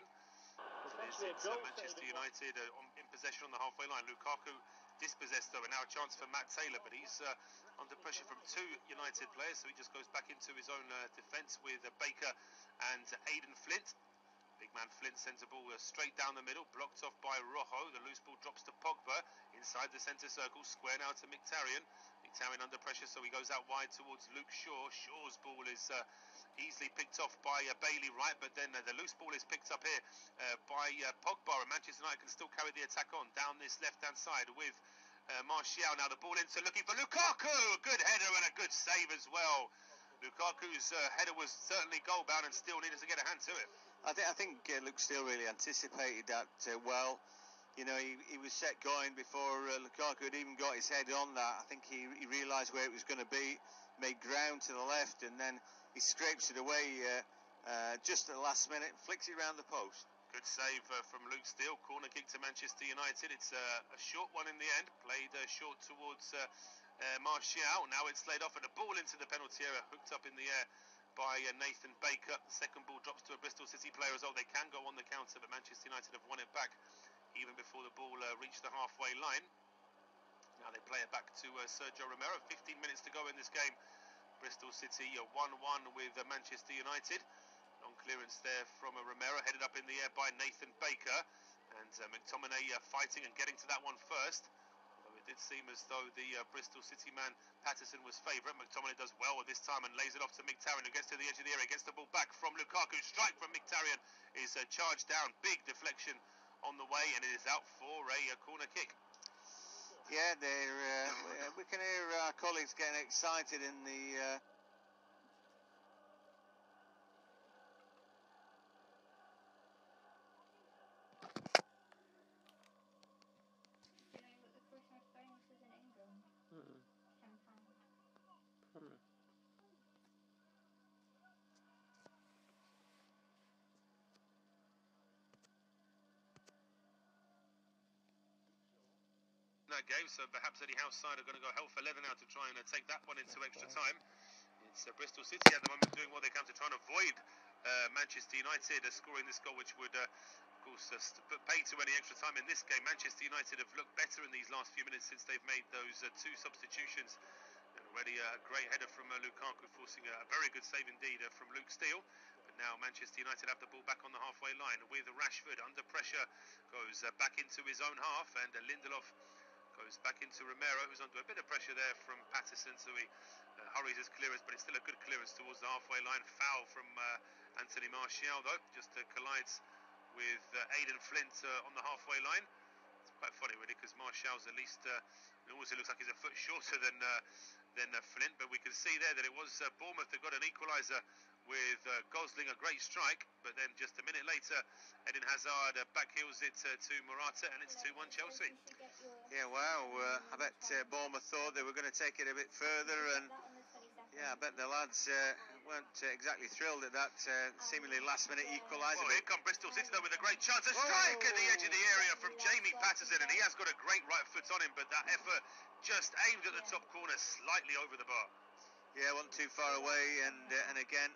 It's Manchester United in possession on the halfway line. Lukaku dispossessed though, and now a chance for Matt Taylor, but he's under pressure from two United players, so he just goes back into his own defence with Baker and Aidan Flint. Big man Flint sends a ball straight down the middle, blocked off by Rojo. The loose ball drops to Pogba inside the centre circle, square now to Mkhitaryan. Mkhitaryan under pressure, so he goes out wide towards Luke Shaw. Shaw's ball is easily picked off by Bailey Wright, but then the loose ball is picked up here by Pogba, and Manchester United can still carry the attack on down this left-hand side with Martial. Now the ball into looking for Lukaku. Good header and a good save as well. Lukaku's header was certainly goal-bound and still needed to get a hand to it. I think Luke Steele really anticipated that well. He was set going before Lukaku had even got his head on that. I think he realised where it was going to be, made ground to the left, and then he scrapes it away just at the last minute, flicks it around the post. Good save from Luke Steele. Corner kick to Manchester United. It's a short one in the end. Played short towards Martial. Now it's laid off and a ball into the penalty area. Hooked up in the air by Nathan Baker. The second ball drops to a Bristol City player as well. They can go on the counter, but Manchester United have won it back even before the ball reached the halfway line. Now they play it back to Sergio Romero. 15 minutes to go in this game. Bristol City 1-1 with Manchester United. Long clearance there from Romero, headed up in the air by Nathan Baker. And McTominay fighting and getting to that one first. Although it did seem as though the Bristol City man, Patterson, was favourite. McTominay does well at this time and lays it off to Mkhitaryan, who gets to the edge of the area, gets the ball back from Lukaku. Strike from Mkhitaryan is charged down. Big deflection on the way, and it is out for a corner kick. Yeah, we can hear our colleagues getting excited in the... You know what the Christmas bonus is in England? £10. That game, so perhaps Eddie Howe's side are going to go hell for leather now to try and take that one into extra time. It's Bristol City at the moment doing what they can to try and avoid Manchester United scoring this goal, which would, of course, pay to any extra time in this game. Manchester United have looked better in these last few minutes since they've made those two substitutions. And already a great header from Lukaku, forcing a very good save indeed from Luke Steele. But now Manchester United have the ball back on the halfway line with Rashford under pressure, goes back into his own half, and Lindelof goes back into Romero, who's under a bit of pressure there from Patterson, so he hurries his clearance, but it's still a good clearance towards the halfway line. Foul from Anthony Martial, though, just collides with Aidan Flint on the halfway line. It's quite funny, really, because Martial's at least, it always looks like he's a foot shorter than Flint, but we can see there that it was Bournemouth that got an equaliser with Gosling, a great strike, but then just a minute later Eden Hazard backheels it to Morata, and it's 2-1 Chelsea. Yeah, wow, I bet Bournemouth thought they were going to take it a bit further, and yeah, I bet the lads weren't exactly thrilled at that seemingly last-minute equaliser. Well, here come Bristol City though with a great chance. A strike at the edge of the area from Jamie Patterson, and he has got a great right foot on him, but that effort just aimed at the top corner, slightly over the bar. Yeah, wasn't too far away, and again,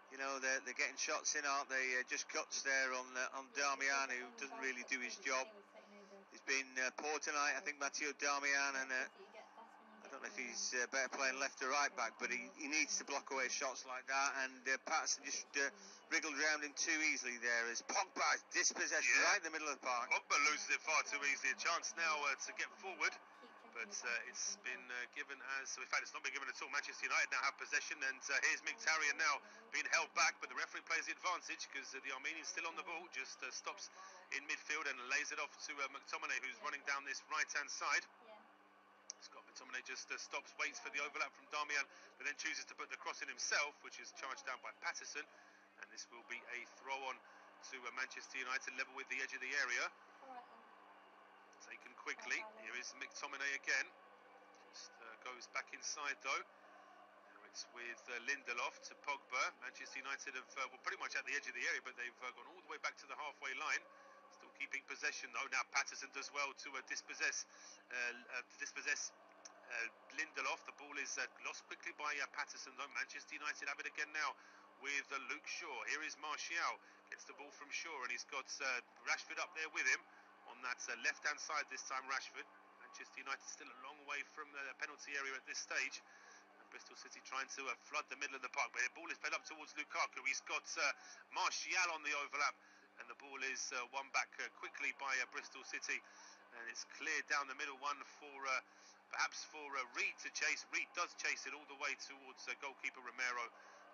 you know, they're getting shots in, aren't they? Just cuts there on Darmian, who doesn't really do his job. He's been poor tonight, I think, Matteo Darmian, and I don't know if he's better playing left or right back, but he needs to block away shots like that, and Patterson just wriggled around him too easily there as Pogba dispossessed right in the middle of the park. Pogba loses it far too easily. A chance now to get forward, but it's been given as, in fact, it's not been given at all. Manchester United now have possession, and here's Mkhitaryan now being held back, but the referee plays the advantage because the Armenian's still on the ball, just stops in midfield and lays it off to McTominay, who's running down this right-hand side. Scott McTominay just stops, waits for the overlap from Darmian, but then chooses to put the cross in himself, which is charged down by Patterson, and this will be a throw-on to Manchester United, level with the edge of the area. Taken quickly. Here is McTominay again. Just goes back inside though. Now it's with Lindelof to Pogba. Manchester United have well, pretty much at the edge of the area, but they've gone all the way back to the halfway line. Still keeping possession though. Now Patterson does well to dispossess Lindelof. The ball is lost quickly by Patterson though. Manchester United have it again now with Luke Shaw. Here is Martial. Gets the ball from Shaw, and he's got Rashford up there with him. On that left-hand side this time, Rashford. Manchester United still a long way from the penalty area at this stage. And Bristol City trying to flood the middle of the park. But the ball is played up towards Lukaku. He's got Martial on the overlap. And the ball is won back quickly by Bristol City. And it's cleared down the middle, one for perhaps for Reed to chase. Reed does chase it all the way towards goalkeeper Romero.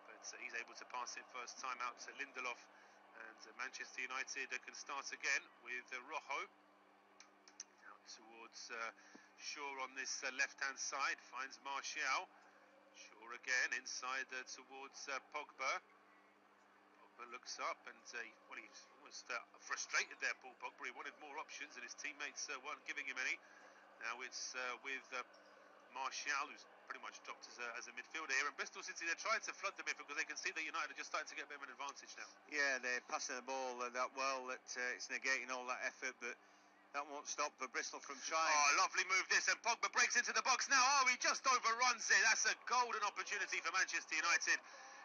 But he's able to pass it first time out to Lindelof. And Manchester United can start again with Rojo. Now towards Shaw on this left-hand side. Finds Martial. Shaw again inside towards Pogba. Pogba looks up and well, he's almost frustrated there, Paul Pogba. He wanted more options and his teammates weren't giving him any. Now it's with Martial, who's pretty much dropped as a midfielder here. And Bristol City, they're trying to flood the midfield because they can see that United are just starting to get a bit of an advantage now. Yeah, they're passing the ball that well that it's negating all that effort, but that won't stop for Bristol from trying. Oh, lovely move this, and Pogba breaks into the box now. Oh, he just overruns it. That's a golden opportunity for Manchester United.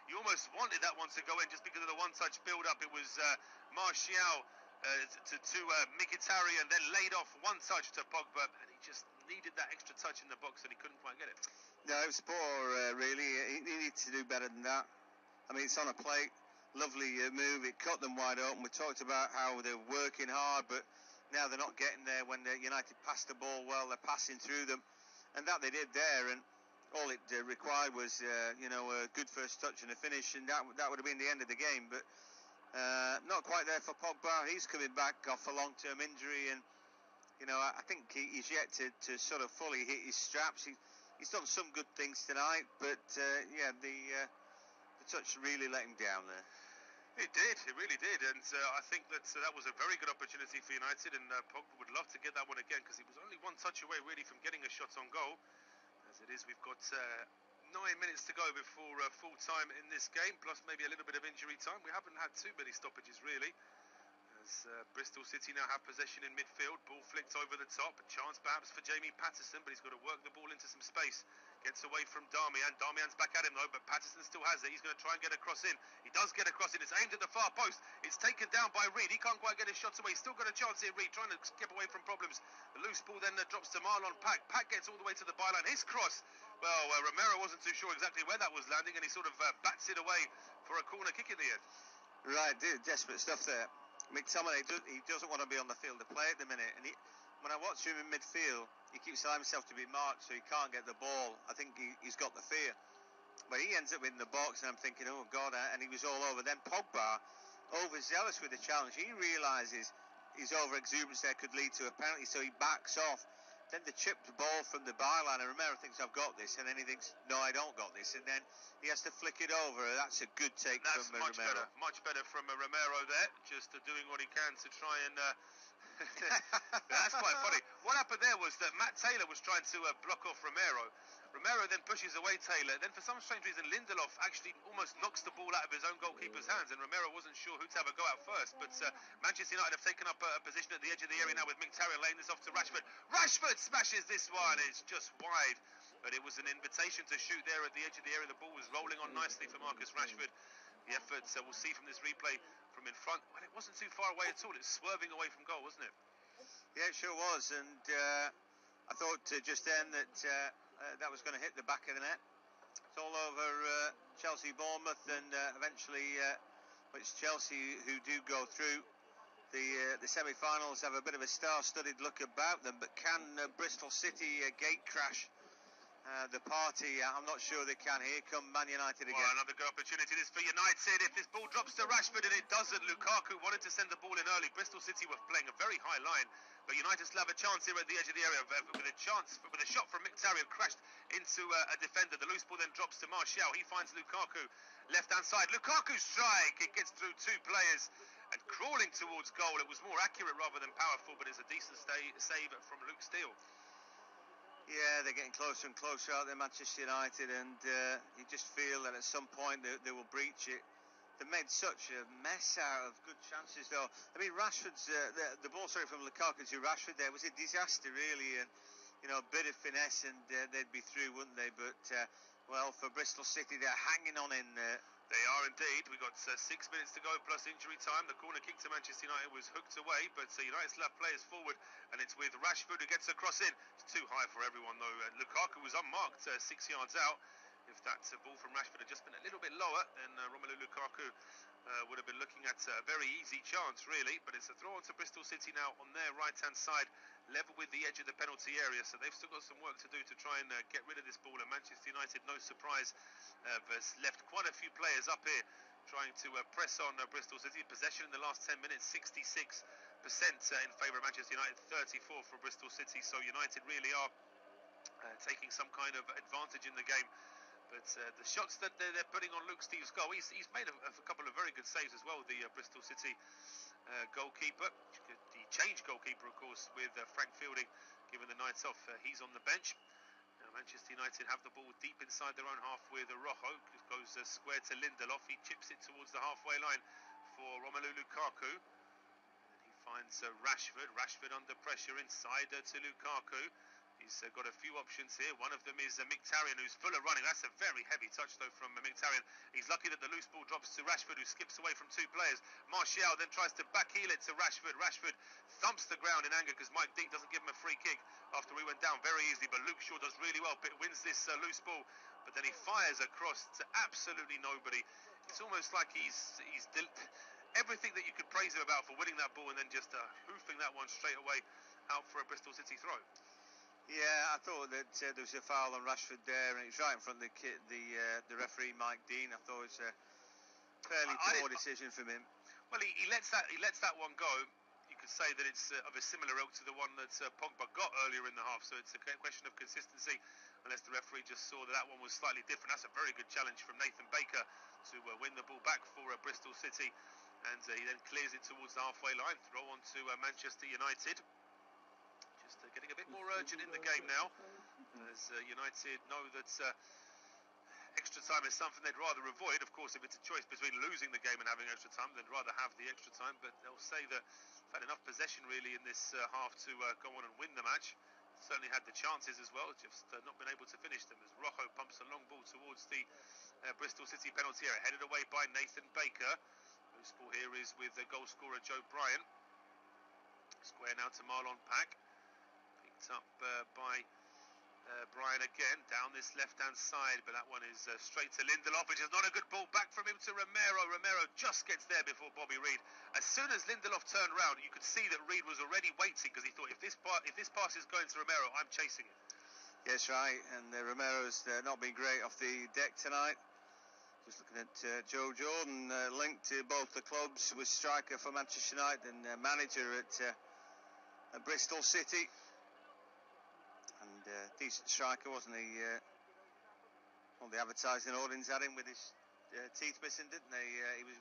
You almost wanted that one to go in just because of the one-touch build-up. It was Martial to Mkhitaryan, then laid off one touch to Pogba, and he just needed that extra touch in the box and he couldn't quite get it. No, it was poor, really. He needed to do better than that. I mean, it's on a plate. Lovely move. It cut them wide open. We talked about how they're working hard, but now they're not getting there. When United passed the ball well, they're passing through them, and that they did there. And all it required was, a good first touch and a finish, and that would have been the end of the game. But not quite there for Pogba. He's coming back off a long-term injury, and I think he's yet to sort of fully hit his straps. He's done some good things tonight, but the touch really let him down there. It did, it really did, and I think that was a very good opportunity for United, and Pogba would love to get that one again because he was only one touch away really from getting a shot on goal. As it is, we've got 9 minutes to go before full time in this game, plus maybe a little bit of injury time. We haven't had too many stoppages really, as Bristol City now have possession in midfield. Ball flicked over the top, a chance perhaps for Jamie Patterson, but he's got to work the ball into some space. Gets away from Darmian. Darmian's back at him though, but Patterson still has it. He's going to try and get a cross in. He does get a cross in. It's aimed at the far post. It's taken down by Reed. He can't quite get his shots away. He's still got a chance here, Reed, trying to skip away from problems. The loose ball then drops to Marlon Pack. Pack gets all the way to the byline. His cross, well, Romero wasn't too sure exactly where that was landing, and he sort of bats it away for a corner kick in the end. Right, desperate stuff there. McTominay, he doesn't want to be on the field to play at the minute, and when I watch him in midfield, he keeps allowing himself to be marked so he can't get the ball. I think he's got the fear. But he ends up in the box, and I'm thinking, oh, God, and he was all over. Then Pogba, overzealous with the challenge, he realises his over-exuberance there could lead to a penalty, so he backs off. Then the chipped ball from the byline, and Romero thinks, I've got this, and then he thinks, no, I don't got this, and then he has to flick it over. That's a good take from Romero. Much better from Romero there, just doing what he can to try and... That's quite funny. What happened there was that Matt Taylor was trying to block off Romero. Romero then pushes away Taylor. Then for some strange reason, Lindelof actually almost knocks the ball out of his own goalkeeper's hands, and Romero wasn't sure who to have a go at first. But Manchester United have taken up a position at the edge of the area now with Mkhitaryan laying this off to Rashford. Rashford smashes this one. It's just wide. But it was an invitation to shoot there at the edge of the area. The ball was rolling on nicely for Marcus Rashford. The effort we'll see from this replay from in front. Well, it wasn't too far away at all. It's swerving away from goal, wasn't it? Yeah, it sure was. And I thought just then that that was going to hit the back of the net. It's all over Chelsea, Bournemouth, and eventually it's Chelsea who do go through. The semi-finals have a bit of a star-studded look about them, but can Bristol City gate crash the party? I'm not sure they can. Here come Man United again. Well, another good opportunity this for United. If this ball drops to Rashford, and it doesn't, Lukaku wanted to send the ball in early. Bristol City were playing a very high line, but United still have a chance here at the edge of the area with a shot from Mkhitaryan crashed into a defender. The loose ball then drops to Martial. He finds Lukaku left-hand side. Lukaku's strike. It gets through two players and crawling towards goal. It was more accurate rather than powerful, but it's a decent save from Luke Steele. Yeah, they're getting closer and closer out there, Manchester United, and you just feel that at some point they will breach it. They made such a mess out of good chances, though. I mean, Rashford's the ball, from Lukaku to Rashford there was a disaster, really, and a bit of finesse, and they'd be through, wouldn't they? But well, for Bristol City, they're hanging on in there. They are indeed. We've got 6 minutes to go plus injury time. The corner kick to Manchester United was hooked away, but United still have players forward, and it's with Rashford who gets a cross in. It's too high for everyone, though. Lukaku was unmarked 6 yards out. If that ball from Rashford had just been a little bit lower, then Romelu Lukaku would have been looking at a very easy chance, really. But it's a throw on to Bristol City now on their right-hand side, level with the edge of the penalty area. So they've still got some work to do to try and get rid of this ball. And Manchester United, no surprise, has left quite a few players up here trying to press on Bristol City. Possession in the last 10 minutes, 66% in favour of Manchester United, 34 for Bristol City. So United really are taking some kind of advantage in the game. But the shots that they're putting on Luke Steele's goal, he's made a couple of very good saves as well, the Bristol City goalkeeper. The change goalkeeper, of course, with Frank Fielding given the night off. He's on the bench. Now Manchester United have the ball deep inside their own half with Rojo. It goes square to Lindelof. He chips it towards the halfway line for Romelu Lukaku. And he finds Rashford. Rashford under pressure inside to Lukaku. He's got a few options here. One of them is Mkhitaryan, who's full of running. That's a very heavy touch, though, from Mkhitaryan. He's lucky that the loose ball drops to Rashford, who skips away from two players. Martial then tries to backheel it to Rashford. Rashford thumps the ground in anger because Mike Dean doesn't give him a free kick after he went down very easily. But Luke Shaw does really well, wins this loose ball. But then he fires across to absolutely nobody. It's almost like he's everything that you could praise him about for winning that ball and then just hoofing that one straight away out for a Bristol City throw. Yeah, I thought that there was a foul on Rashford there, and it was right in front of the referee, Mike Dean. I thought it was a fairly poor decision from him. Well, he lets that one go. You could say that it's of a similar ilk to the one that Pogba got earlier in the half. So it's a question of consistency, unless the referee just saw that one was slightly different. That's a very good challenge from Nathan Baker to win the ball back for Bristol City, and he then clears it towards the halfway line. Throw on to Manchester United. Getting a bit more urgent in the game now, as United know that extra time is something they'd rather avoid. Of course, if it's a choice between losing the game and having extra time, they'd rather have the extra time, but they'll say that they've had enough possession really in this half to go on and win the match. Certainly had the chances as well, just not been able to finish them, as Rojo pumps a long ball towards the Bristol City penalty area, headed away by Nathan Baker. Loose ball here is with goal scorer Joe Bryan. Square now to Marlon Pack. Up by Bryan again down this left-hand side, but that one is straight to Lindelof, which is not a good ball. Back from him to Romero. Romero just gets there before Bobby Reid. As soon as Lindelof turned round, you could see that Reid was already waiting, because he thought, if this pass is going to Romero, I'm chasing it. Yes, right, and Romero's not been great off the deck tonight. Just looking at Joe Jordan, linked to both the clubs, was striker for Manchester United and manager at Bristol City. Decent striker, wasn't he? All the advertising audience had him with his teeth missing, didn't they? He was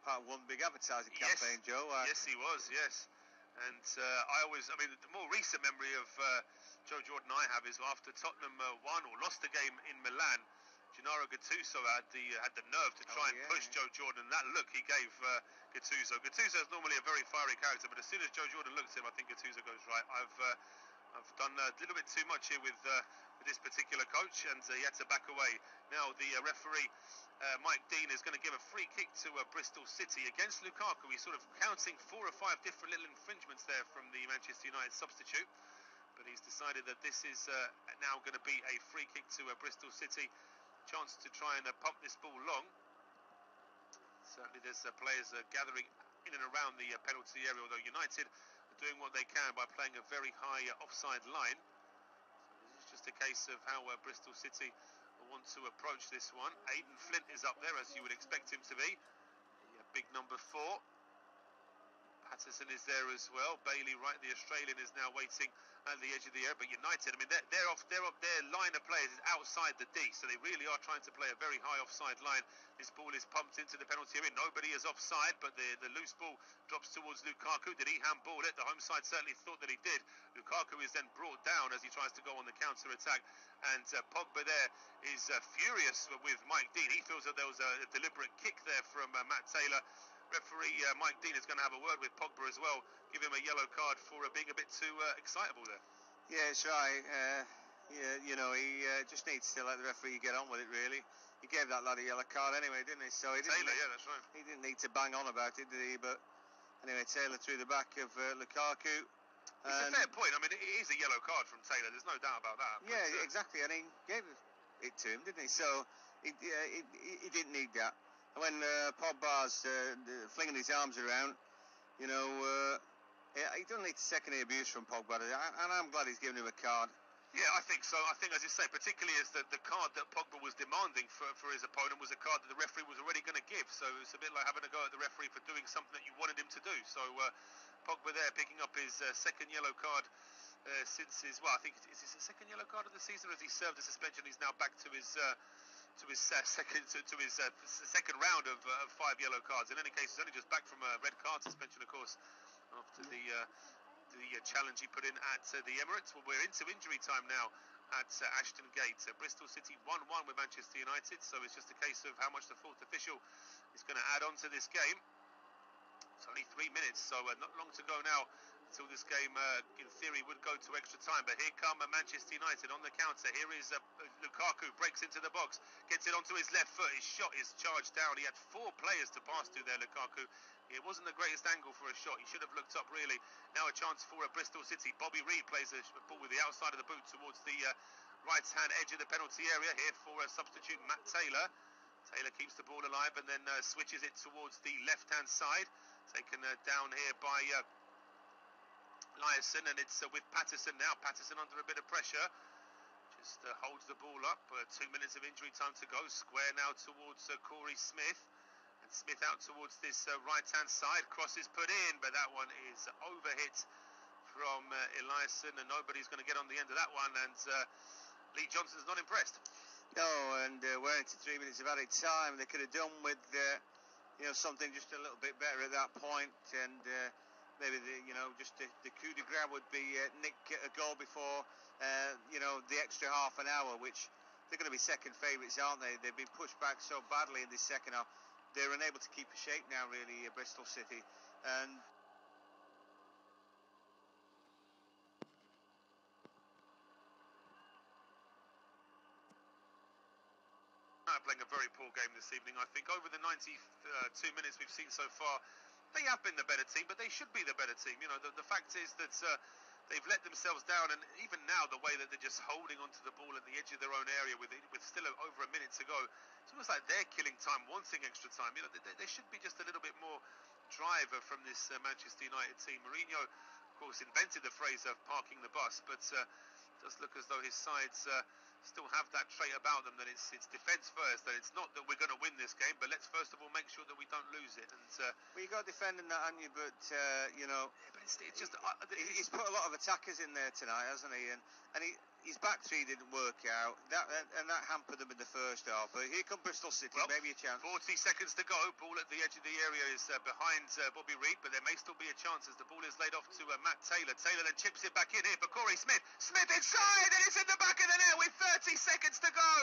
part of one big advertising campaign, yes. Joe. Yes, he was, yes. And the more recent memory of Joe Jordan I have is after Tottenham won or lost the game in Milan, Gennaro Gattuso had the nerve to try and push Joe Jordan. That look he gave Gattuso. Gattuso is normally a very fiery character, but as soon as Joe Jordan looks at him, I think Gattuso goes, right, I've done a little bit too much here with this particular coach, and he had to back away. Now the referee, Mike Dean, is going to give a free kick to Bristol City against Lukaku. He's sort of counting 4 or 5 different little infringements there from the Manchester United substitute, but he's decided that this is now going to be a free kick to Bristol City. Chance to try and pump this ball long. Certainly there's players gathering in and around the penalty area, although United doing what they can by playing a very high offside line. So this is just a case of how Bristol City want to approach this one. Aidan Flint is up there, as you would expect him to be. The big number 4. Patterson is there as well. Bailey Wright, the Australian, is now waiting at the edge of the area. But United, I mean, they're off. Their line of players is outside the D, so they really are trying to play a very high offside line. This ball is pumped into the penalty area. Nobody is offside, but the loose ball drops towards Lukaku. Did he handball it? The home side certainly thought that he did. Lukaku is then brought down as he tries to go on the counter-attack, and Pogba there is furious with Mike Dean. He feels that there was a deliberate kick there from Matt Taylor. Referee Mike Dean is going to have a word with Pogba as well, give him a yellow card for being a bit too excitable there. Yeah, it's right. He just needs to let the referee get on with it, really. He gave that lad a yellow card anyway, didn't he? So Taylor, yeah, that's right. He didn't need to bang on about it, did he? But anyway, Taylor through the back of Lukaku. It's a fair point. I mean, it is a yellow card from Taylor. There's no doubt about that. Yeah, exactly. And he gave it to him, didn't he? So he didn't need that. When Pogba's flinging his arms around, he doesn't need to second the abuse from Pogba, and I'm glad he's given him a card. Yeah, I think so. I think, as you say, particularly as the card that Pogba was demanding for his opponent was a card that the referee was already going to give. So it's a bit like having a go at the referee for doing something that you wanted him to do. So Pogba there picking up his second yellow card since his, I think, is this the second yellow card of the season, or has he served a suspension? He's now back to his second round of 5 yellow cards. In any case, he's only just back from a red card suspension, of course, after the challenge he put in at the Emirates. Well, we're into injury time now at Ashton Gate. Bristol City 1-1 with Manchester United, so it's just a case of how much the fourth official is going to add on to this game. It's only 3 minutes, so not long to go now until this game, in theory, would go to extra time. But here come Manchester United on the counter. Here is Lukaku, breaks into the box, gets it onto his left foot. His shot is charged down. He had 4 players to pass to there, Lukaku. It wasn't the greatest angle for a shot. He should have looked up, really. Now a chance for Bristol City. Bobby Reid plays a ball with the outside of the boot towards the right-hand edge of the penalty area. Here for substitute Matt Taylor. Taylor keeps the ball alive and then switches it towards the left-hand side. Taken down here by Eliasson, and it's with Patterson now. Patterson under a bit of pressure. Just holds the ball up. 2 minutes of injury time to go. Square now towards Corey Smith. And Smith out towards this right-hand side. Cross is put in, but that one is overhit from Eliasson, and nobody's going to get on the end of that one. And Lee Johnson's not impressed. No, and we're into 3 minutes of added time. They could have done with something just a little bit better at that point, and maybe just the coup de grace would be nick a goal before the extra half an hour, which they're going to be second favourites, aren't they? They've been pushed back so badly in this second half. They're unable to keep a shape now, really, Bristol City, and playing a very poor game this evening. I think over the 92 minutes we've seen so far, they have been the better team, but they should be the better team. The fact is that they've let themselves down, and even now the way that they're just holding onto the ball at the edge of their own area with still over a minute to go, it's almost like they're killing time, wanting extra time. There should be just a little bit more drive from this Manchester United team. Mourinho, of course, invented the phrase of parking the bus, but does look as though his sides still have that trait about them, that it's defence first, that it's not that we're going to win this game, but let's first of all make sure that we don't lose it. And well, you got defending that, haven't you? But but it's just he's put a lot of attackers in there tonight, hasn't he? And his back three didn't work out. That hampered them in the first half. But here come Bristol City, maybe a chance. 40 seconds to go. Ball at the edge of the area is behind Bobby Reid, but there may still be a chance as the ball is laid off to Matt Taylor. Taylor then chips it back in here for Corey Smith. Smith inside, and it's in the back of the net with 30 seconds to go.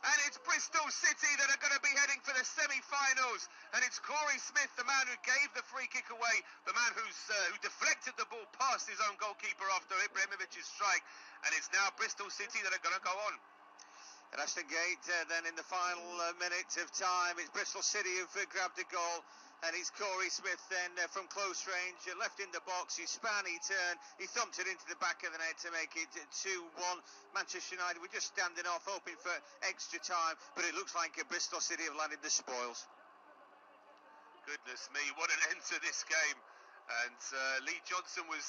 And it's Bristol City that are going to be heading for the semi-finals. And it's Corey Smith, the man who gave the free kick away, the man who deflected the ball past his own goalkeeper after Ibrahimovic's strike. And it's now Bristol City that are going to go on. At Ashton Gate, then in the final minute of time, it's Bristol City who've grabbed a goal. And it's Corey Smith then from close range, left in the box, he span, he turned, he thumped it into the back of the net to make it 2-1. Manchester United were just standing off, hoping for extra time, but it looks like Bristol City have landed the spoils. Goodness me, what an end to this game. And Lee Johnson was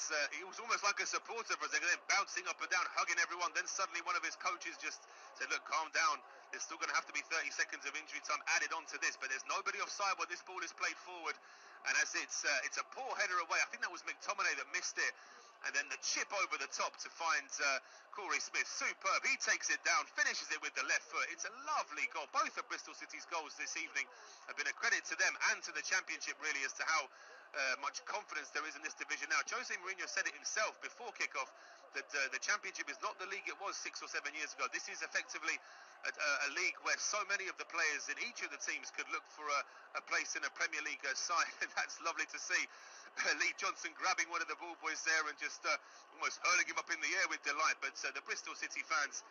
almost like a supporter for a second, then bouncing up and down, hugging everyone. Then suddenly one of his coaches just said, look, calm down. There's still going to have to be 30 seconds of injury time added on to this, but there's nobody offside when this ball is played forward. And as it's a poor header away, I think that was McTominay that missed it. And then the chip over the top to find Corey Smith. Superb. He takes it down, finishes it with the left foot. It's a lovely goal. Both of Bristol City's goals this evening have been a credit to them and to the Championship, really, as to how much confidence there is in this division now. Jose Mourinho said it himself before kick-off that the Championship is not the league it was 6 or 7 years ago. This is effectively a league where so many of the players in each of the teams could look for a place in a Premier League side, and that's lovely to see. Lee Johnson grabbing one of the ball boys there and just almost hurling him up in the air with delight. But the Bristol City fans,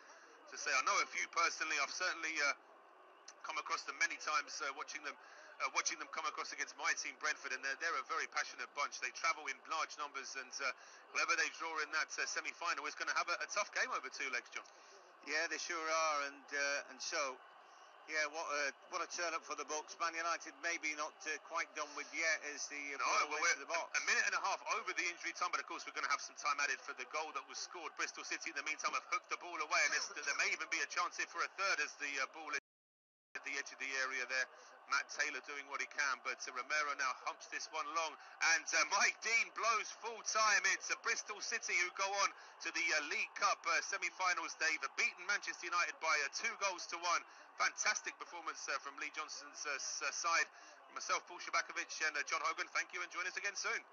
to say, I know a few personally. I've certainly come across them many times watching them come across against my team Brentford, and they're a very passionate bunch. They travel in large numbers, and whoever they draw in that semi-final is going to have a tough game over 2 legs, John. Yeah, they sure are, and so, yeah, what a turn up for the Bucks. Man United maybe not quite done with yet as the ball went to the box. A minute and a half over the injury time, but of course we're going to have some time added for the goal that was scored. Bristol City, in the meantime, have hooked the ball away, and there may even be a chance here for a third as the ball is at the edge of the area there. Matt Taylor doing what he can, but Romero now humps this one long, and Mike Dean blows full time. It's Bristol City who go on to the League Cup semi-finals. They've beaten Manchester United by 2 goals to 1. Fantastic performance from Lee Johnson's side. Myself, Paul Shabakovic, and John Hogan, thank you, and join us again soon.